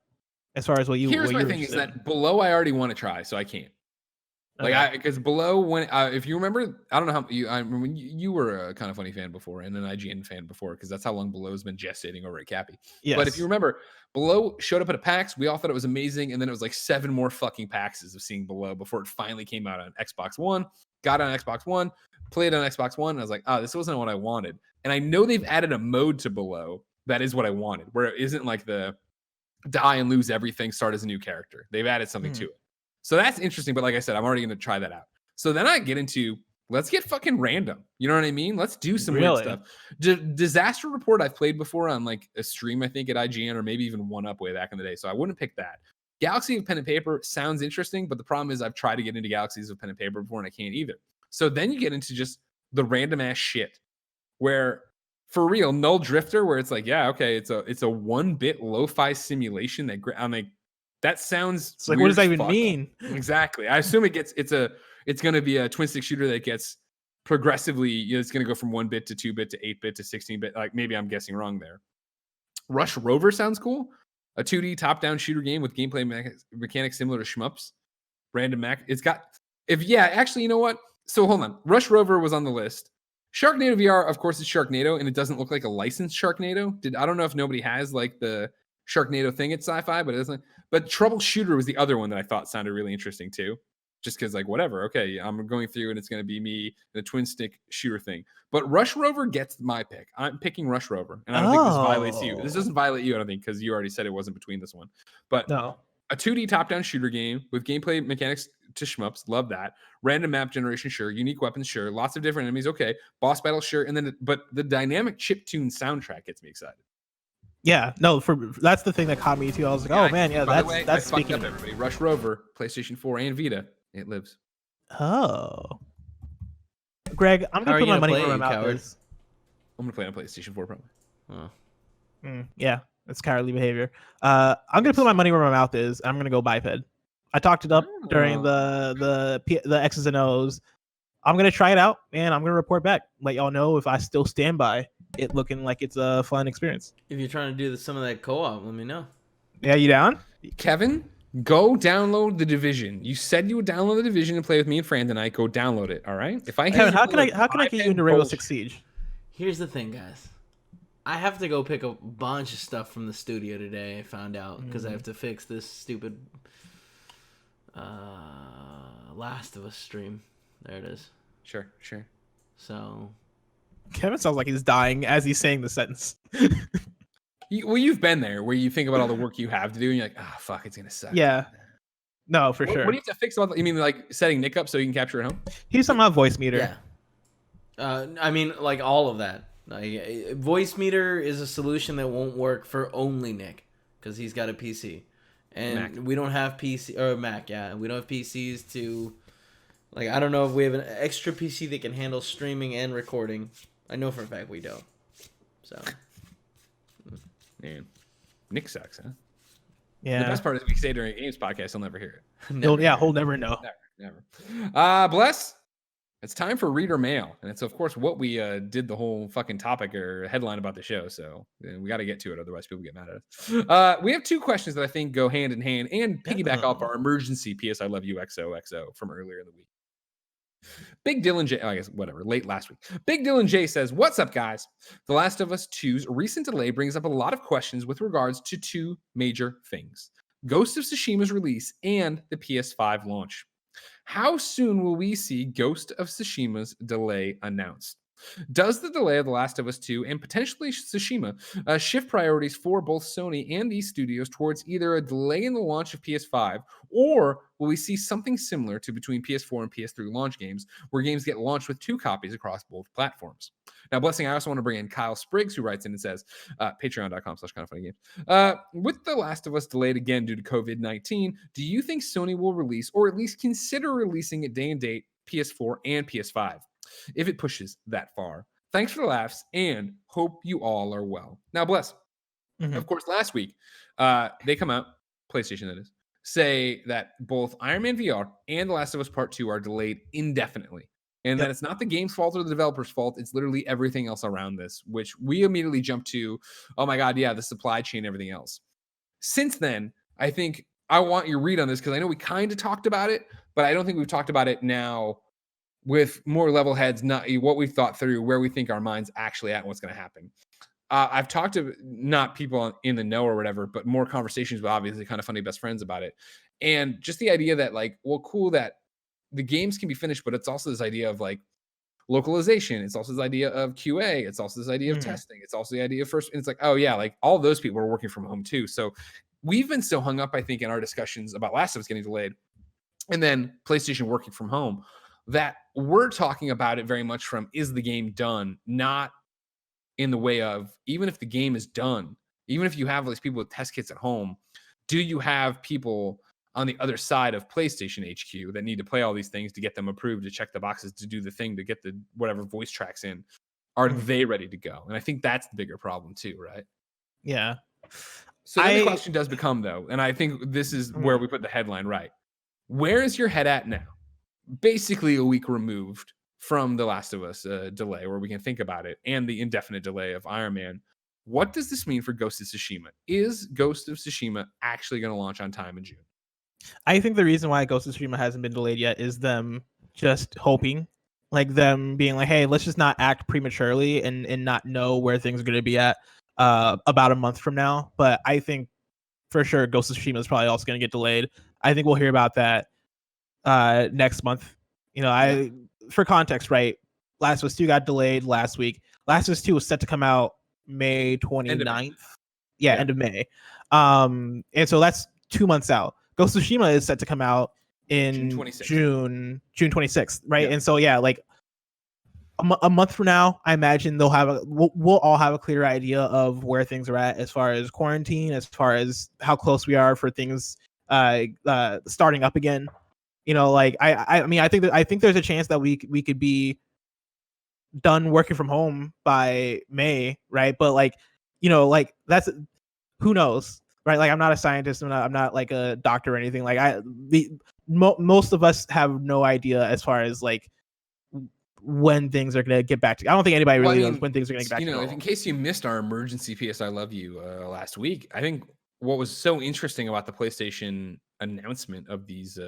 As far as what you Here's what my you're thing: is interested that below I already want to try, so I can't. in? Like, Okay. because below when if you remember, I don't know how you. I remember when you were a Kind of Funny fan before and an IGN fan before, because that's how long Below's been gestating over at Cappy. Yes. But if you remember, Below showed up at a PAX. We all thought it was amazing, and then it was like 7 more fucking PAXs of seeing Below before it finally came out on Xbox One. Got on Xbox One, played on Xbox One, and I was like, oh, this wasn't what I wanted. And I know they've added a mode to Below that is what I wanted, where it isn't like the die and lose everything, start as a new character. They've added something to it. So that's interesting. But like I said, I'm already going to try that out. So then I get into, let's get fucking random. You know what I mean? Let's do some weird Really? stuff. Disaster Report I've played before on like a stream, I think at IGN, or maybe even 1UP way back in the day. So I wouldn't pick that. Galaxy of Pen and Paper sounds interesting, but the problem is I've tried to get into Galaxies of Pen and Paper before and I can't either. So then you get into just the random ass shit where, for real, Null Drifter, where it's like, yeah, okay, it's a 1-bit lo-fi simulation that I'm like, that sounds It's like, what does that weird as even fuck. mean? Exactly. I assume it's going to be a twin stick shooter that gets progressively, you know, it's going to go from 1-bit to 2-bit to 8-bit to 16-bit. Like, maybe I'm guessing wrong there. Rush Rover sounds cool. A 2D top-down shooter game with gameplay mechanics similar to shmups. Random Mac. It's got, actually, you know what? So hold on. Rush Rover was on the list. Sharknado VR, of course, is Sharknado, and it doesn't look like a licensed Sharknado. I don't know if nobody has like the Sharknado thing at Sci-Fi, but it doesn't. But Troubleshooter was the other one that I thought sounded really interesting too. Just because, like, whatever. Okay, I'm going through, and it's going to be me in a twin stick shooter thing. But Rush Rover gets my pick. I'm picking Rush Rover, and I don't think this violates you. This doesn't violate you, I don't think, because you already said it wasn't between this one. But No. a 2D top-down shooter game with gameplay mechanics to shmups. Love that. Random map generation, sure. Unique weapons, sure. Lots of different enemies, okay. Boss battle, sure. And then, but the dynamic chiptune soundtrack gets me excited. Yeah, no, that's the thing that caught me too. I was like, oh man, yeah, By the way, that's I fucked speaking up of. everybody. Rush Rover, PlayStation 4 and Vita, it lives. Oh. Greg, I'm How gonna are put you my gonna money play where it, my you mouth coward? is. I'm gonna play on PlayStation 4 probably. Oh. Yeah, it's cowardly behavior. I'm gonna put my money where my mouth is. I'm gonna go Biped. I talked it up during the X's and O's. I'm gonna try it out and I'm gonna report back. Let y'all know if I still stand by it looking like it's a fun experience. If you're trying to do some of that co-op, let me know. Yeah, you down? Kevin, go download The Division. You said you would download The Division and play with me and Fran tonight. Go download it. All right. If I hear Kevin, you how can I with get you into Biped Rainbow bullshit- Six Siege? Here's the thing, guys. I have to go pick a bunch of stuff from the studio today. I found out because I have to fix this stupid Last of Us stream. There it is. Sure. So Kevin sounds like he's dying as he's saying the sentence. You've been there where you think about all the work you have to do, and you're like, "Ah, fuck, it's gonna suck." Yeah. No, for What sure. do you have to fix about? You mean like setting Nick up so you can capture at home? He's talking about voice meter. yeah. I mean, like all of that. Like, voice meter is a solution that won't work for only Nick because he's got a PC, and Mac. we don't have PC or Mac. Yeah, we don't have PCs to. Like, I don't know if we have an extra PC that can handle streaming and recording. I know for a fact we don't. So. Man, Nick sucks, huh? Yeah. The best part is we say during a games podcast, he'll never hear it. He'll never know. Never. Bless. It's time for reader mail, and it's of course what we did the whole fucking topic or headline about the show. So we got to get to it, otherwise people get mad at us. We have two questions that I think go hand in hand and piggyback off our emergency PS I love you XOXO from earlier in the week. BigDylanJ, I guess whatever, late last week. BigDylanJ says, "What's up, guys? The Last of Us 2's recent delay brings up a lot of questions with regards to two major things: Ghost of Tsushima's release and the PS5 launch. How soon will we see Ghost of Tsushima's delay announced? Does the delay of The Last of Us 2 and potentially Tsushima shift priorities for both Sony and these studios towards either a delay in the launch of PS5, or will we see something similar to between PS4 and PS3 launch games, where games get launched with 2 copies across both platforms?" Now, Blessing, I also want to bring in Kyle Spriggs, who writes in and says, patreon.com/kindoffunnygames. With The Last of Us delayed again due to COVID-19, do you think Sony will release, or at least consider releasing a day and date PS4 and PS5? If it pushes that far. Thanks for the laughs and hope you all are well. Now, Bless. Of course, last week, they come out, PlayStation that is, say that both Iron Man VR and The Last of Us Part 2 are delayed indefinitely. And that it's not the game's fault or the developer's fault. It's literally everything else around this, which we immediately jump to, oh my God, yeah, the supply chain, everything else. Since then, I think I want your read on this because I know we kind of talked about it, but I don't think we've talked about it now with more level heads, not what we've thought through, where we think our mind's actually at and what's going to happen. I've talked to not people in the know or whatever, but more conversations with obviously kind of funny best friends about it. And just the idea that like, well, cool that the games can be finished, but it's also this idea of like localization. It's also this idea of QA. It's also this idea of testing. It's also the idea of first. And it's like, oh yeah, like all those people are working from home too. So we've been so hung up, I think, in our discussions about Last of Us getting delayed and then PlayStation working from home, that we're talking about it very much from, is the game done? Not in the way of, even if the game is done, even if you have all these people with test kits at home, do you have people on the other side of PlayStation HQ that need to play all these things to get them approved, to check the boxes, to do the thing, to get the whatever voice tracks in? Are they ready to go? And I think that's the bigger problem too, right? Yeah. So then the question does become, though, and I think this is where we put the headline right. Where is your head at now? Basically a week removed from The Last of Us delay, where we can think about it, and the indefinite delay of Iron Man. What does this mean for Ghost of Tsushima? Is Ghost of Tsushima actually going to launch on time in June? I think the reason why Ghost of Tsushima hasn't been delayed yet is them just hoping, like them being like, hey, let's just not act prematurely and not know where things are going to be at about a month from now. But I think for sure Ghost of Tsushima is probably also going to get delayed. I think we'll hear about that next month. You know, for context, right? Last of Us 2 got delayed last week. Last of Us 2 was set to come out May 29th. End of May. And so that's 2 months out. Ghost of Tsushima is set to come out in June 26th, right? And so like a month from now, I imagine we'll all have a clear idea of where things are at as far as quarantine, as far as how close we are for things starting up again. You know, like I mean, I think there's a chance that we could be done working from home by May, right? But like, you know, like that's, who knows, right? Like I'm not a scientist, I'm not like a doctor or anything. Like most of us have no idea as far as like when things are gonna get back to. I don't think anybody really knows when things are gonna get back to. You know, in case you missed our emergency PS I love you last week, I think what was so interesting about the PlayStation announcement of these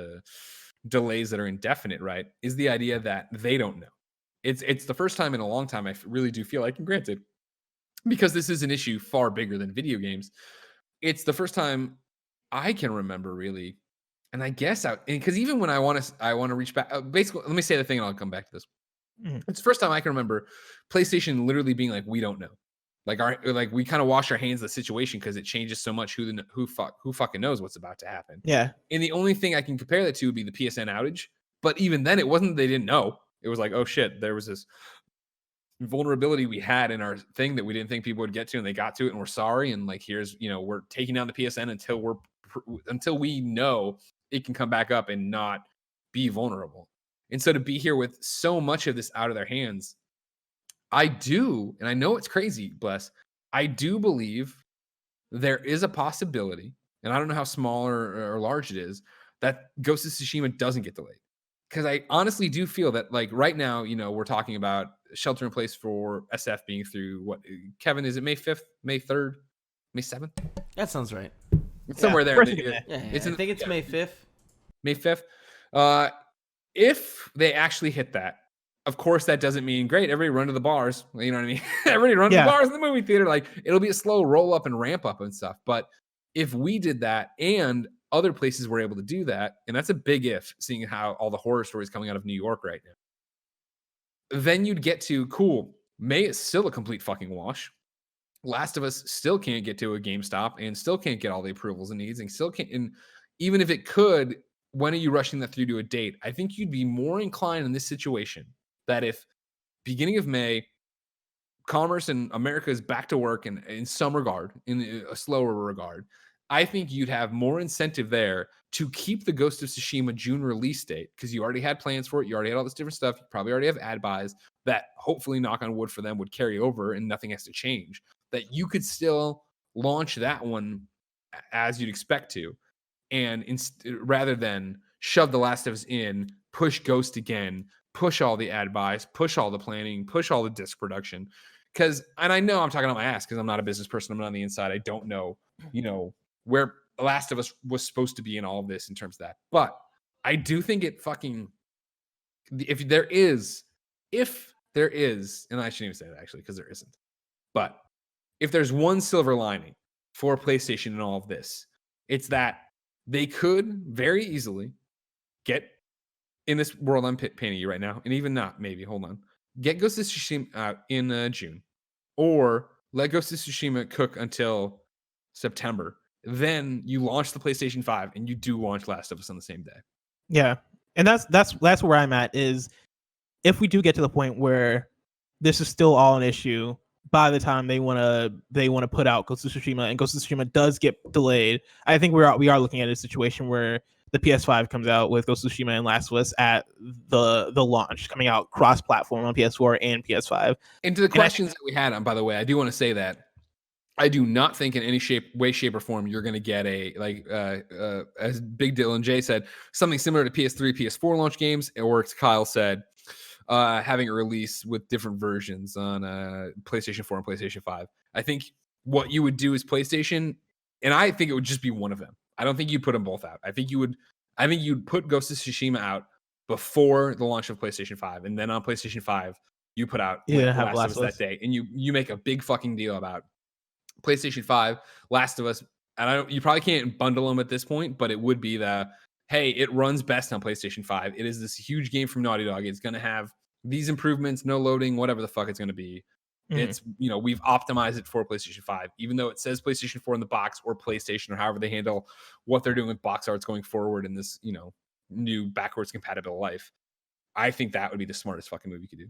delays that are indefinite, right, is the idea that they don't know. It's the first time in a long time I really do feel like, and granted, because this is an issue far bigger than video games. It's the first time I can remember really, and I guess because even when I want to reach back. Basically, let me say the thing, and I'll come back to this. It's the first time I can remember PlayStation literally being like, we don't know. Like we kind of wash our hands of the situation because it changes so much. Who fucking knows what's about to happen? Yeah. And the only thing I can compare that to would be the PSN outage. But even then, it wasn't they didn't know. It was like, oh shit, there was this vulnerability we had in our thing that we didn't think people would get to, and they got to it, and we're sorry. And like, here's we're taking down the PSN until we know it can come back up and not be vulnerable. And so to be here with so much of this out of their hands, I do, and I know it's crazy, Bless, I do believe there is a possibility, and I don't know how small or large it is, that Ghost of Tsushima doesn't get delayed. Because I honestly do feel that, like, right now, we're talking about shelter in place for SF being through what, Kevin, is it May 5th, May 3rd, May 7th? That sounds right. It's somewhere there. Yeah, I think it's May 5th. May 5th. If they actually hit that, of course, that doesn't mean great. Everybody run to the bars. You know what I mean? Everybody run to the bars in the movie theater. Like, it'll be a slow roll up and ramp up and stuff. But if we did that and other places were able to do that, and that's a big if, seeing how all the horror stories coming out of New York right now, then you'd get to, cool, May is still a complete fucking wash. Last of Us still can't get to a GameStop and still can't get all the approvals it needs and still can't. And even if it could, when are you rushing that through to a date? I think you'd be more inclined in this situation that if beginning of May, commerce in America is back to work in some regard, in a slower regard, I think you'd have more incentive there to keep the Ghost of Tsushima June release date, because you already had plans for it. You already had all this different stuff. You probably already have ad buys that hopefully, knock on wood for them, would carry over and nothing has to change. That you could still launch that one as you'd expect to. And rather than shove The Last of Us in, push Ghost again, push all the ad buys, push all the planning, push all the disc production. And I know I'm talking on my ass because I'm not a business person. I'm not on the inside. I don't know, where The Last of Us was supposed to be in all of this in terms of that. But I do think it fucking, if there is, and I shouldn't even say that actually because there isn't, but if there's one silver lining for PlayStation in all of this, it's that they could very easily get in this world I'm painting you right now, and even not, maybe, hold on, get Ghost of Tsushima out in June, or let Ghost of Tsushima cook until September. Then you launch the PlayStation 5 and you do launch Last of Us on the same day. Yeah. And that's where I'm at, is if we do get to the point where this is still all an issue by the time they want to put out Ghost of Tsushima, and Ghost of Tsushima does get delayed, I think we are looking at a situation where the PS5 comes out with Ghost of Tsushima and Last of Us at the launch, coming out cross-platform on PS4 and PS5. And to the questions that we had on, by the way, I do want to say that I do not think in any way, shape, or form you're going to get a, like, as BigDylanJ said, something similar to PS3, PS4 launch games, or as Kyle said, having a release with different versions on PlayStation 4 and PlayStation 5. I think what you would do is PlayStation, and I think it would just be one of them. I don't think you'd put them both out. I think you'd put Ghost of Tsushima out before the launch of PlayStation 5, and then on PlayStation 5 you put out Last of Us that day, and you make a big fucking deal about PlayStation 5, Last of Us. And you probably can't bundle them at this point, but it would be hey, it runs best on PlayStation 5. It is this huge game from Naughty Dog. It's going to have these improvements, no loading, whatever the fuck it's going to be. It's, we've optimized it for PlayStation 5, even though it says PlayStation 4 in the box, or PlayStation, or however they handle what they're doing with box arts going forward in this, new backwards compatible life. I think that would be the smartest fucking move you could do.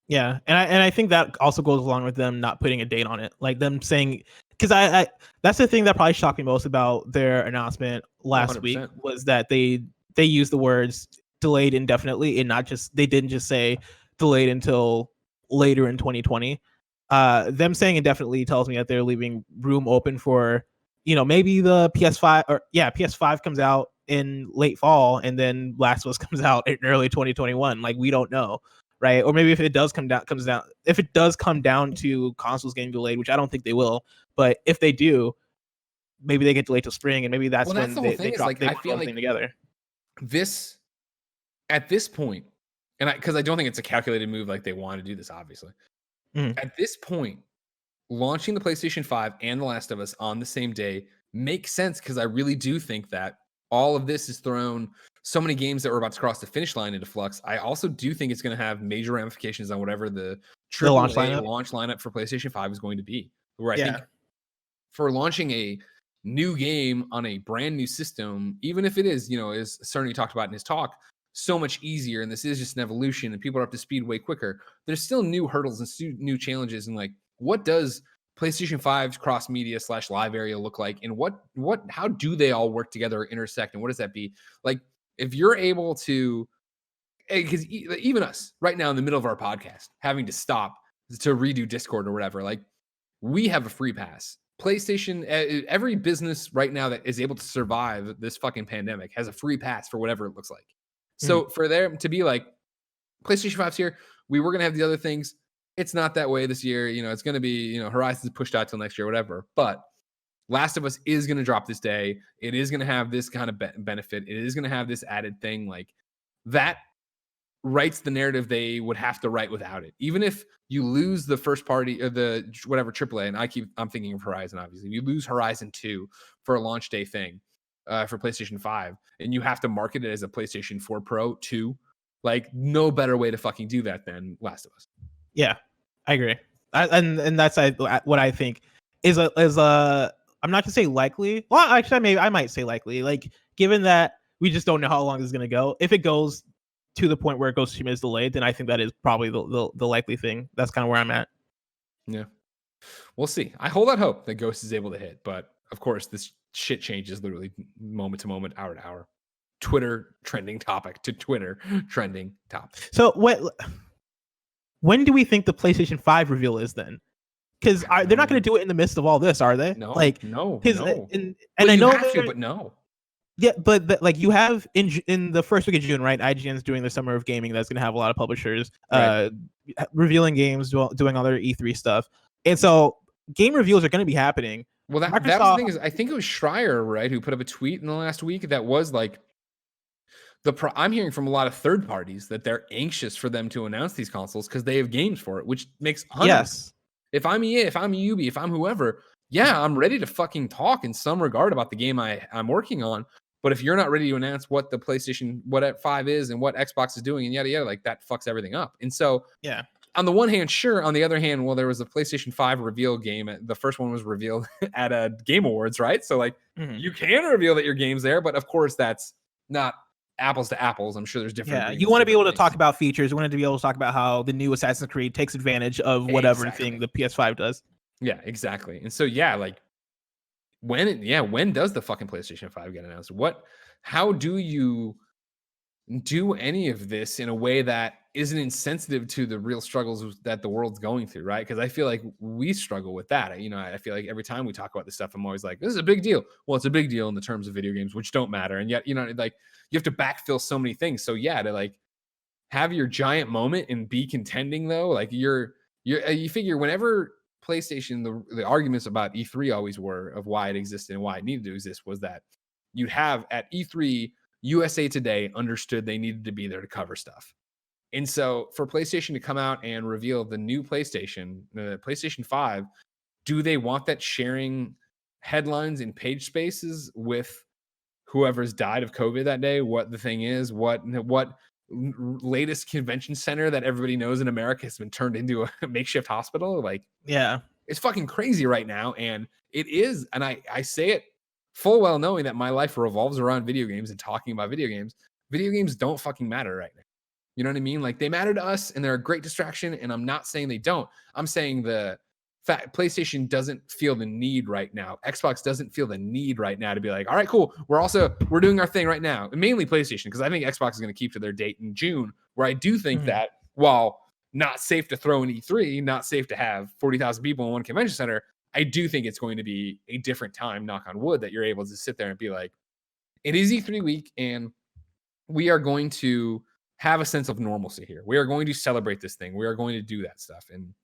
Yeah, and I think that also goes along with them not putting a date on it, like them saying, because I that's the thing that probably shocked me most about their announcement last 100%. week, was that they used the words delayed indefinitely, and they didn't just say delayed until later in 2020. Them saying indefinitely tells me that they're leaving room open for, maybe the PS5 comes out in late fall, and then Last of Us comes out in early 2021. Like, we don't know. Right, or maybe if it does come down to consoles getting delayed, which I don't think they will, but if they do, maybe they get delayed till spring, and maybe that's when they drop everything together. This, at this point, and because I don't think it's a calculated move, like they want to do this, obviously. At this point, launching the PlayStation 5 and The Last of Us on the same day makes sense because I really do think that all of this has thrown so many games that were about to cross the finish line into flux. I also do think it's going to have major ramifications on whatever the launch launch lineup for PlayStation 5 is going to be. Where I think for launching a new game on a brand new system, even if it is, as Cerny talked about in his talk, so much easier, and this is just an evolution and people are up to speed way quicker, there's still new hurdles and new challenges. And like, what does PlayStation 5's cross media / live area look like? And how do they all work together or intersect? And what does that be? Like, if you're able to, because even us right now in the middle of our podcast, having to stop to redo Discord or whatever, like, we have a free pass. PlayStation, every business right now that is able to survive this fucking pandemic has a free pass for whatever it looks like. So for them to be like, PlayStation 5's here, we were going to have the other things. It's not that way this year. It's going to be, Horizon's pushed out till next year, whatever. But Last of Us is going to drop this day. It is going to have this kind of benefit. It is going to have this added thing. Like, that writes the narrative they would have to write without it. Even if you lose the first party or the whatever AAA, and I'm thinking of Horizon, obviously. You lose Horizon 2 for a launch day thing for PlayStation 5, and you have to market it as a PlayStation 4 Pro 2. Like, no better way to fucking do that than Last of Us. Yeah, I agree. And that's what I think is a I'm not gonna say likely. Well, actually, I might say likely. Like, given that we just don't know how long this is gonna go. If it goes to the point where Ghost of Tsushima is delayed, then I think that is probably the likely thing. That's kind of where I'm at. Yeah, we'll see. I hold out hope that Ghost is able to hit, but of course, this shit changes literally moment to moment, hour to hour. Twitter trending topic to Twitter trending topic. So when do we think the PlayStation 5 reveal is then? Because they're not going to do it in the midst of all this, are they? No, no. And I know have to, but no. Yeah, but like, you have in the first week of June, right? IGN's doing the Summer of Gaming. That's going to have a lot of publishers revealing games, doing other E3 stuff, and so game reveals are going to be happening. Well, that was the thing is, I think it was Schreier, right, who put up a tweet in the last week that was like, I'm hearing from a lot of third parties that they're anxious for them to announce these consoles because they have games for it, which makes yes. If I'm EA, if I'm Ubi, if I'm whoever, yeah, I'm ready to fucking talk in some regard about the game I'm working on. But if you're not ready to announce what the PlayStation 5 is and what Xbox is doing and yada yada, like, that fucks everything up. And so, yeah, on the one hand, sure. On the other hand, well, there was a PlayStation 5 reveal game. The first one was revealed at a Game Awards, right? So, like, you can reveal that your game's there, but of course, that's not apples to apples. I'm sure there's different. Yeah, you want to be able to talk about features. You want to be able to talk about how the new Assassin's Creed takes advantage of whatever thing the PS5 does. Yeah, exactly. And so, yeah, like, when does the fucking PlayStation 5 get announced? How do you do any of this in a way that isn't insensitive to the real struggles that the world's going through, right? Because I feel like we struggle with that. I feel like every time we talk about this stuff, I'm always like, this is a big deal. Well, it's a big deal in the terms of video games, which don't matter. And yet, like, you have to backfill so many things. So yeah, to like have your giant moment and be contending though, like you figure whenever PlayStation, the arguments about E3 always were of why it existed and why it needed to exist was that you'd have at E3, USA Today understood they needed to be there to cover stuff. And so for PlayStation to come out and reveal the new PlayStation, the PlayStation 5, do they want that sharing headlines and page spaces with whoever's died of COVID that day? What the thing is, what latest convention center that everybody knows in America has been turned into a makeshift hospital? Like, yeah, it's fucking crazy right now. And it is. And I say it full well knowing that my life revolves around video games and talking about video games. Video games don't fucking matter right now. You know what I mean? Like, they matter to us and they're a great distraction. And I'm not saying they don't. I'm saying the fact PlayStation doesn't feel the need right now. Xbox doesn't feel the need right now to be like, all right, cool. We're doing our thing right now. And mainly PlayStation, because I think Xbox is going to keep to their date in June, where I do think that while not safe to throw an E3, not safe to have 40,000 people in one convention center, I do think it's going to be a different time, knock on wood, that you're able to sit there and be like, it is E3 week and we are going to have a sense of normalcy here. We are going to celebrate this thing. We are going to do that stuff. And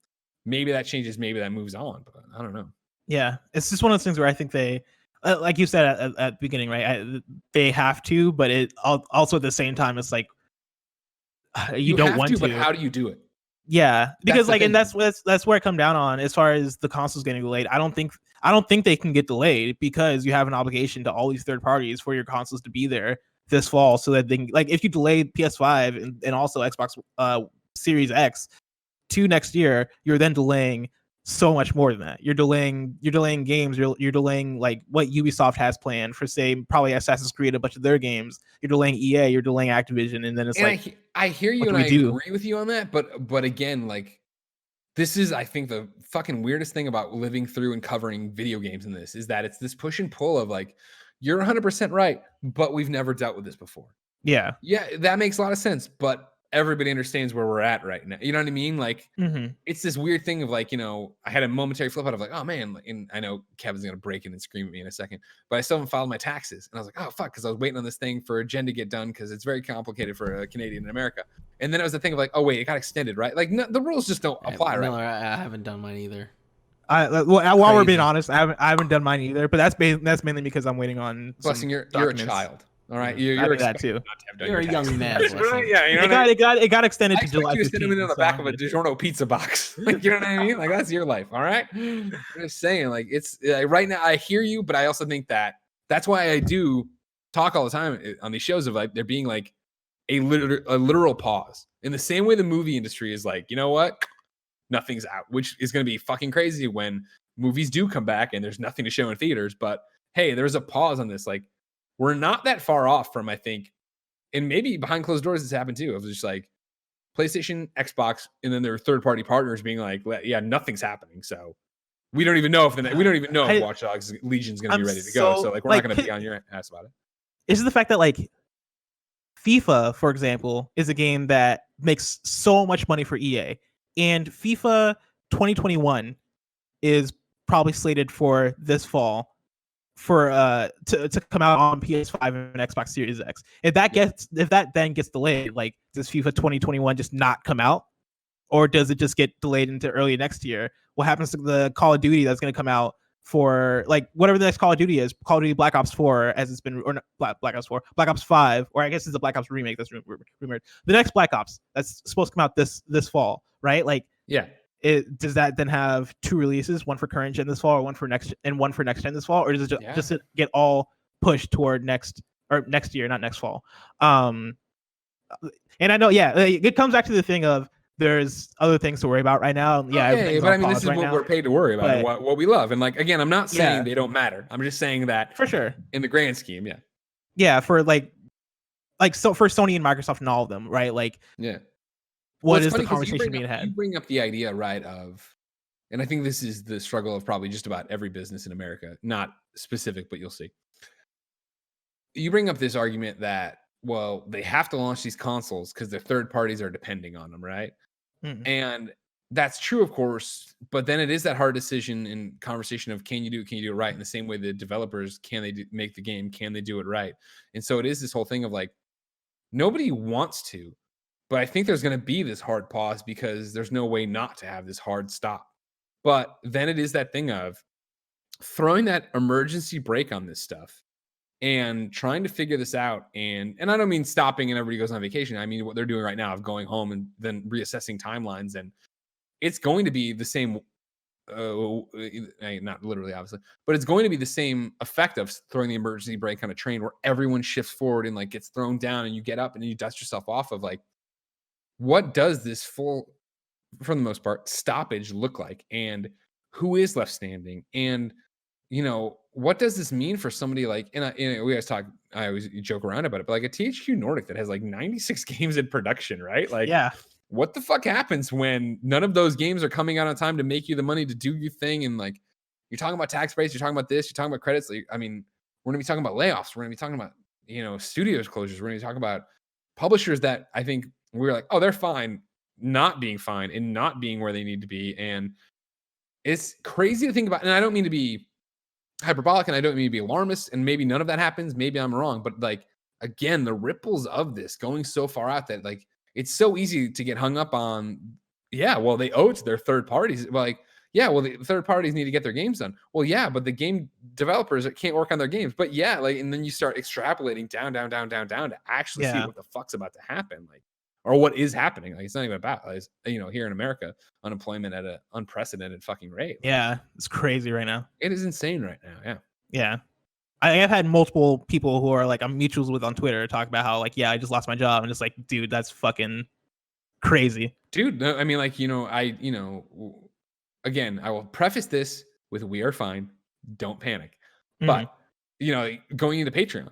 maybe that changes, maybe that moves on, but I don't know. Yeah, it's just one of those things where I think they, like you said at the beginning, right? They have to, but it also at the same time, it's like you don't want to. But how do you do it? Yeah, because the like, and thing. that's where I come down on as far as the consoles getting delayed. I don't think they can get delayed because you have an obligation to all these third parties for your consoles to be there this fall, so that they can, like, if you delay PS5 and also Xbox Series X to next year, you're then delaying so much more than that. You're delaying games. You're delaying like what Ubisoft has planned for, say, probably Assassin's Creed, a bunch of their games. You're delaying EA. You're delaying Activision, and then it's And like, I hear you what and do I we do? agree with you on that, but again, like, this is, I think, the fucking weirdest thing about living through and covering video games in this is that it's this push and pull of like, you're 100% right, but we've never dealt with this before. Yeah. Yeah, that makes a lot of sense, but everybody understands where we're at right now. You know what I mean? Like, it's this weird thing of like, I had a momentary flip out of like, oh man, and I know Kevin's gonna break in and scream at me in a second, but I still haven't filed my taxes, and I was like, oh fuck, because I was waiting on this thing for a gen to get done because it's very complicated for a Canadian in America. And then it was the thing of like, oh wait, it got extended, right? Like, no, the rules just don't apply, right? Miller, I haven't done mine either. While we're being honest, I haven't done mine either, but that's mainly because I'm waiting on. Blessing, you're a child. All right, you're that too. You're a young man. Yeah, you know it got extended I to July 15th. You to send them into the back of a DiGiorno pizza box. Like, you know what I mean? Like, that's your life. All right. I'm just saying, like, it's right now. I hear you, but I also think that's why I do talk all the time on these shows of like there being like a literal pause in the same way the movie industry is like, you know what? Nothing's out, which is going to be fucking crazy when movies do come back and there's nothing to show in theaters. But hey, there's a pause on this. Like, we're not that far off from, I think, and maybe behind closed doors this happened too. It was just like PlayStation, Xbox, and then their third-party partners being like, yeah, nothing's happening. So we don't even know if Watch Dogs Legion's going to be ready to go. So like, we're not going to be on your ass about it. Is the fact that like FIFA, for example, is a game that makes so much money for EA, and FIFA 2021 is probably slated for this fall for to come out on PS5 and Xbox Series X. If that then gets delayed, like, does FIFA 2021 just not come out, or does it just get delayed into early next year? What happens to the Call of Duty that's going to come out for, like, whatever the next Call of Duty is, Call of Duty Black Ops 4, as it's been, or not Black Ops 4, Black Ops 5, or I guess it's a Black Ops remake that's rumored. The next Black Ops that's supposed to come out this fall, right? Like, yeah. Does that then have two releases, one for current gen this fall, or one for next gen this fall, or does it just get all pushed toward next year, not next fall? And I know, it comes back to the thing of there's other things to worry about right now. Yeah, but I mean, this is what we're paid to worry about, and what we love. And like, again, I'm not saying they don't matter. I'm just saying that for sure in the grand scheme, for like so for Sony and Microsoft and all of them, right? Like, what is the conversation being had? You bring up the idea, right, of, and I think this is the struggle of probably just about every business in America, not specific, but you'll see. You bring up this argument that, well, they have to launch these consoles because their third parties are depending on them, right? And that's true, of course, but then it is that hard decision and conversation of can you do it right? In the same way the developers, can they make the game? Can they do it right? And so it is this whole thing of like, nobody wants to, but I think there's going to be this hard pause because there's no way not to have this hard stop. But then it is that thing of throwing that emergency brake on this stuff and trying to figure this out. And I don't mean stopping and everybody goes on vacation. I mean what they're doing right now of going home and then reassessing timelines. And it's going to be the same, not literally, obviously, but it's going to be the same effect of throwing the emergency brake on a train where everyone shifts forward and like gets thrown down and you get up and you dust yourself off of like, what does this full, for the most part, stoppage look like? And who is left standing? And, what does this mean for somebody like, we always I always joke around about it, but like a THQ Nordic that has like 96 games in production, right? Like, what the fuck happens when none of those games are coming out on time to make you the money to do your thing? And like, you're talking about tax breaks, you're talking about this, you're talking about credits. Like, I mean, we're going to be talking about layoffs. We're going to be talking about, studios closures. We're going to be talking about publishers that I think we're like, oh, they're fine, not being fine and not being where they need to be. And it's crazy to think about. And I don't mean to be hyperbolic and I don't mean to be alarmist. And maybe none of that happens. Maybe I'm wrong. But like, again, the ripples of this going so far out that like, it's so easy to get hung up on, well, they owe it to their third parties. Like, the third parties need to get their games done. Well, but the game developers can't work on their games. But and then you start extrapolating down to actually see what the fuck's about to happen. Like, or what is happening. Like, it's not even about, it's, here in America, unemployment at an unprecedented fucking rate. Like, Yeah, it's crazy right now. it is insane right now. Yeah. Yeah. I've had multiple people who are like I'm mutuals with on Twitter talk about how like, yeah, I just lost my job. And just like, dude, that's fucking crazy. Dude, no, I mean, like, again, I will preface this with we are fine. Don't panic. But, going into Patreon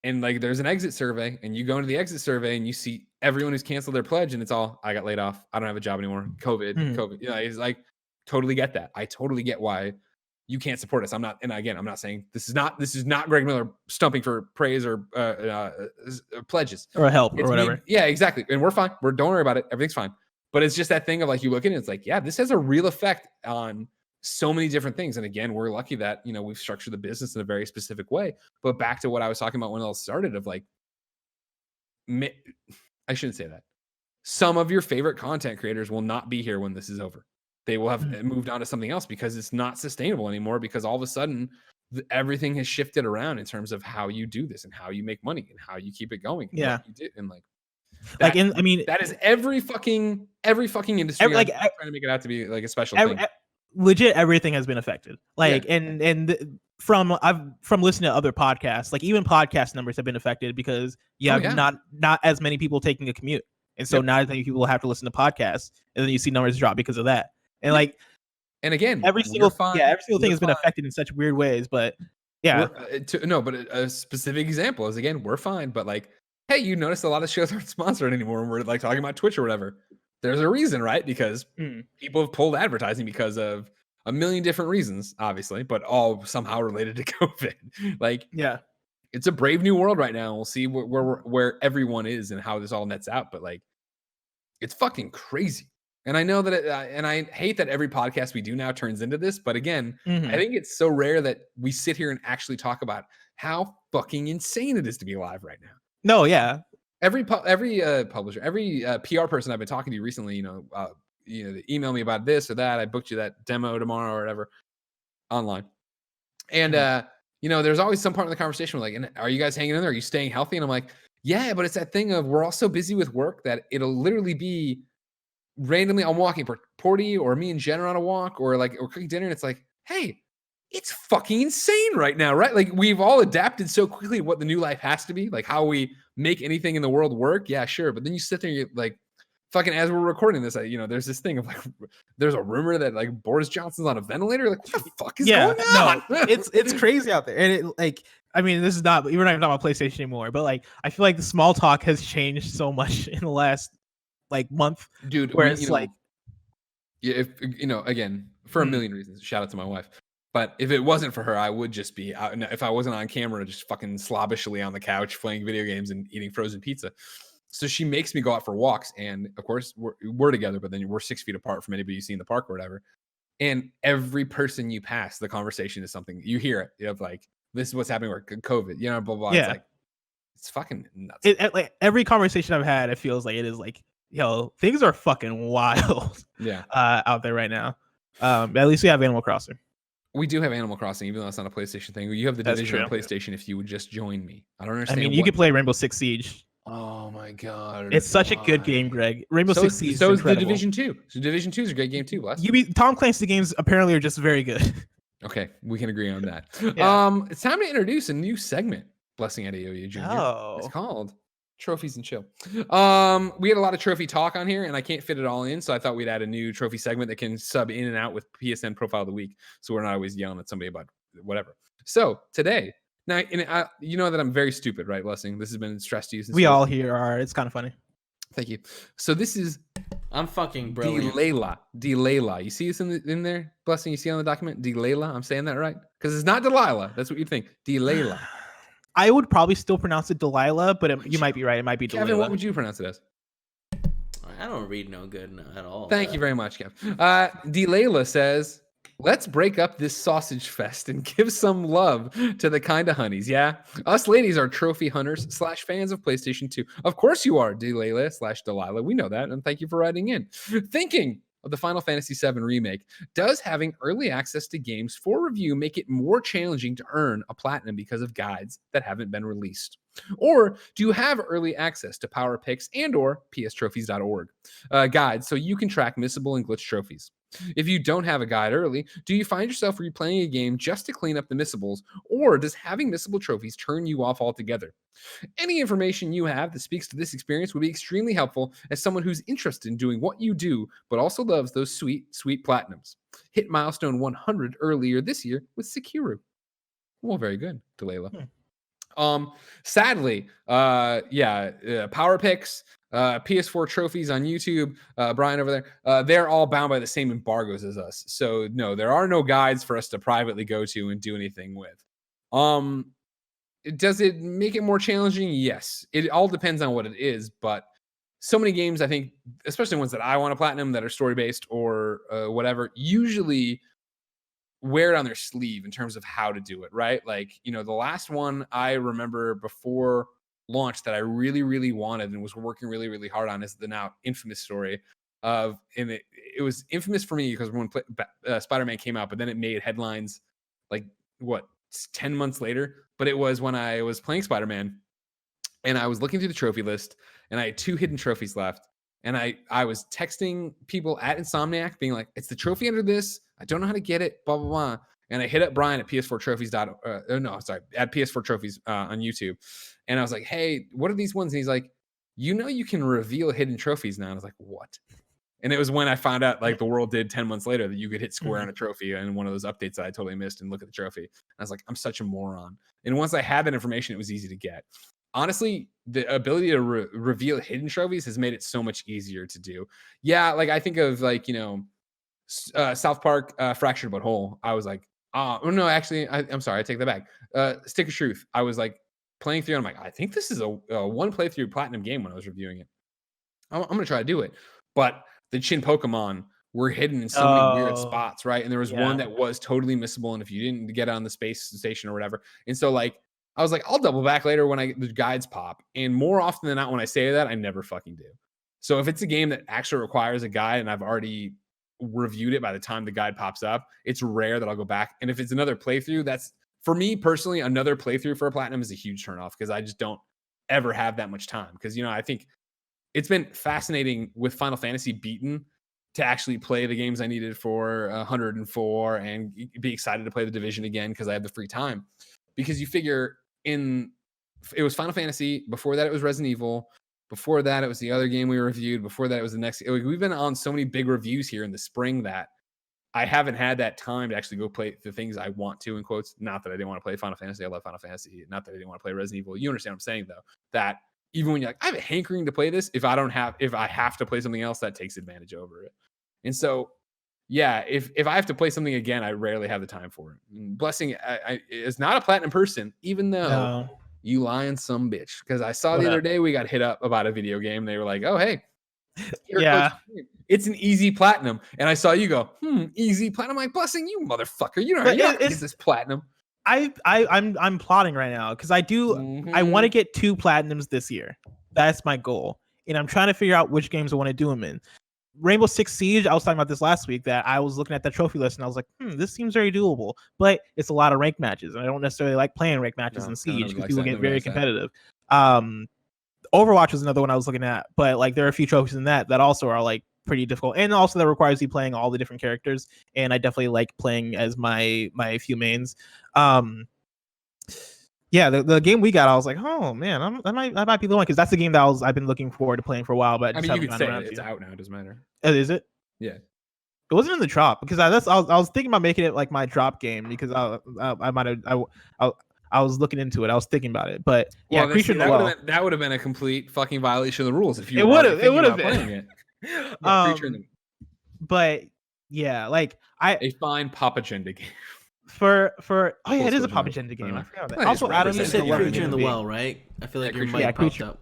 and like there's an exit survey and you go into the exit survey and you see everyone who's canceled their pledge and it's all, I got laid off. I don't have a job anymore. COVID. It's like, totally get that. I totally get why you can't support us. I'm not saying this is not Greg Miller stumping for praise or pledges or help or whatever. Yeah, exactly. And we're fine. Don't worry about it. Everything's fine. But it's just that thing of like, you look at it, it's like, yeah, this has a real effect on so many different things. And again, we're lucky that, we've structured the business in a very specific way. But back to what I was talking about when it all started of like, I shouldn't say that. Some of your favorite content creators will not be here when this is over. They will have moved on to something else because it's not sustainable anymore, because all of a sudden everything has shifted around in terms of how you do this and how you make money and how you keep it going. Yeah. You did. And like, that is every fucking industry. Like, trying to make it out to be like a special thing. Legit, everything has been affected. Like, from listening to other podcasts, like even podcast numbers have been affected because you have not as many people taking a commute. And so not as many people have to listen to podcasts, and then you see numbers drop because of that. And like, and again, every single thing has been affected in such weird ways. But but a specific example is, again, we're fine. But like, hey, you notice a lot of shows aren't sponsored anymore, and we're like talking about Twitch or whatever. There's a reason, right? Because people have pulled advertising because of a million different reasons, obviously, but all somehow related to COVID. Like, it's a brave new world right now. We'll see where everyone is and how this all nets out. But like, it's fucking crazy. And I know that, and I hate that every podcast we do now turns into this. But again, I think it's so rare that we sit here and actually talk about how fucking insane it is to be alive right now. No, yeah. Every publisher, every PR person I've been talking to recently, they email me about this or that. I booked you that demo tomorrow or whatever online. And, there's always some part of the conversation where like, and are you guys hanging in there? Are you staying healthy? And I'm like, yeah, but it's that thing of we're all so busy with work that it'll literally be randomly I'm walking for Porty or me and Jen are on a walk or cooking dinner. And it's like, hey, it's fucking insane right now, right? Like, we've all adapted so quickly to what the new life has to be, like how we make anything in the world work. Yeah, sure. But then you sit there and you're like, fucking, as we're recording this, there's this thing of like, there's a rumor that like Boris Johnson's on a ventilator. Like, what the fuck is going on? No, it's crazy out there. And it like, I mean, this is not, we're not even talking about PlayStation anymore, but like, I feel like the small talk has changed so much in the last like month, dude. Where it's like, if again, for a million reasons. Shout out to my wife. But if it wasn't for her, I would just be out. If I wasn't on camera, just fucking slobbishly on the couch playing video games and eating frozen pizza. So she makes me go out for walks, and of course we're together, but then we're 6 feet apart from anybody you see in the park or whatever. And every person you pass, the conversation is something you hear it. You know, like, this is what's happening with COVID. Blah blah. Yeah. It's like, it's fucking nuts. Like every conversation I've had, it feels like it is like, yo, things are fucking wild. Out there right now. At least we have Animal Crossing. We do have Animal Crossing, even though it's not a PlayStation thing. You have the Division on PlayStation if you would just join me. I don't understand. I mean, you could play Rainbow Six Siege. Oh my god. It's such a good game, Greg. Rainbow Six Siege so is the Division 2. So Division 2 is a great game too, Wes. Tom Clancy games apparently are just very good. Okay, we can agree on that. Yeah. It's time to introduce a new segment, Blessing Adeoye Jr. Oh. It's called Trophies and Chill. We had a lot of trophy talk on here, and I can't fit it all in, so I thought we'd add a new trophy segment that can sub in and out with PSN Profile of the Week, so we're not always yelling at somebody about whatever. So today, now, and you know that I'm very stupid, right, Blessing? This has been stressed to you since we all here are. It's kind of funny. Thank you. So this is I'm fucking brilliant. Delaila. You see this in there, Blessing? You see on the document? Delaila. I'm saying that right? Because it's not Delilah. That's what you think. Delaila. I would probably still pronounce it Delilah, but you might be right. It might be Delaila. Kevin, what would you pronounce it as? I don't read no good at all. Thank you very much, Kev. Delaila says, let's break up this sausage fest and give some love to the kinda honeys. Yeah, us ladies are trophy hunters / fans of PlayStation 2. Of course you are, Delaila / Delilah. We know that, and thank you for writing in. Thinking of the Final Fantasy VII Remake, does having early access to games for review make it more challenging to earn a platinum because of guides that haven't been released? Or do you have early access to PowerPyx and or pstrophies.org guides so you can track missable and glitch trophies? If you don't have a guide early, do you find yourself replaying a game just to clean up the missables, or does having missable trophies turn you off altogether? Any information you have that speaks to this experience would be extremely helpful as someone who's interested in doing what you do, but also loves those sweet, sweet platinums. Hit milestone 100 earlier this year with Sekiro. Well, very good, Delaila. Sadly, PowerPyx, PS4 trophies on YouTube, Brian over there, they're all bound by the same embargoes as us. So no, there are no guides for us to privately go to and do anything with. Does it make it more challenging? Yes. It all depends on what it is, but so many games, I think, especially ones that I want to platinum that are story-based or whatever, usually wear it on their sleeve in terms of how to do it, right? Like, you know, the last one I remember before launch that I really, really wanted and was working really, really hard on is the now infamous story of, and it was infamous for me because when Spider-Man came out, but then it made headlines like, 10 months later, but it was when I was playing Spider-Man and I was looking through the trophy list and I had 2 hidden trophies left. And I was texting people at Insomniac being like, it's the trophy under this. I don't know how to get it, blah, blah, blah. And I hit up Brian at PS4trophies. At PS4 Trophies on YouTube. And I was like, hey, what are these ones? And he's like, you can reveal hidden trophies now. And I was like, what? And it was when I found out, like, the world did 10 months later that you could hit square on a trophy and one of those updates that I totally missed and look at the trophy. And I was like, I'm such a moron. And once I had that information, it was easy to get. Honestly, the ability to reveal hidden trophies has made it so much easier to do. Yeah, like I think of like, you know, South Park Fractured But Whole. I was like, oh no, actually, I'm sorry, I take that back. Stick of Truth. I was like playing through and I'm like, I think this is a one playthrough platinum game when I was reviewing it. I'm gonna try to do it. But the Chin Pokemon were hidden in so many weird spots, right? And there was one that was totally missable, and if you didn't get on the space station or whatever, and so like I was like, I'll double back later when the guides pop. And more often than not, when I say that, I never fucking do. So if it's a game that actually requires a guide and I've already reviewed it by the time the guide pops up, it's rare that I'll go back. And if it's another playthrough, that's, for me personally, another playthrough for a platinum is a huge turnoff because I just don't ever have that much time. Because, you know, I think it's been fascinating with Final Fantasy beaten to actually play the games I needed for 104 and be excited to play the Division again because I have the free time. Because you figure it was Final Fantasy. Before that, it was Resident Evil. Before that, it was the other game we reviewed. Before that, it was the next. We've been on so many big reviews here in the spring that I haven't had that time to actually go play the things I want to, in quotes. Not that I didn't want to play Final Fantasy. I love Final Fantasy. Not that I didn't want to play Resident Evil. You understand what I'm saying, though? That even when you're like, I have a hankering to play this, if I have to play something else, that takes advantage over it. And so, yeah, if I have to play something again, I rarely have the time for it. And Blessing is not a platinum person, even though you lying some bitch. Because I saw the other day we got hit up about a video game. They were like, oh, hey, it's an easy platinum. And I saw you go, easy platinum. I'm like, Blessing, you motherfucker. You're not gonna get this platinum. I'm plotting right now because I want to get 2 platinums this year. That's my goal. And I'm trying to figure out which games I want to do them in. Rainbow Six Siege, I was talking about this last week, that I was looking at the trophy list and I was like, this seems very doable, but it's a lot of ranked matches. And I don't necessarily like playing ranked matches in Siege because people get very competitive. Overwatch is another one I was looking at, but like there are a few trophies in that also are like pretty difficult. And also that requires you playing all the different characters. And I definitely like playing as my few mains. Yeah, the game we got, I was like, oh man, I might be the one because that's the game that I've been looking forward to playing for a while. But I mean, you could say it's out now. It doesn't matter. Is it? Yeah. It wasn't in the drop because I was thinking about making it like my drop game because I was looking into it. I was thinking about it, but yeah, Creature in the Well. That would have been a complete fucking violation of the rules if you. It would have been. Playing it. Yeah, Creature in the... But yeah, like a fine pop agenda game. It is a pop agenda game. I forgot that. Also, Adam, you said Creature in the Well, right? I feel like your mic popped up.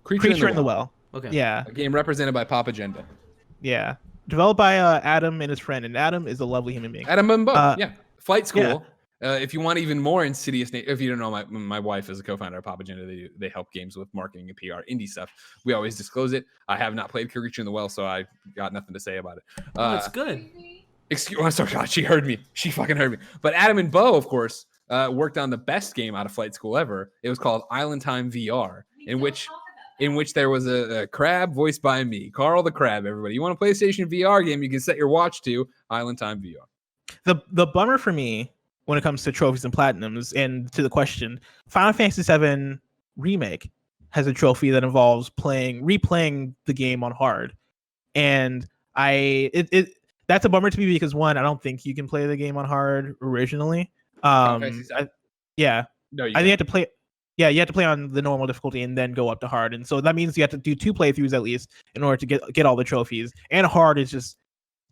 Creature in the Well. Okay. Yeah. A game represented by Pop Agenda. Yeah. Developed by Adam and his friend, and Adam is a lovely human being. Adam and Bo. Flight School. Yeah. If you want even more insidious, if you don't know, my wife is a co-founder of Pop Agenda. They help games with marketing and PR, indie stuff. We always disclose it. I have not played Creature in the Well, so I got nothing to say about it. It's good. I'm sorry, God, she heard me. She fucking heard me. But Adam and Bo, of course, worked on the best game out of flight school ever. It was called Island Time VR, in which there was a crab voiced by me, Carl the Crab. Everybody, you want a PlayStation VR game? You can set your watch to Island Time VR. The bummer for me when it comes to trophies and platinums, and to the question, Final Fantasy VII Remake has a trophy that involves replaying the game on hard, and that's a bummer to me because one, I don't think you can play the game on hard originally. No, I think you have to play. Yeah, you have to play on the normal difficulty and then go up to hard, and so that means you have to do 2 playthroughs at least in order to get all the trophies. And hard is just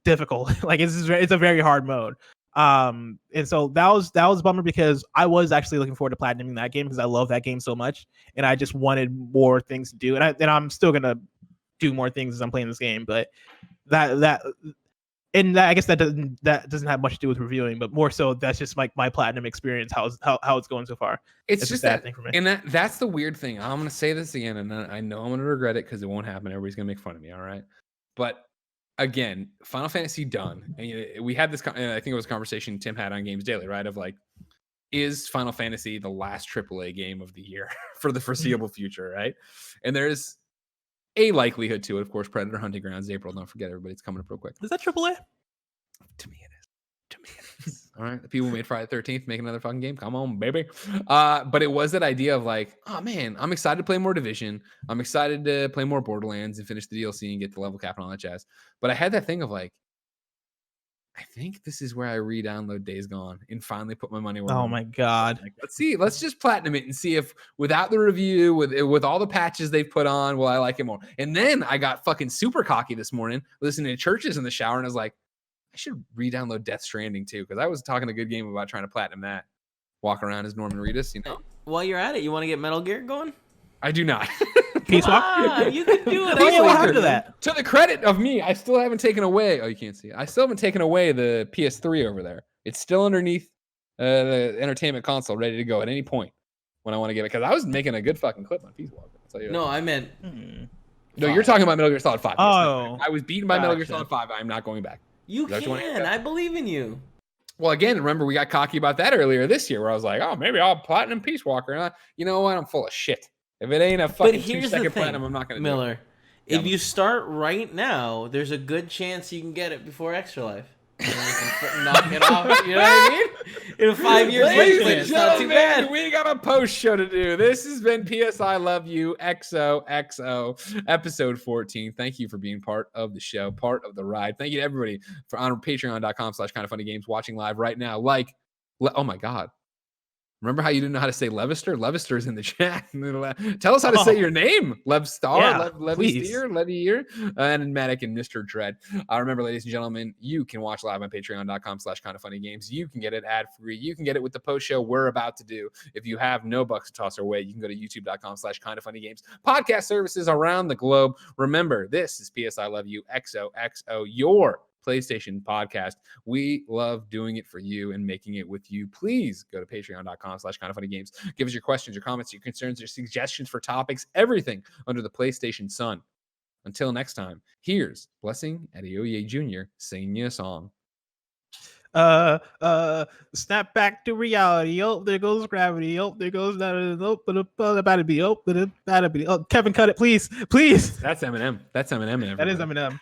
difficult. Like it's a very hard mode. And so that was a bummer because I was actually looking forward to platinuming that game because I love that game so much, and I just wanted more things to do. And I'm still gonna do more things as I'm playing this game, but I guess that doesn't have much to do with reviewing, but more so that's just like my platinum experience, how it's going so far. It's just that thing for me. And that's the weird thing. I'm gonna say this again, and I know I'm gonna regret it because it won't happen. Everybody's gonna make fun of me. All right, but again, Final Fantasy done. And we had this. I think it was a conversation Tim had on Games Daily, right? Of like, is Final Fantasy the last AAA game of the year for the foreseeable future, right? And there's a likelihood to it. Of course, Predator Hunting Grounds, April. Don't forget, everybody, it's coming up real quick. Is that AAA? To me, it is. All right, the people who made Friday the 13th make another fucking game. Come on, baby. But it was that idea of like, oh man, I'm excited to play more Division. I'm excited to play more Borderlands and finish the DLC and get the level cap and all that jazz. But I had that thing of like, I think this is where I re-download Days Gone and finally put my money where. Oh my god! Like, let's just platinum it and see if without the review, with all the patches they've put on, will I like it more? And then I got fucking super cocky this morning, listening to Churches in the shower, and I was like, I should re-download Death Stranding too, because I was talking a good game about trying to platinum that. Walk around as Norman Reedus, you know. While you're at it, you want to get Metal Gear going? I do not. Peace Walk? You can do it. What happened to that? To the credit of me, I still haven't taken away. Oh, you can't see it. I still haven't taken away the PS3 over there. It's still underneath the entertainment console, ready to go at any point when I want to get it. Because I was making a good fucking clip on Peace Walker. No, I meant. No, you're talking about Metal Gear Solid 5. Oh, I was beaten by Metal Gear Solid 5. I'm not going back. You can. I believe in you. Well, again, remember we got cocky about that earlier this year, where I was like, "Oh, maybe I'll platinum Peace Walker." And you know what? I'm full of shit. If it ain't a fucking 2-second platinum, I'm not gonna Miller, do it. If you start right now, there's a good chance you can get it before Extra Life. And you can knock it off. You know what I mean? In 5 years, Ladies and it's not too gentlemen, bad. we got a post show to do. This has been PS I Love You XOXO episode 14. Thank you for being part of the show, part of the ride. Thank you to everybody for on patreon.com/kindoffunnygames watching live right now. Oh my God. Remember how you didn't know how to say Levister? Levister's in the chat. Tell us how to say your name. Levstar, Yeah, Levisteer, Levier, and Medic and Mr. Dread. Remember, ladies and gentlemen, you can watch live on patreon.com/kindoffunnygames. You can get it ad-free. You can get it with the post show we're about to do. If you have no bucks to toss our way, you can go to youtube.com/kindoffunnygames. Podcast services around the globe. Remember, this is PS I Love You XOXO, your PlayStation podcast. We love doing it for you and making it with you. Please go to patreon.com/kindoffunnygames. Give us your questions, your comments, your concerns, your suggestions for topics, everything under the PlayStation sun. Until next time, here's Blessing Adeoye Jr. singing you a song. Snap back to reality. Oh, there goes gravity. Oh, there goes that. Oh, Kevin, cut it, please. That's Eminem. That's Eminem. That is Eminem.